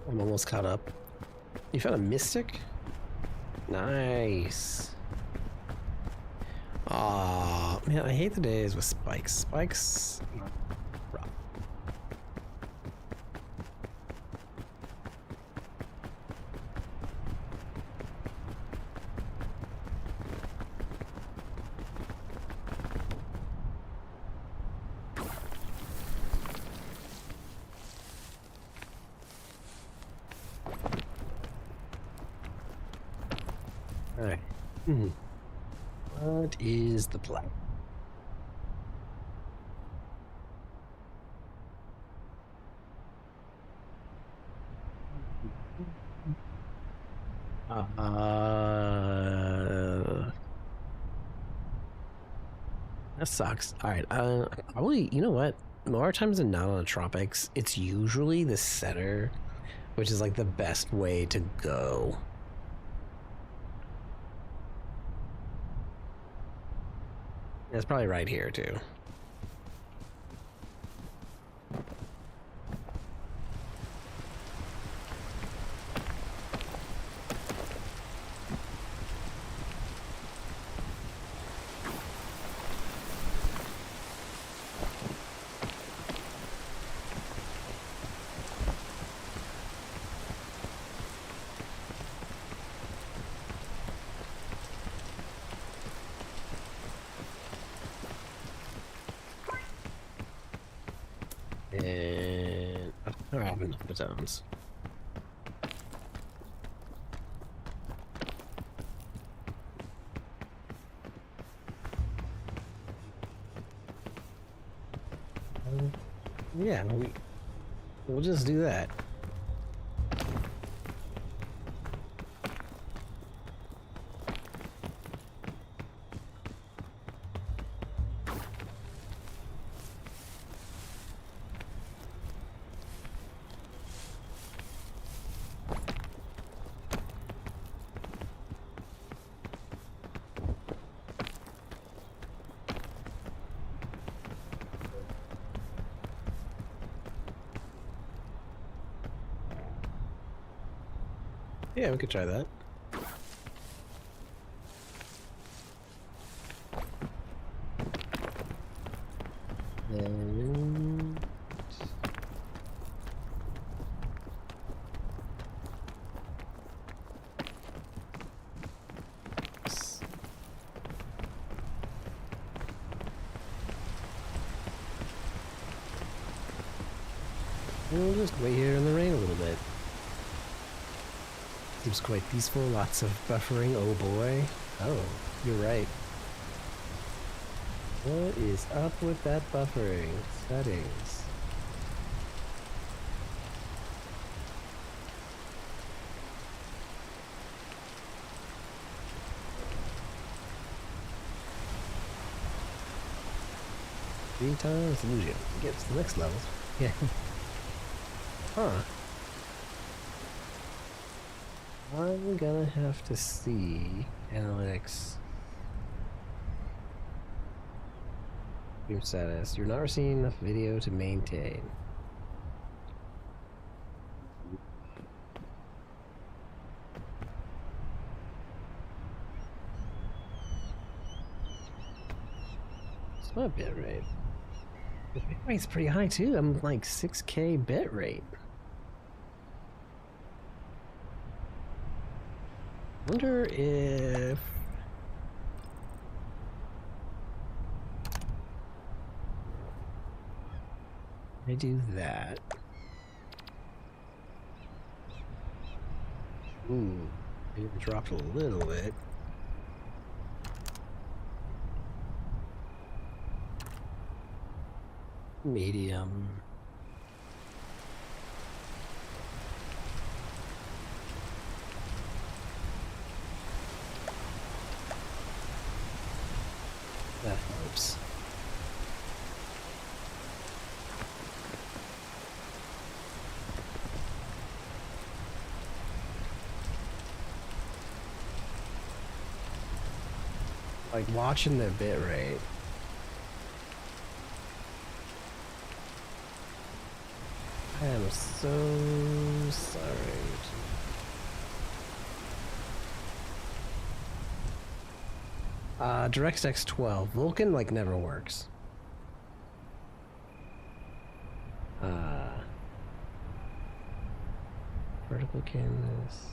I'm almost caught up. You found a mystic? Nice. Aw, man, I hate the days with spikes. Spikes. Rough. All right. What is the plan? That sucks. All right. Probably. You know what? More times than not on the tropics, it's usually the center, which is like the best way to go. It's probably right here too. And I have enough batons. Yeah, we'll just do that. Yeah, we could try that. And we'll just wait here in the rain a little bit. Seems quite peaceful, lots of buffering, oh boy. Oh, you're right. What is up with that buffering? Settings. Three times illusion. Get to the next level. Yeah. Huh. I'm gonna have to see analytics. Your status. You're not receiving enough video to maintain. It's not bit rate. The bit rate's pretty high too. I'm like 6K bit rate. Wonder if I do that. Ooh, it dropped a little bit. Medium. That helps. Like watching the bit rate. I am so sorry. DirectX 12. Vulkan like never works. Vertical canvas.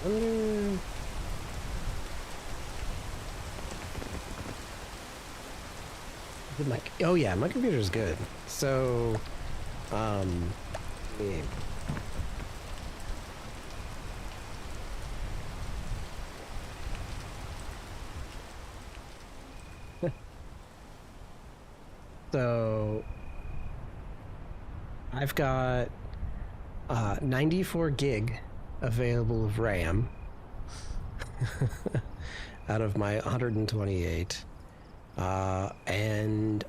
Wonder... Oh yeah, my computer's good. So, yeah. So, I've got 94 gig available of RAM out of my 128. And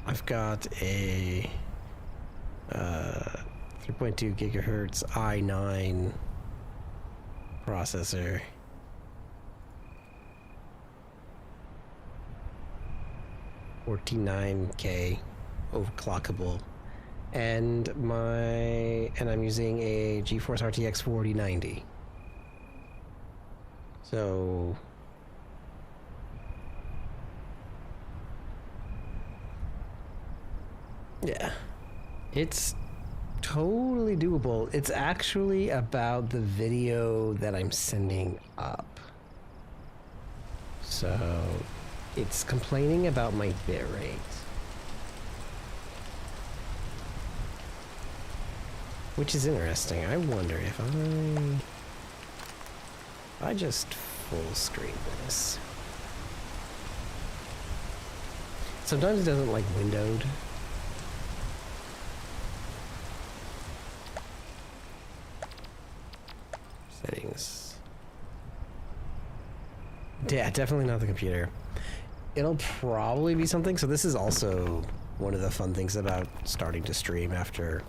I've got a 3.2 gigahertz i9 processor. $49K overclockable, and I'm using a GeForce RTX 4090. So yeah, it's totally doable. It's actually about the video that I'm sending up. So it's complaining about my bitrate, which is interesting. I wonder if I just full screen this. Sometimes it doesn't like windowed. Settings. Yeah, definitely not the computer. It'll probably be something. So this is also one of the fun things about starting to stream after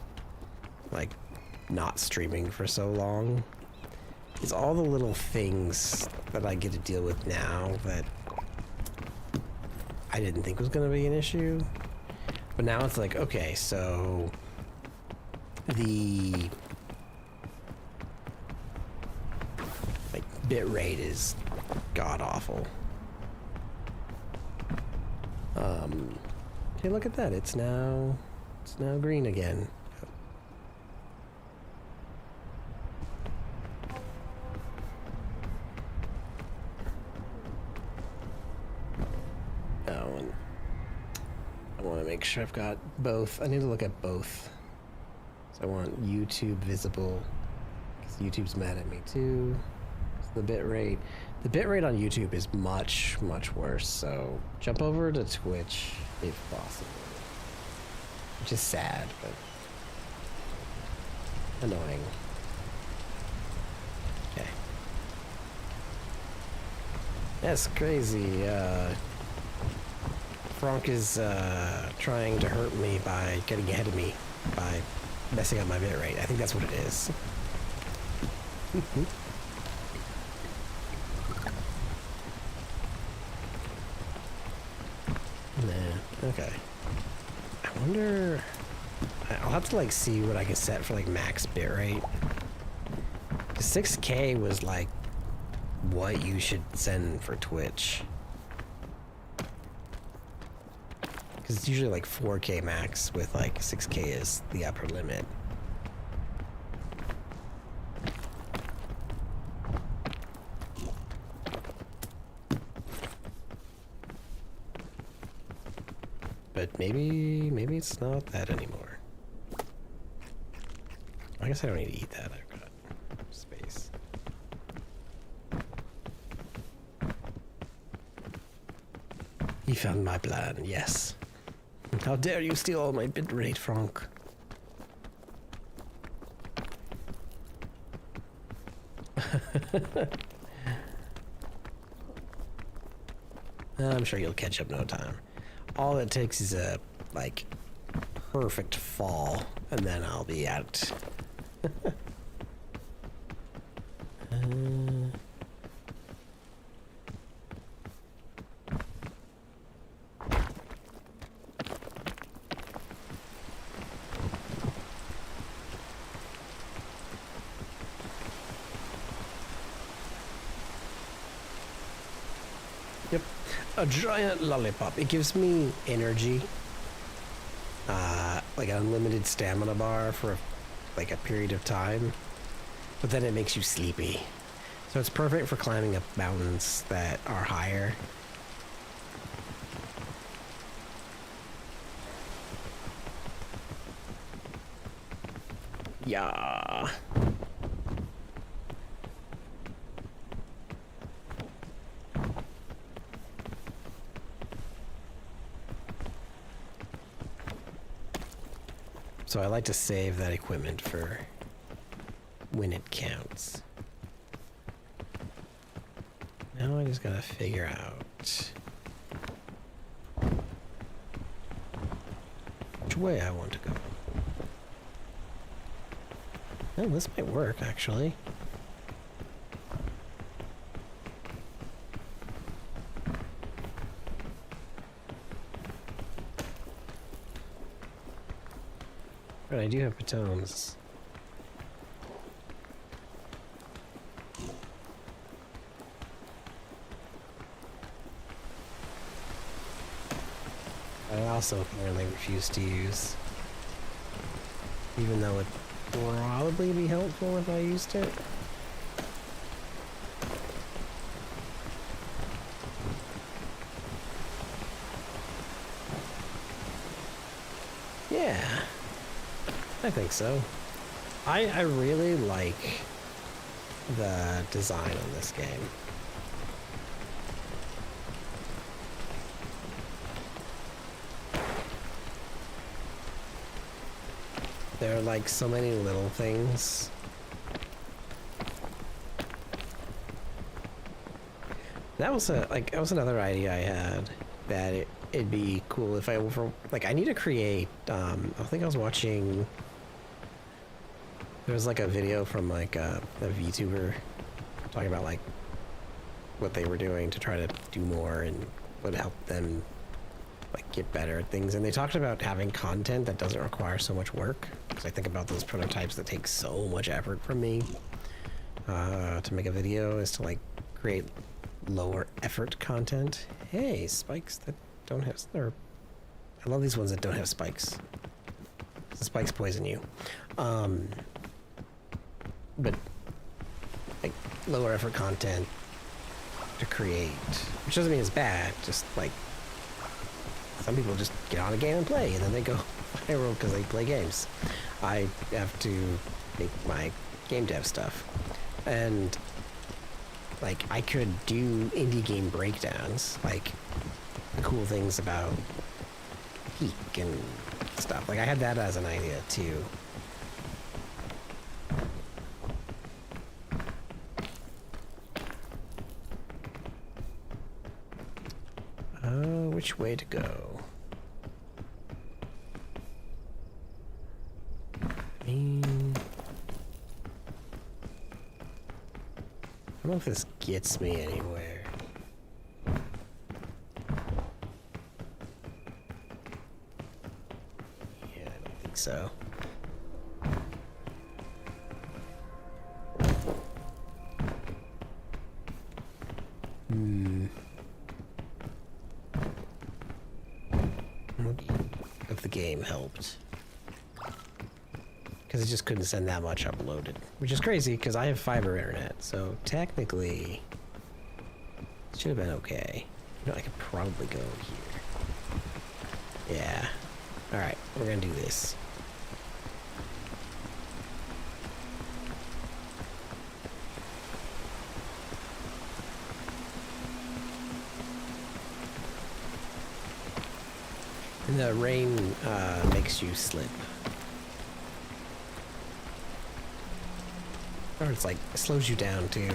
like not streaming for so long. It's all the little things that I get to deal with now that I didn't think was going to be an issue. But now it's like, okay, so the like bit rate is god awful. Hey, look at that. It's now green again. I want to make sure I've got both. I need to look at both. So I want YouTube visible, because YouTube's mad at me too. The bit rate. The bit rate on YouTube is much, much worse. So jump over to Twitch if possible. Which is sad, but annoying. Okay. That's crazy. Frank is trying to hurt me by getting ahead of me by messing up my bit rate. I think that's what it is. Nah, okay. I wonder... I'll have to like see what I can set for like max bit rate. 6K was like what you should send for Twitch. Because it's usually like 4K max with like 6K is the upper limit. But maybe it's not that anymore. I guess I don't need to eat that. I've got space. He found my plan, yes. How dare you steal all my bitrate, Frank? I'm sure you'll catch up no time. All it takes is a, like, perfect fall, and then I'll be out. Yep, a giant lollipop. It gives me energy, like an unlimited stamina bar for like a period of time, but then it makes you sleepy. So it's perfect for climbing up mountains that are higher. Yeah. So I like to save that equipment for when it counts. Now I just gotta figure out which way I want to go. Oh, this might work, actually. But I do have batons. I also apparently refuse to use, even though it'd probably be helpful if I used it. Yeah, I think so. I really like the design on this game. There are like so many little things. That was another idea I had, that it'd be cool if I were, like, I need to create, I think I was watching, there was like a video from like a VTuber talking about like what they were doing to try to do more and what helped them like get better at things, and they talked about having content that doesn't require so much work, because I think about those prototypes that take so much effort from me to make a video, is to like create lower effort content. Hey, spikes that don't have, I love these ones that don't have spikes. The spikes poison you. But like lower effort content to create, which doesn't mean it's bad, just like some people just get on a game and play, and then they go viral because they play games. I have to make my game dev stuff, and like I could do indie game breakdowns, like the cool things about Peak and stuff. Like I had that as an idea too. Which way to go? I mean, I don't know if this gets me anywhere. Yeah, I don't think so. game helped. Because it just couldn't send that much uploaded. Which is crazy, because I have fiber internet, so technically... it should have been okay. You know, I could probably go here. Yeah. Alright, we're gonna do this. And the rain makes you slip. Or it's like, it slows you down too.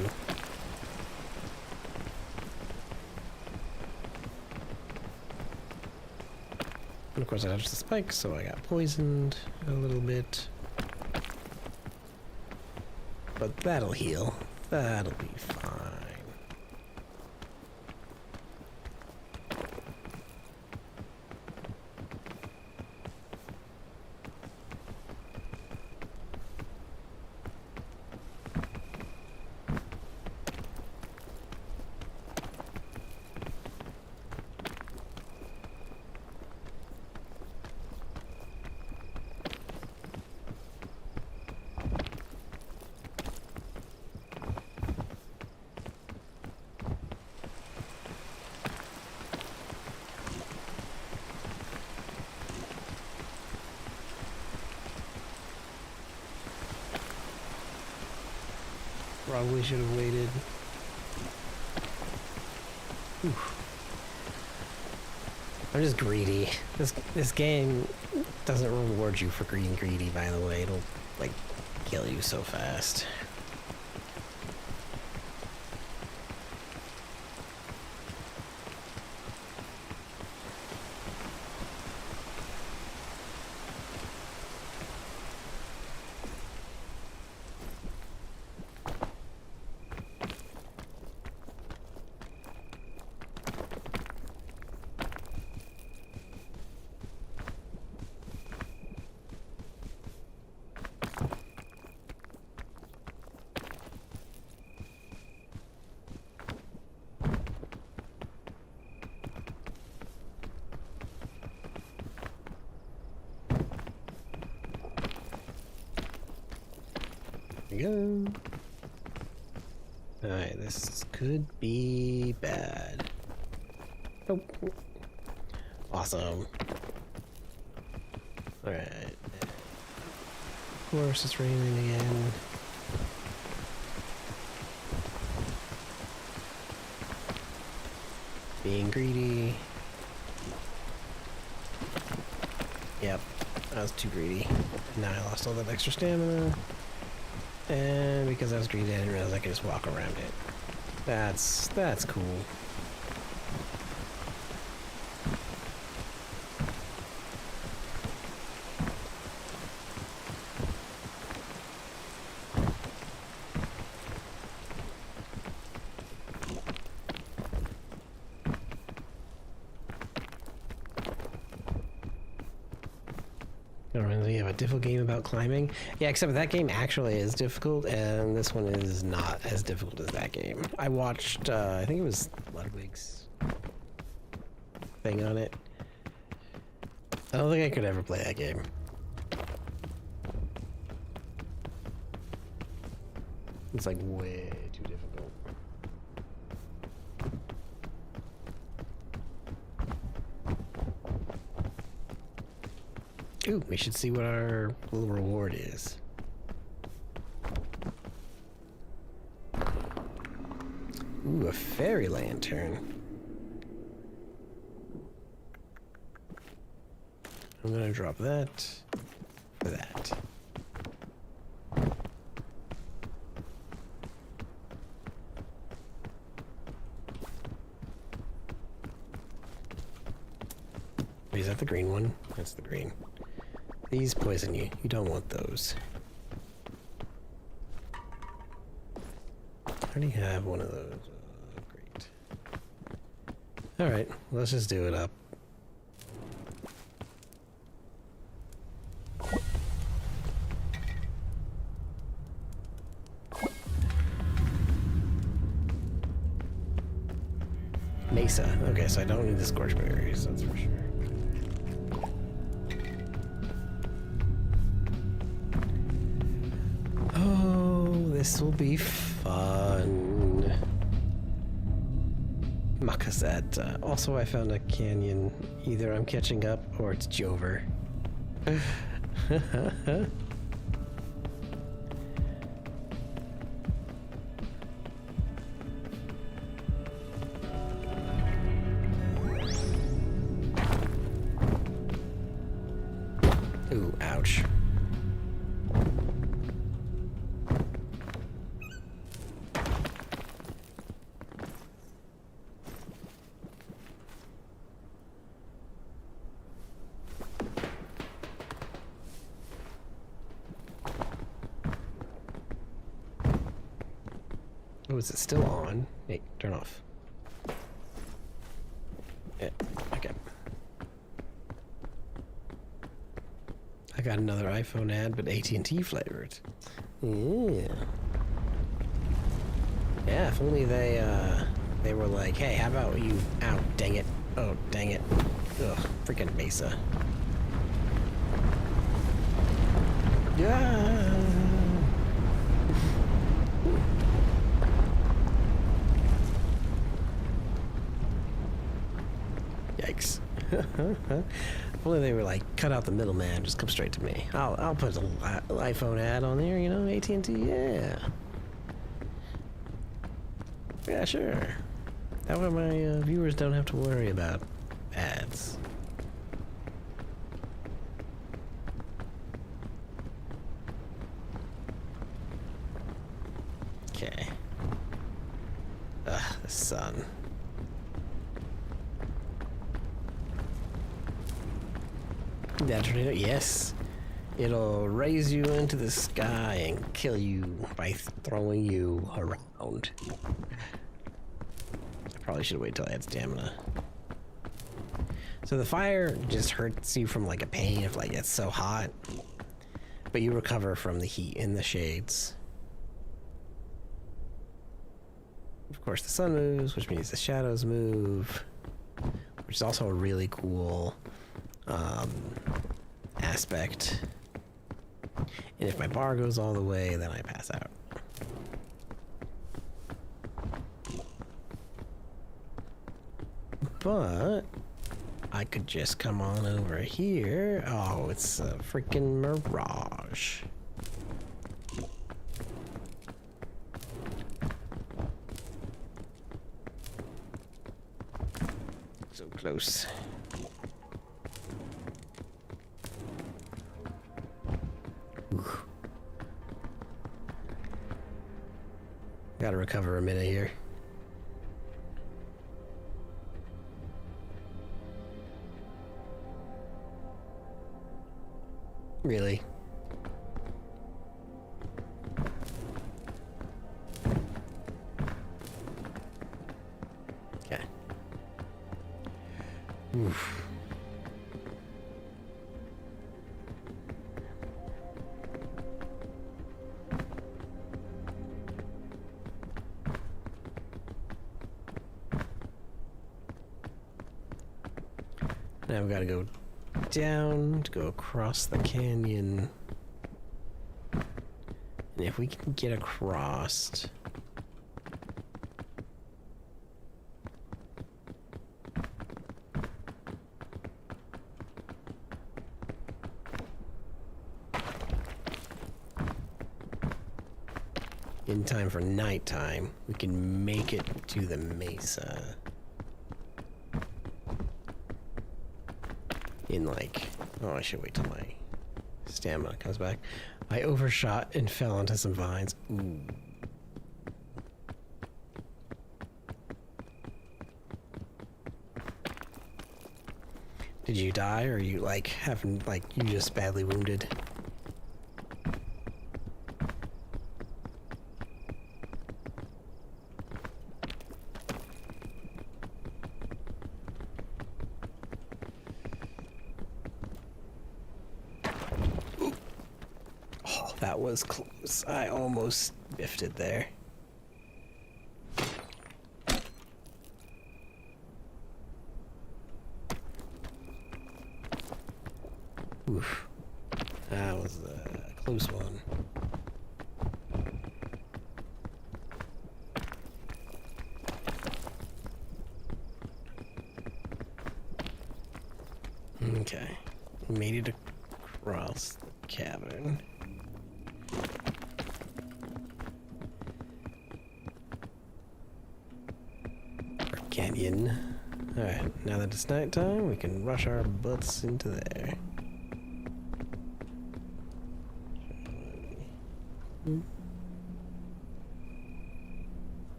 And of course I dodged the spike, so I got poisoned a little bit. But that'll heal. That'll be fine. Probably should have waited. Oof. I'm just greedy. This game doesn't reward you for being greedy, by the way. It'll, like, kill you so fast. Go. Alright, this could be bad. Oh. Awesome. Alright. Of course, it's raining again. Being greedy. Yep, I was too greedy. Now I lost all that extra stamina. And because I was greedy, I didn't realize I could just walk around it. That's cool. You have a difficult game about climbing? Yeah, except that game actually is difficult, and this one is not as difficult as that game. I watched, I think it was Ludwig's thing on it. I don't think I could ever play that game. It's like way too difficult. Ooh, we should see what our little reward is. Ooh, a fairy lantern. I'm gonna drop that for that. Is that the green one? That's the green. These poison you. You don't want those. I already have one of those. Great. Alright, let's just do it up. Mesa. Okay, so I don't need the scorch berries, that's for sure. This will be fun. Makazet. Also, I found a canyon. Either I'm catching up or it's Jover. Ooh, ouch. Oh, is it still on? Hey, turn off. Yeah, okay. I got another iPhone ad, but AT&T flavored. Yeah. Yeah, if only they were like, hey, how about you... Ow, dang it. Oh, dang it. Ugh, freaking Mesa. Yeah. Yikes. If only they were like, cut out the middleman, just come straight to me. I'll put an iPhone ad on there, you know, AT&T, yeah. Yeah, sure. That way my viewers don't have to worry about ads. Okay. Ugh, the sun. That tornado, yes. It'll raise you into the sky and kill you by throwing you around. I probably should wait till I had stamina. So the fire just hurts you from like a pain if like it's so hot. But you recover from the heat in the shades. Of course the sun moves, which means the shadows move. Which is also a really cool aspect. And if my bar goes all the way, then I pass out. But I could just come on over here. Oh, it's a freaking mirage. So close. Gotta recover a minute here. Really? Okay. Oof. Now we gotta go down to go across the canyon. And if we can get across... in time for nighttime, we can make it to the mesa. In like, oh, I should wait till my stamina comes back. I overshot and fell onto some vines. Ooh. Did you die, or you like having like you just badly wounded? That was close. I almost biffed it there. Oof. That was a close one. Okay. Made it across the cavern. Or canyon. Alright, now that it's nighttime, we can rush our butts into there.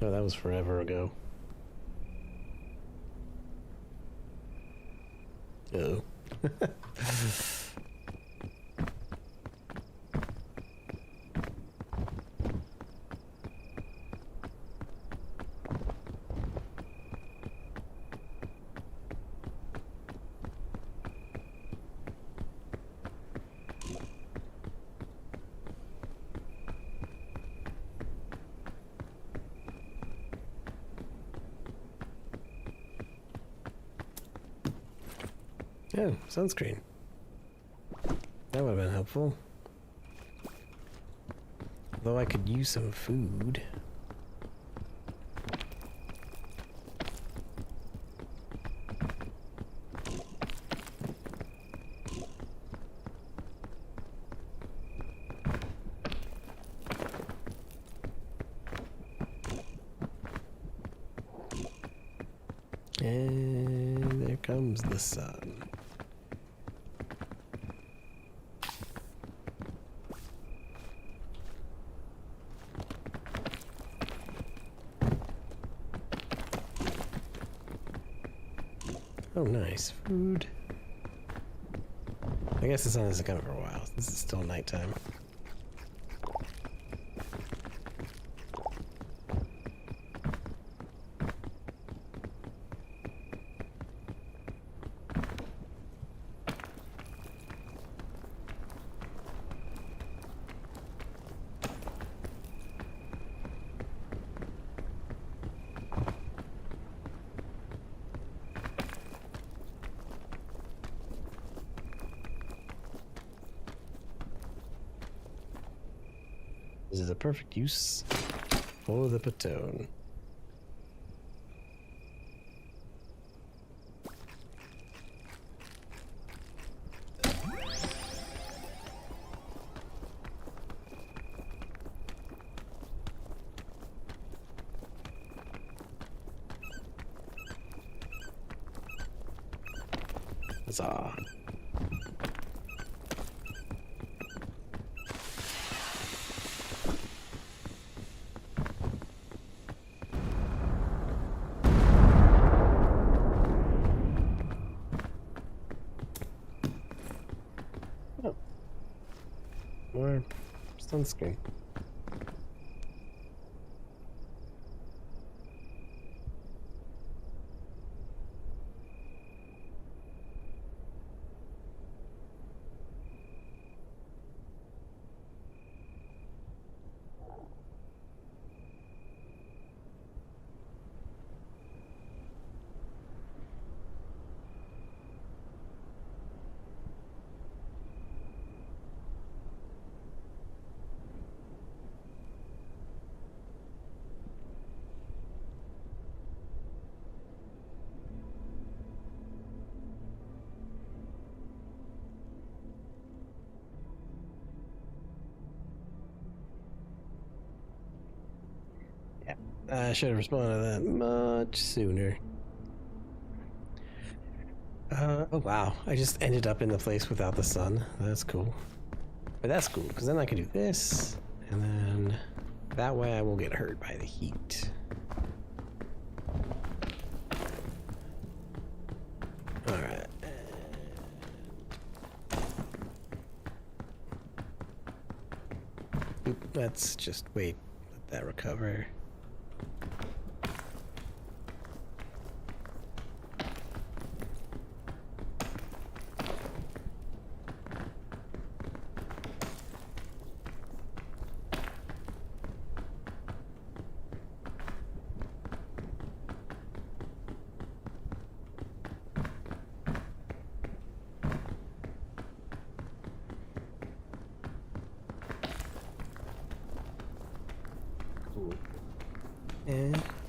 Oh, that was forever ago. Uh-oh. Oh, sunscreen. That would have been helpful. Though I could use some food. And there comes the sun. Oh, nice. Food. I guess the sun isn't coming for a while. This is still nighttime. This is a perfect use for the baton. Huzzah. Oh. More sunscreen. I should have responded to that much sooner. Oh wow, I just ended up in the place without the sun. That's cool. But that's cool, because then I can do this, and then that way I won't get hurt by the heat. Alright. Let's just wait, let that recover.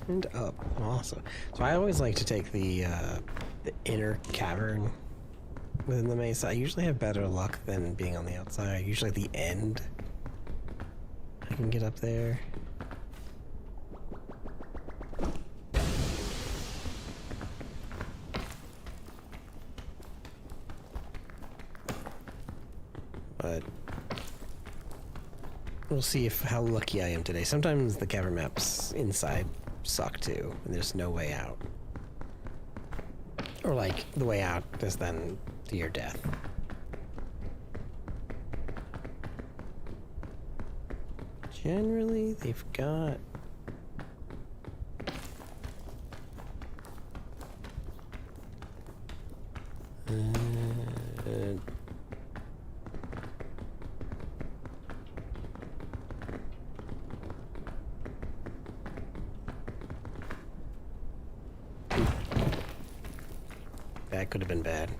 And up. Awesome. So I always like to take the inner cavern within the maze. I usually have better luck than being on the outside. Usually at the end, I can get up there. But we'll see how lucky I am today. Sometimes the cavern maps inside suck too, and there's no way out. Or like, the way out is then to your death. Generally, they've got... That could have been bad.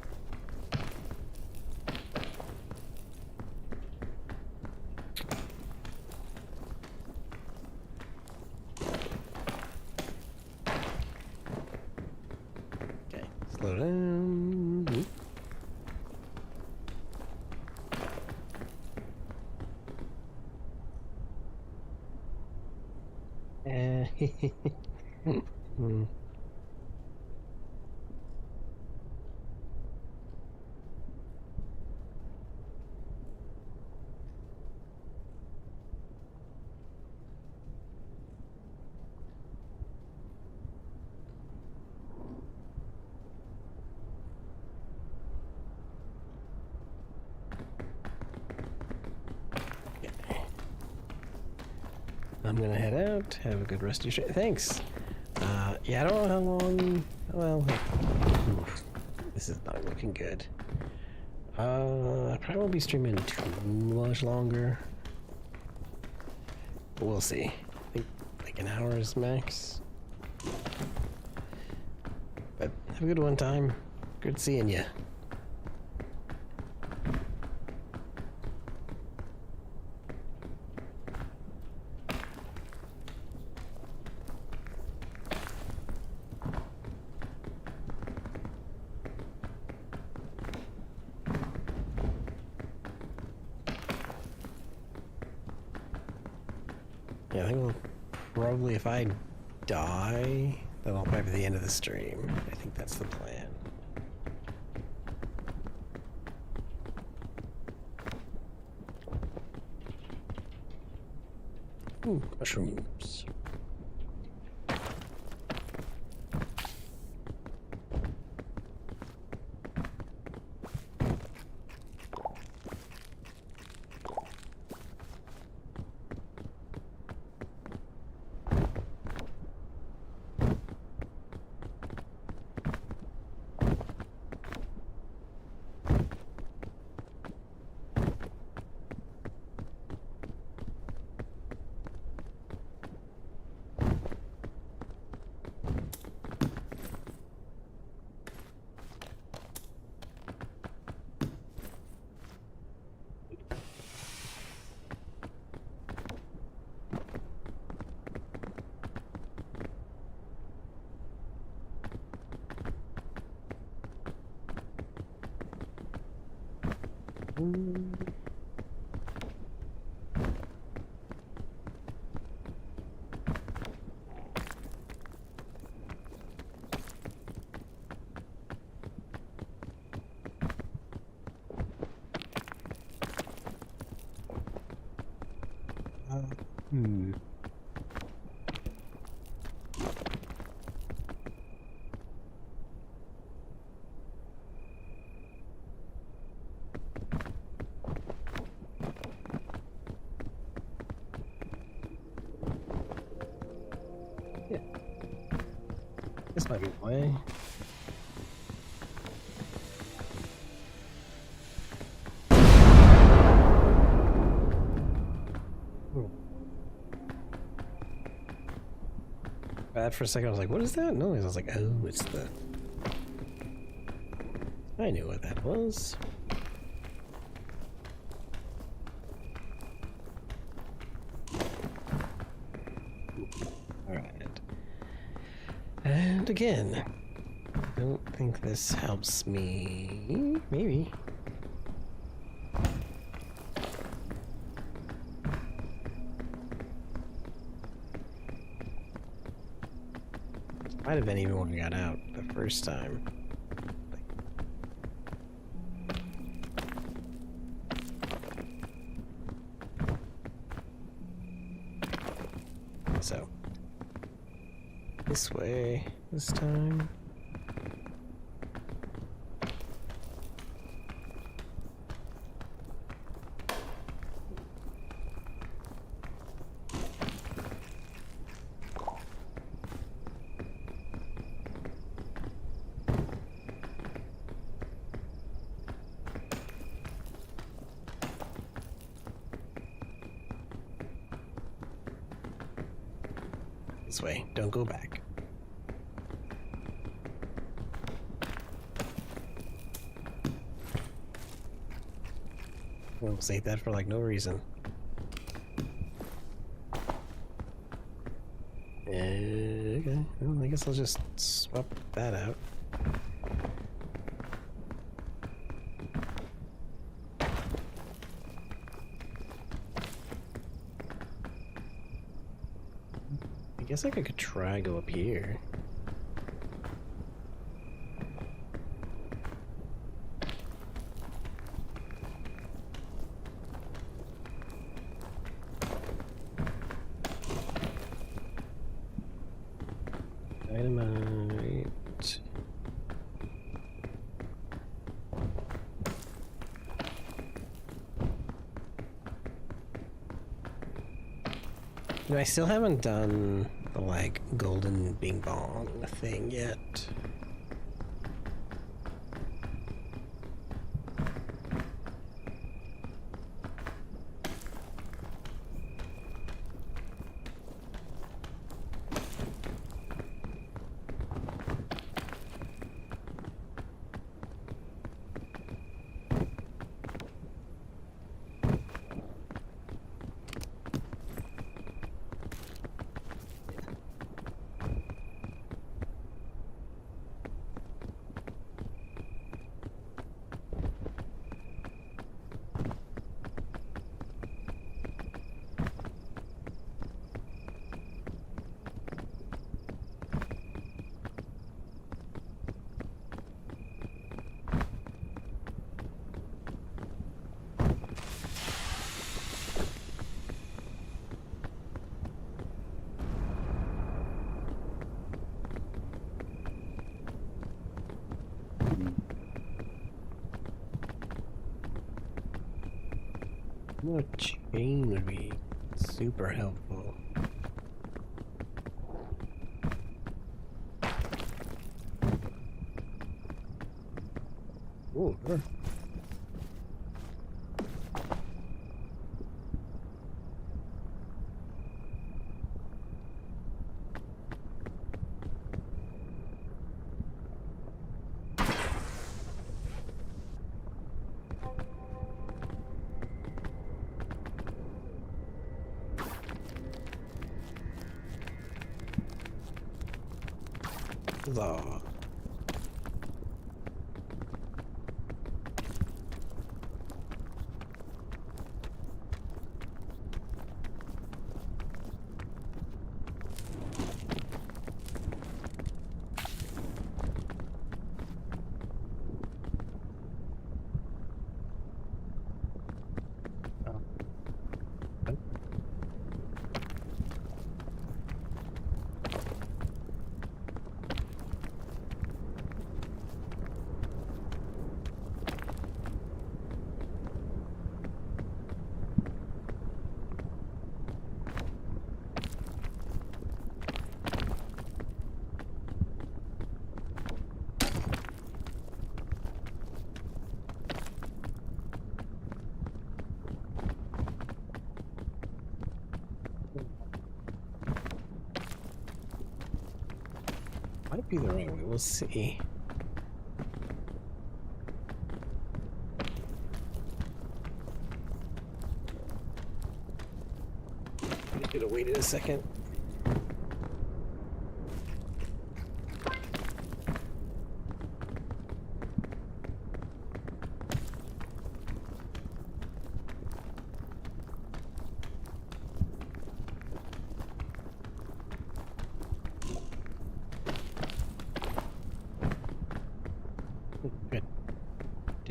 Okay, slow down. I'm gonna head out. Have a good rest of your shift. Thanks. Yeah, I don't know how long. Well, oof, this is not looking good. I probably won't be streaming too much longer. But we'll see. I think like an hour is max. But have a good one, time. Good seeing you. Yeah, I think we'll probably, if I die, that'll probably be the end of the stream. I think that's the plan. Ooh, mushrooms. Yeah. This might be the way. Bad for a second, I was like, what is that noise? I was like, oh, it's the... I knew what that was. Alright. And again. Don't think this helps me. Maybe. Might have been even when we got out the first time. So, this way this time. This way, don't go back. We'll say that for like no reason. Okay, well, I guess I'll just swap that out. I guess I could try go up here. Dynamite. No, I still haven't done the like golden bing bong thing yet. More chain would be super helpful. Ooh, sure. Huzzah. Might be the right way, we'll see. I could have waited a second.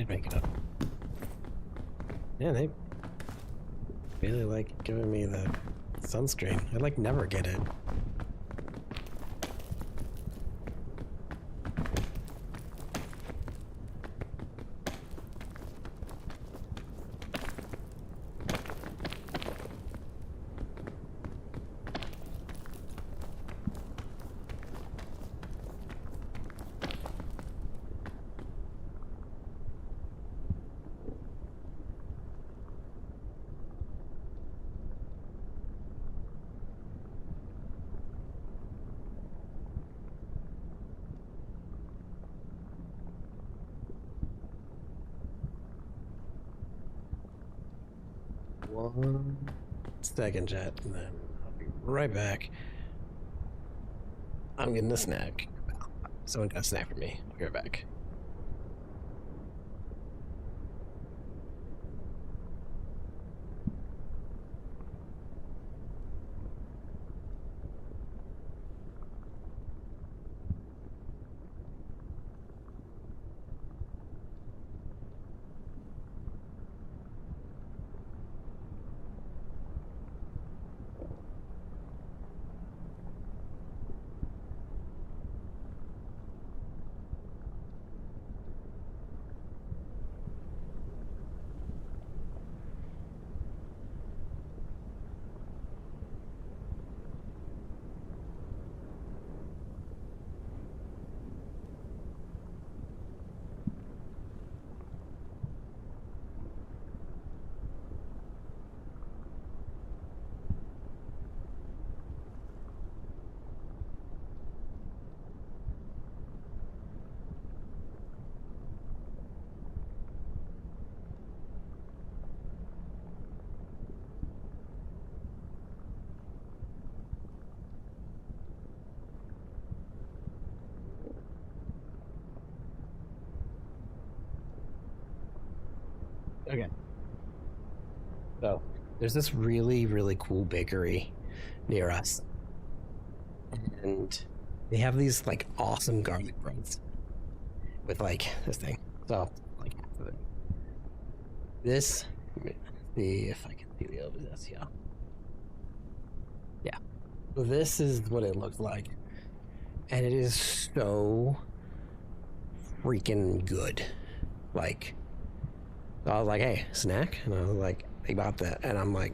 did make it up. Yeah, they really like giving me the sunscreen. I like never get it. One second, chat, and then I'll be right back. I'm getting a snack. Someone got a snack for me. I'll be right back. Okay. So there's this really, really cool bakery near us. And they have these like awesome garlic breads with like this thing. So like half of it. This, let me see if I can see the over this, yeah. Yeah. So this is what it looks like. And it is so freaking good. Like, so I was like, hey, snack? And I was like, think about that. And I'm like,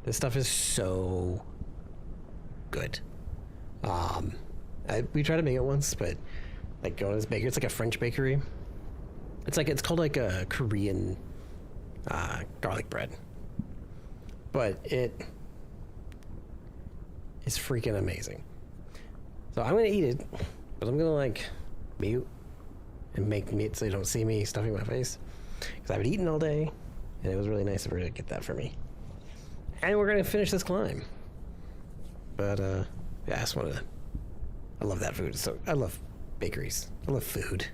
this stuff is so good. We tried to make it once, but like going to this bakery, it's like a French bakery. It's called like a Korean garlic bread, but it is freaking amazing. So I'm gonna eat it, but I'm gonna like mute and make mute so you don't see me stuffing my face because I've been eating all day, and it was really nice of her to get that for me. And we're gonna finish this climb. But yeah, I just wanted to. I love that food. So I love bakeries. I love food.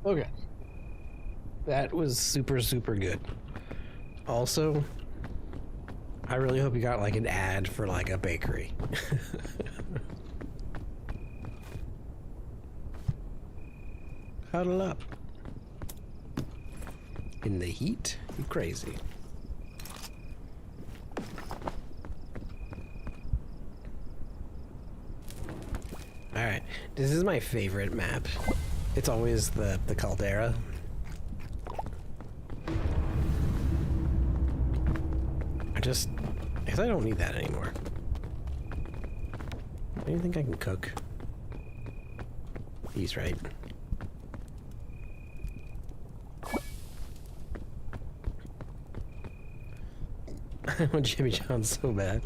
Okay. That was super, super good. Also, I really hope you got like an ad for like a bakery. Huddle up. In the heat? You crazy. Alright, this is my favorite map. It's always the caldera. I guess I don't need that anymore. Do you think I can cook? He's right. I want Jimmy John's so bad.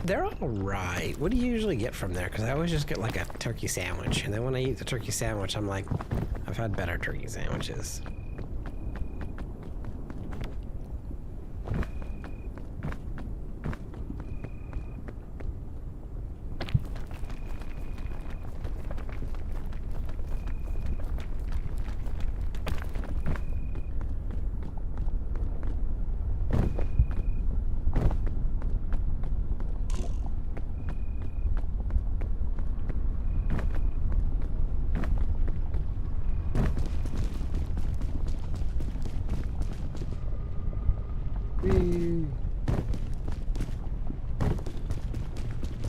They're all right. What do you usually get from there? Because I always just get like a turkey sandwich, and then when I eat the turkey sandwich, I'm like, I've had better turkey sandwiches.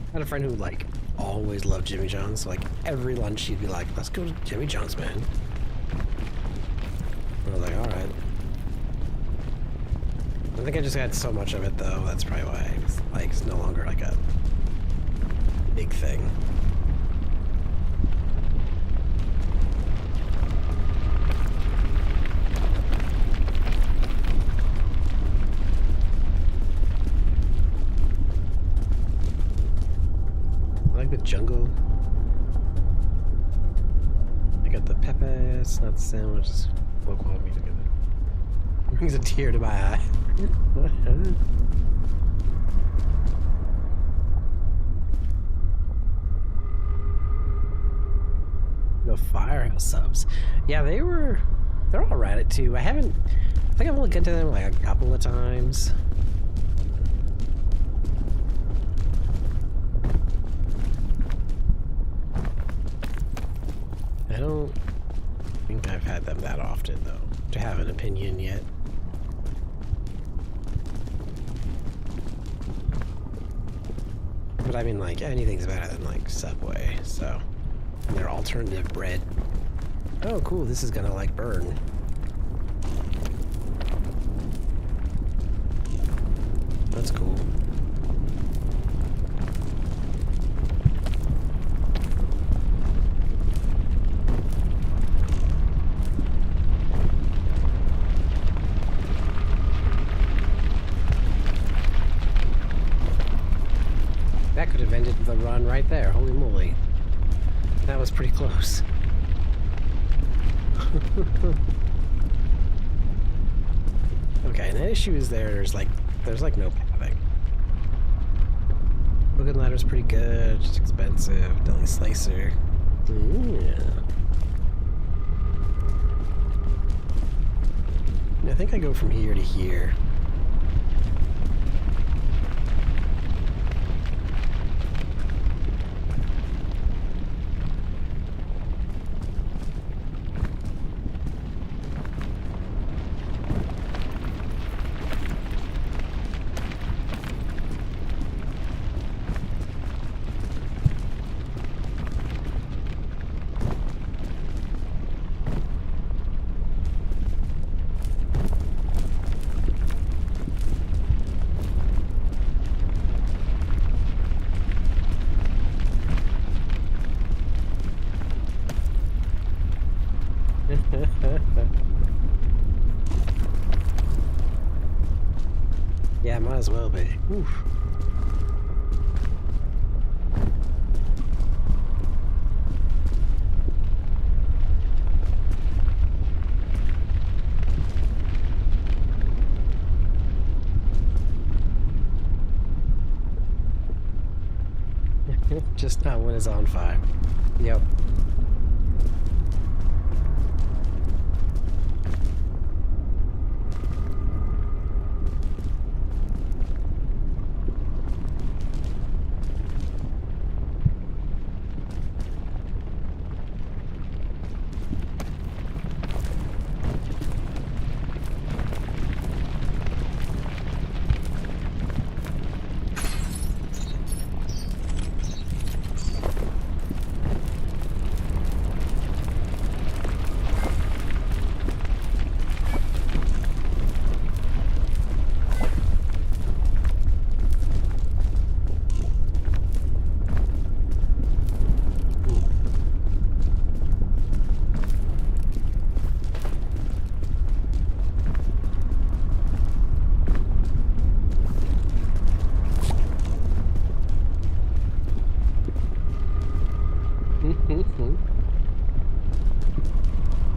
I had a friend who like always loved Jimmy John's. Like every lunch she'd be like, let's go to Jimmy John's, man. I was like, all right. I think I just had so much of it though. That's probably why it's no longer like a big thing. The jungle. I got the peppers, not the sandwiches. Low quality together. Brings a tear to my eye. No Firehouse subs. Yeah, they're all right at 2. I think I've only gotten to them like a couple of times. I don't think I've had them that often, though, to have an opinion yet. But I mean, like, anything's better than, like, Subway, so... And their alternative bread. Oh, cool, this is gonna, like, burn. That's cool. That could have ended the run right there. Holy moly. That was pretty close. Okay, and the issue is there's like no pathing. Booking ladder's pretty good, just expensive. Deli slicer. Yeah. I think I go from here to here. Yeah, might as well be. Oof. Just not when it's on 5. Yep.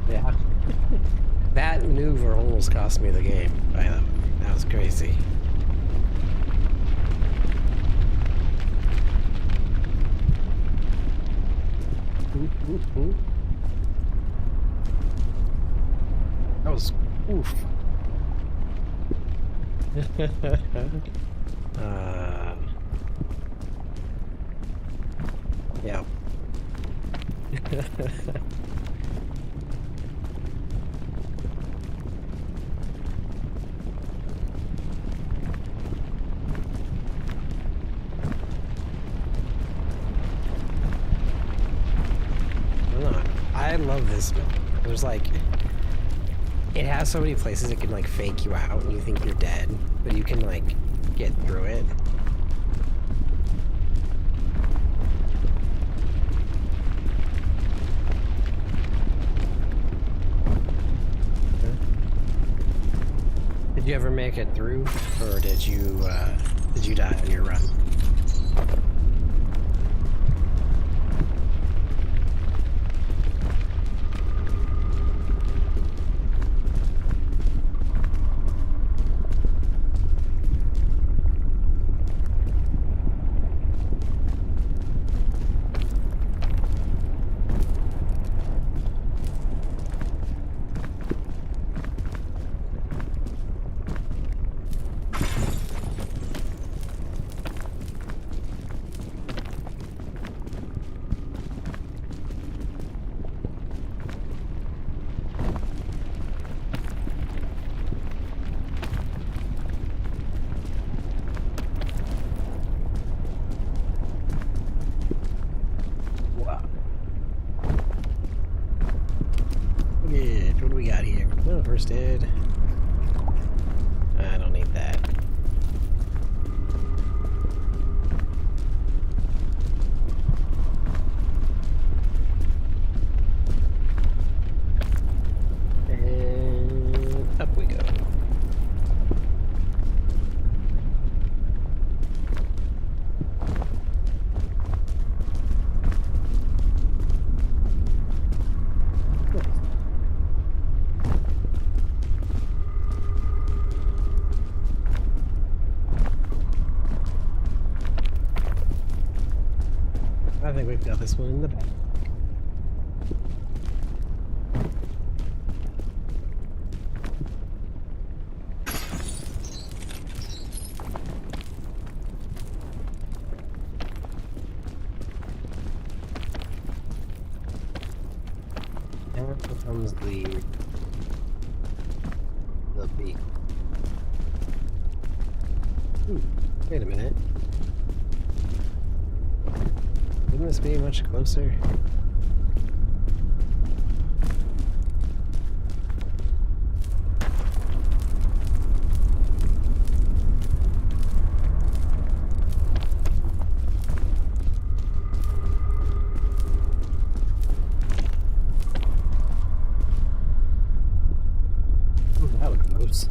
Yeah. That maneuver almost cost me the game, by the way. That was crazy. That was oof. Yeah. I love this map. There's like, it has so many places it can like fake you out and you think you're dead, but you can like get through it. Did you ever make it through, or did you die on your run? What do we got here? Oh, first aid. I don't need that. And up we go. I think we've got this one in the back. Now comes the beak. Ooh, wait a minute. Wouldn't this be much closer? Ooh, that was close.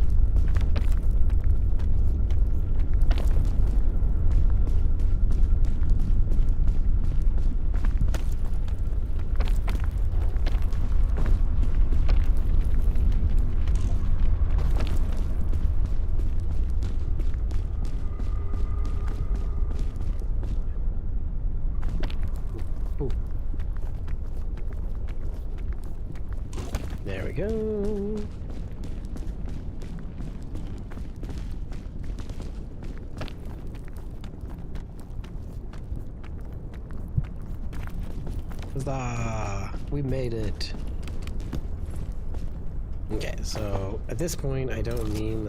go. Huzzah! We made it. Okay, so at this point, I don't mean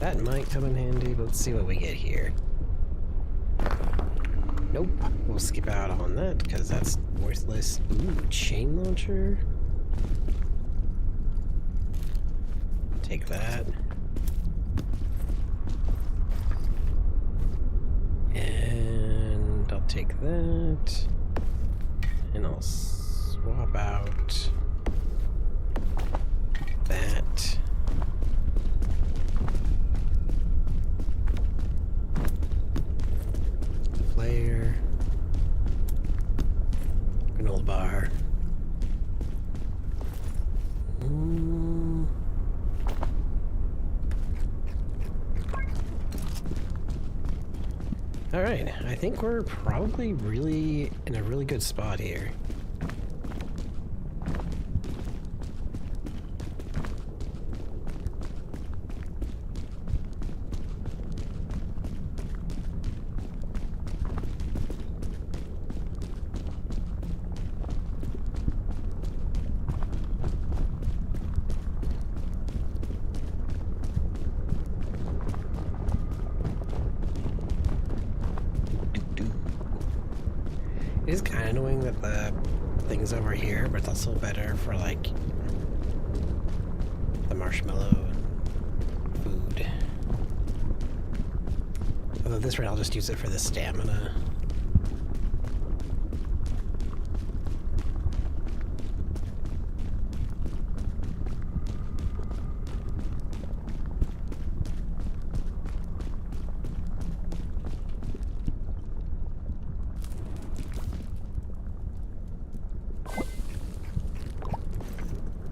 that might come in handy, but let's see what we get here. Nope, we'll skip out on that because that's worthless. Ooh, chain launcher. Take that. And I'll take that. And I'll swap out that. Flare. Granola bar. Alright, I think we're probably really in a really good spot here. It is kind of annoying that the thing's over here, but it's also better for, like, the marshmallow and food. Although at this rate, I'll just use it for the stamina.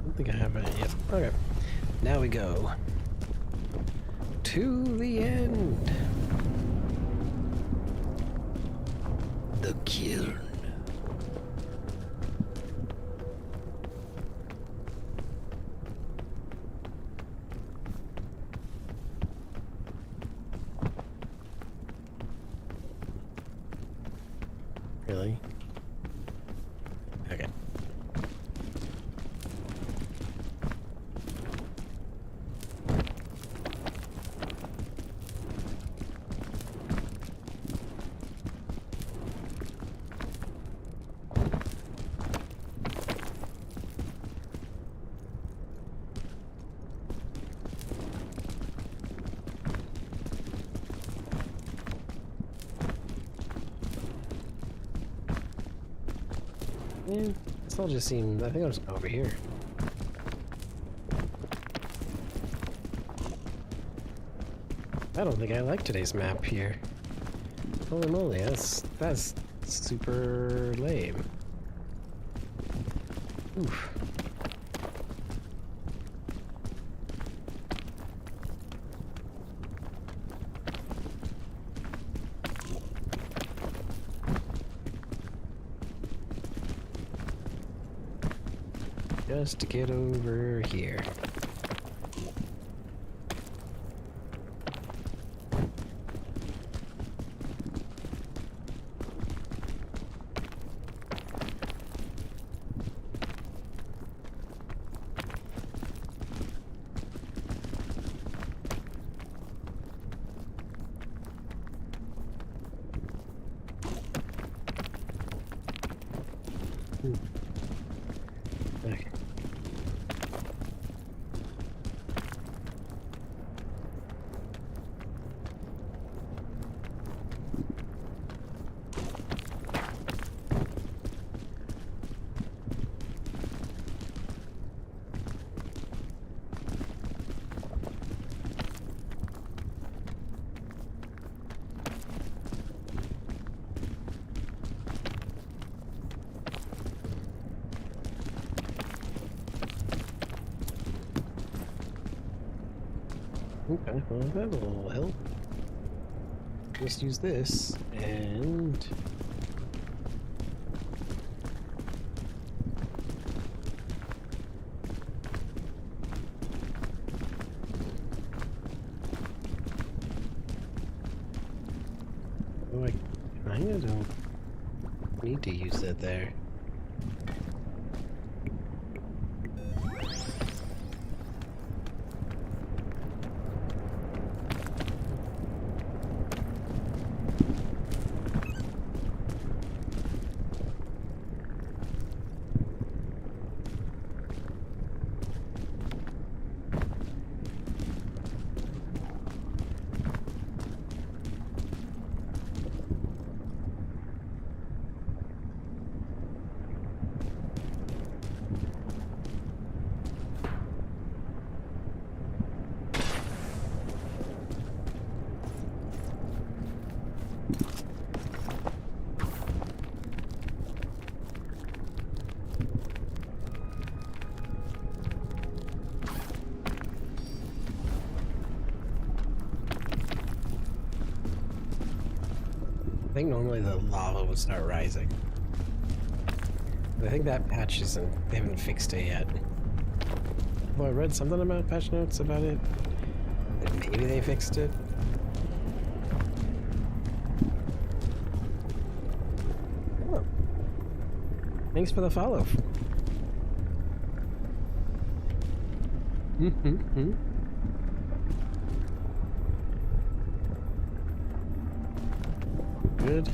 I think I have it. Yep. Okay. Now we go to the end. The kiln. Really? Okay. Yeah, this all just seemed... I think I'll just go over here. I don't think I like today's map here. Holy moly, that's super lame. Oof. Just to get over here. Okay. Okay, well that will help. Just use this and Oh, I kind of don't need to use that there. I think normally the lava would start rising. But I think that patch isn't, they haven't fixed it yet. Well, I read something about patch notes about it. That maybe they fixed it. Oh. Thanks for the follow. Good.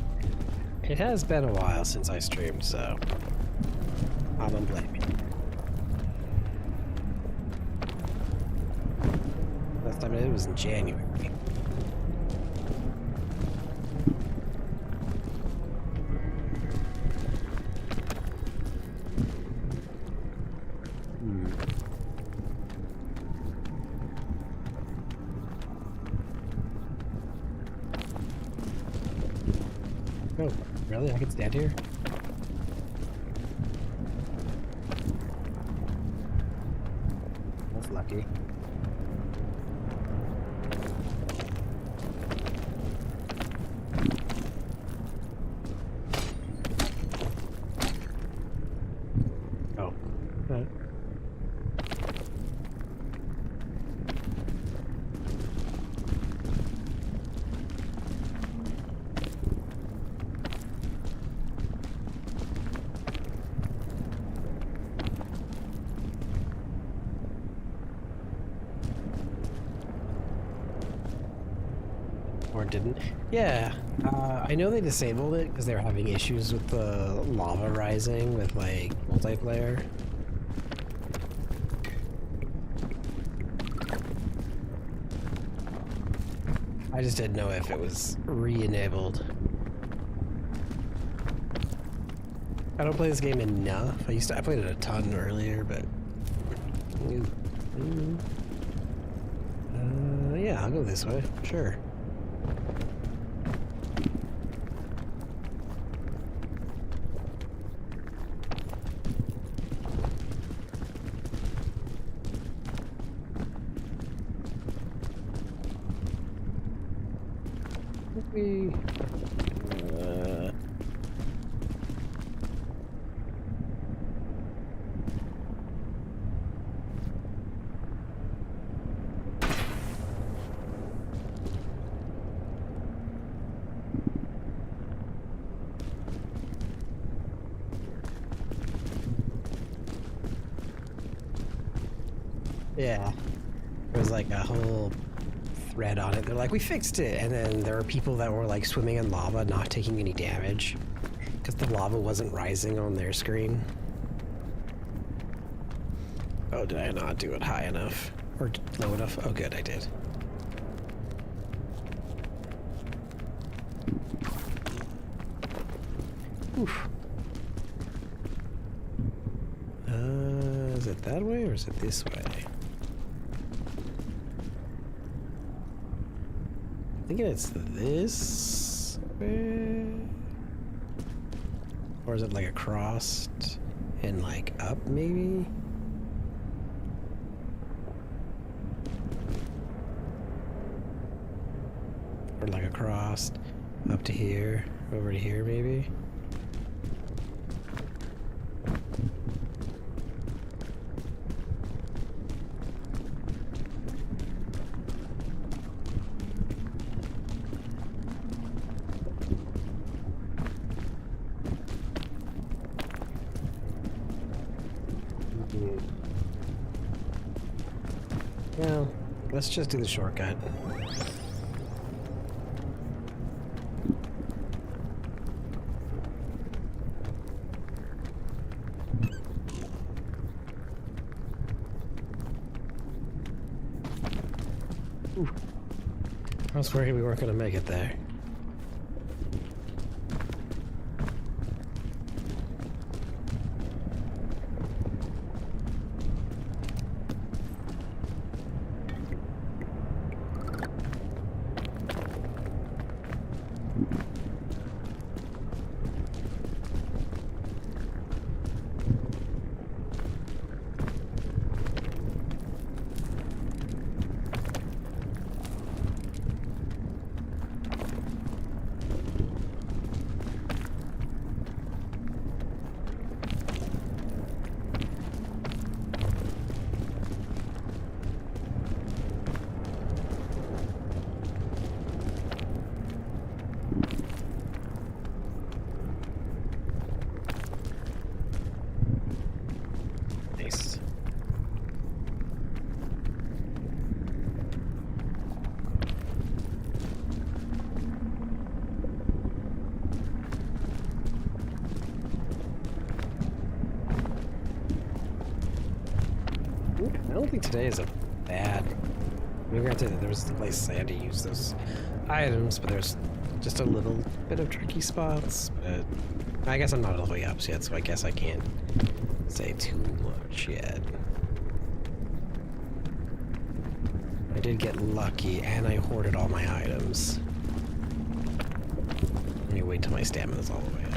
It has been a while since I streamed, so I don't blame you. Last time I did was in January. Oh, really? I can stand here? That's lucky. Oh. Right. Or didn't. Yeah, I know they disabled it because they were having issues with the lava rising with like multiplayer. I just didn't know if it was re-enabled. I don't play this game enough. I played it a ton earlier, but yeah, I'll go this way. Sure. Yeah, there was like a whole thread on it. They're like, we fixed it, and then there were people that were like swimming in lava, not taking any damage, because the lava wasn't rising on their screen. Oh, did I not do it high enough? Or low enough? Oh good, I did. Oof. Is it that way or is it this way? I think it's this way. Or is it like across and like up maybe? Or like across up to here, over to here maybe? let's just do the shortcut. Ooh. I was worried we weren't going to make it there. I don't think today is a bad. We got to. There was places I had to use those items, but there's just a little bit of tricky spots. But I guess I'm not all the way up yet, so I guess I can't say too much yet. I did get lucky, and I hoarded all my items. Let me wait till my stamina's all the way up.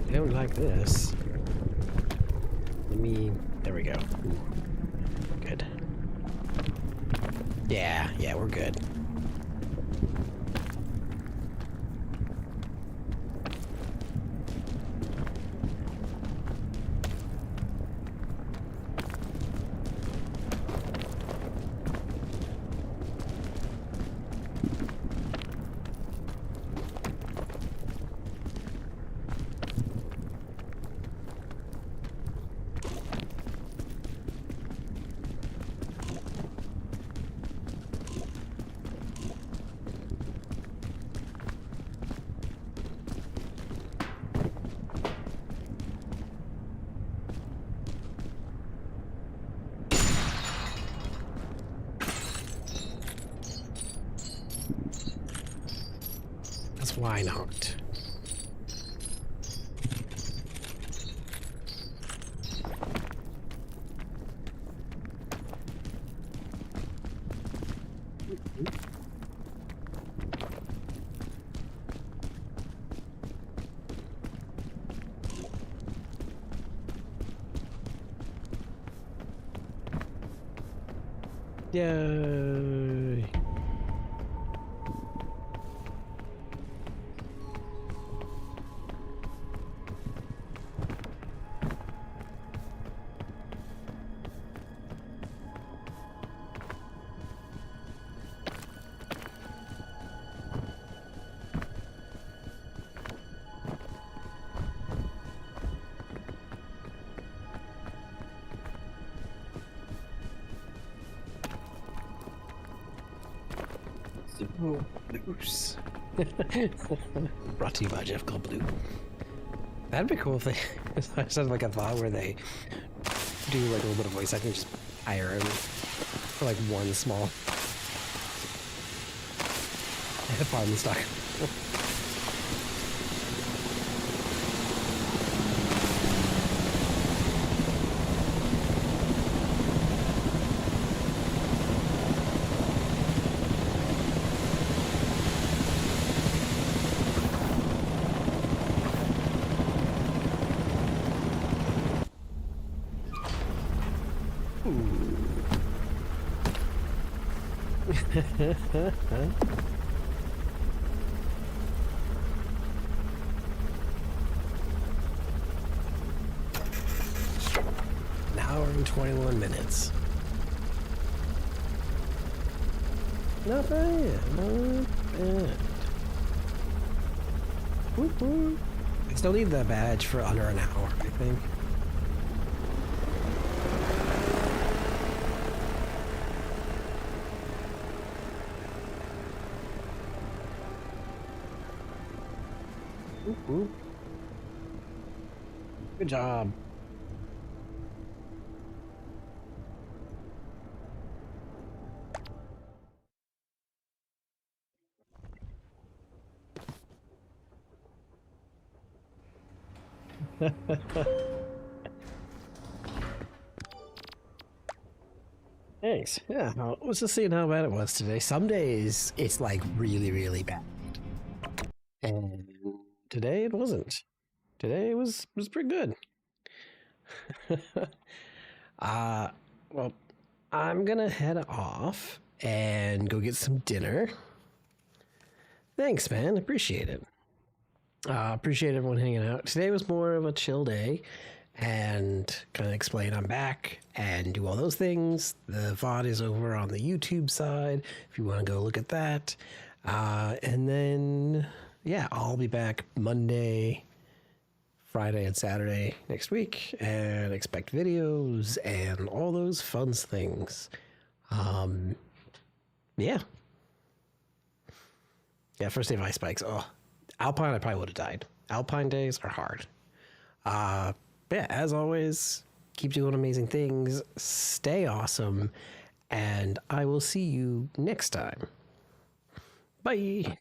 I don't like this. There we go. Ooh. Good. Yeah, we're good. Why not? Yay! Blues. Brought to you by Jeff Goldblum. That'd be cool if they sounded like a VOD where they do like a little bit of voice acting, just hire him for like one small apartment stock. An hour and 21 minutes. Not bad. Not bad. Whoop, whoop. I still need the badge for under an hour, I think. Whoop, whoop. Good job. Thanks. Yeah, I was just seeing how bad it was today. Some days it's like really, really bad, and today it wasn't. Today was pretty good. uh, well, I'm gonna head off and go get some dinner. Thanks, man. Appreciate it. Appreciate everyone hanging out. Today was more of a chill day and kind of explain I'm back and do all those things. The VOD is over on the YouTube side if you want to go look at that. And then, yeah, I'll be back Monday, Friday, and Saturday next week and expect videos and all those fun things. Yeah. Yeah, first day of ice bikes. Oh, Alpine, I probably would have died. Alpine days are hard. But yeah, as always, keep doing amazing things, stay awesome, and I will see you next time. Bye.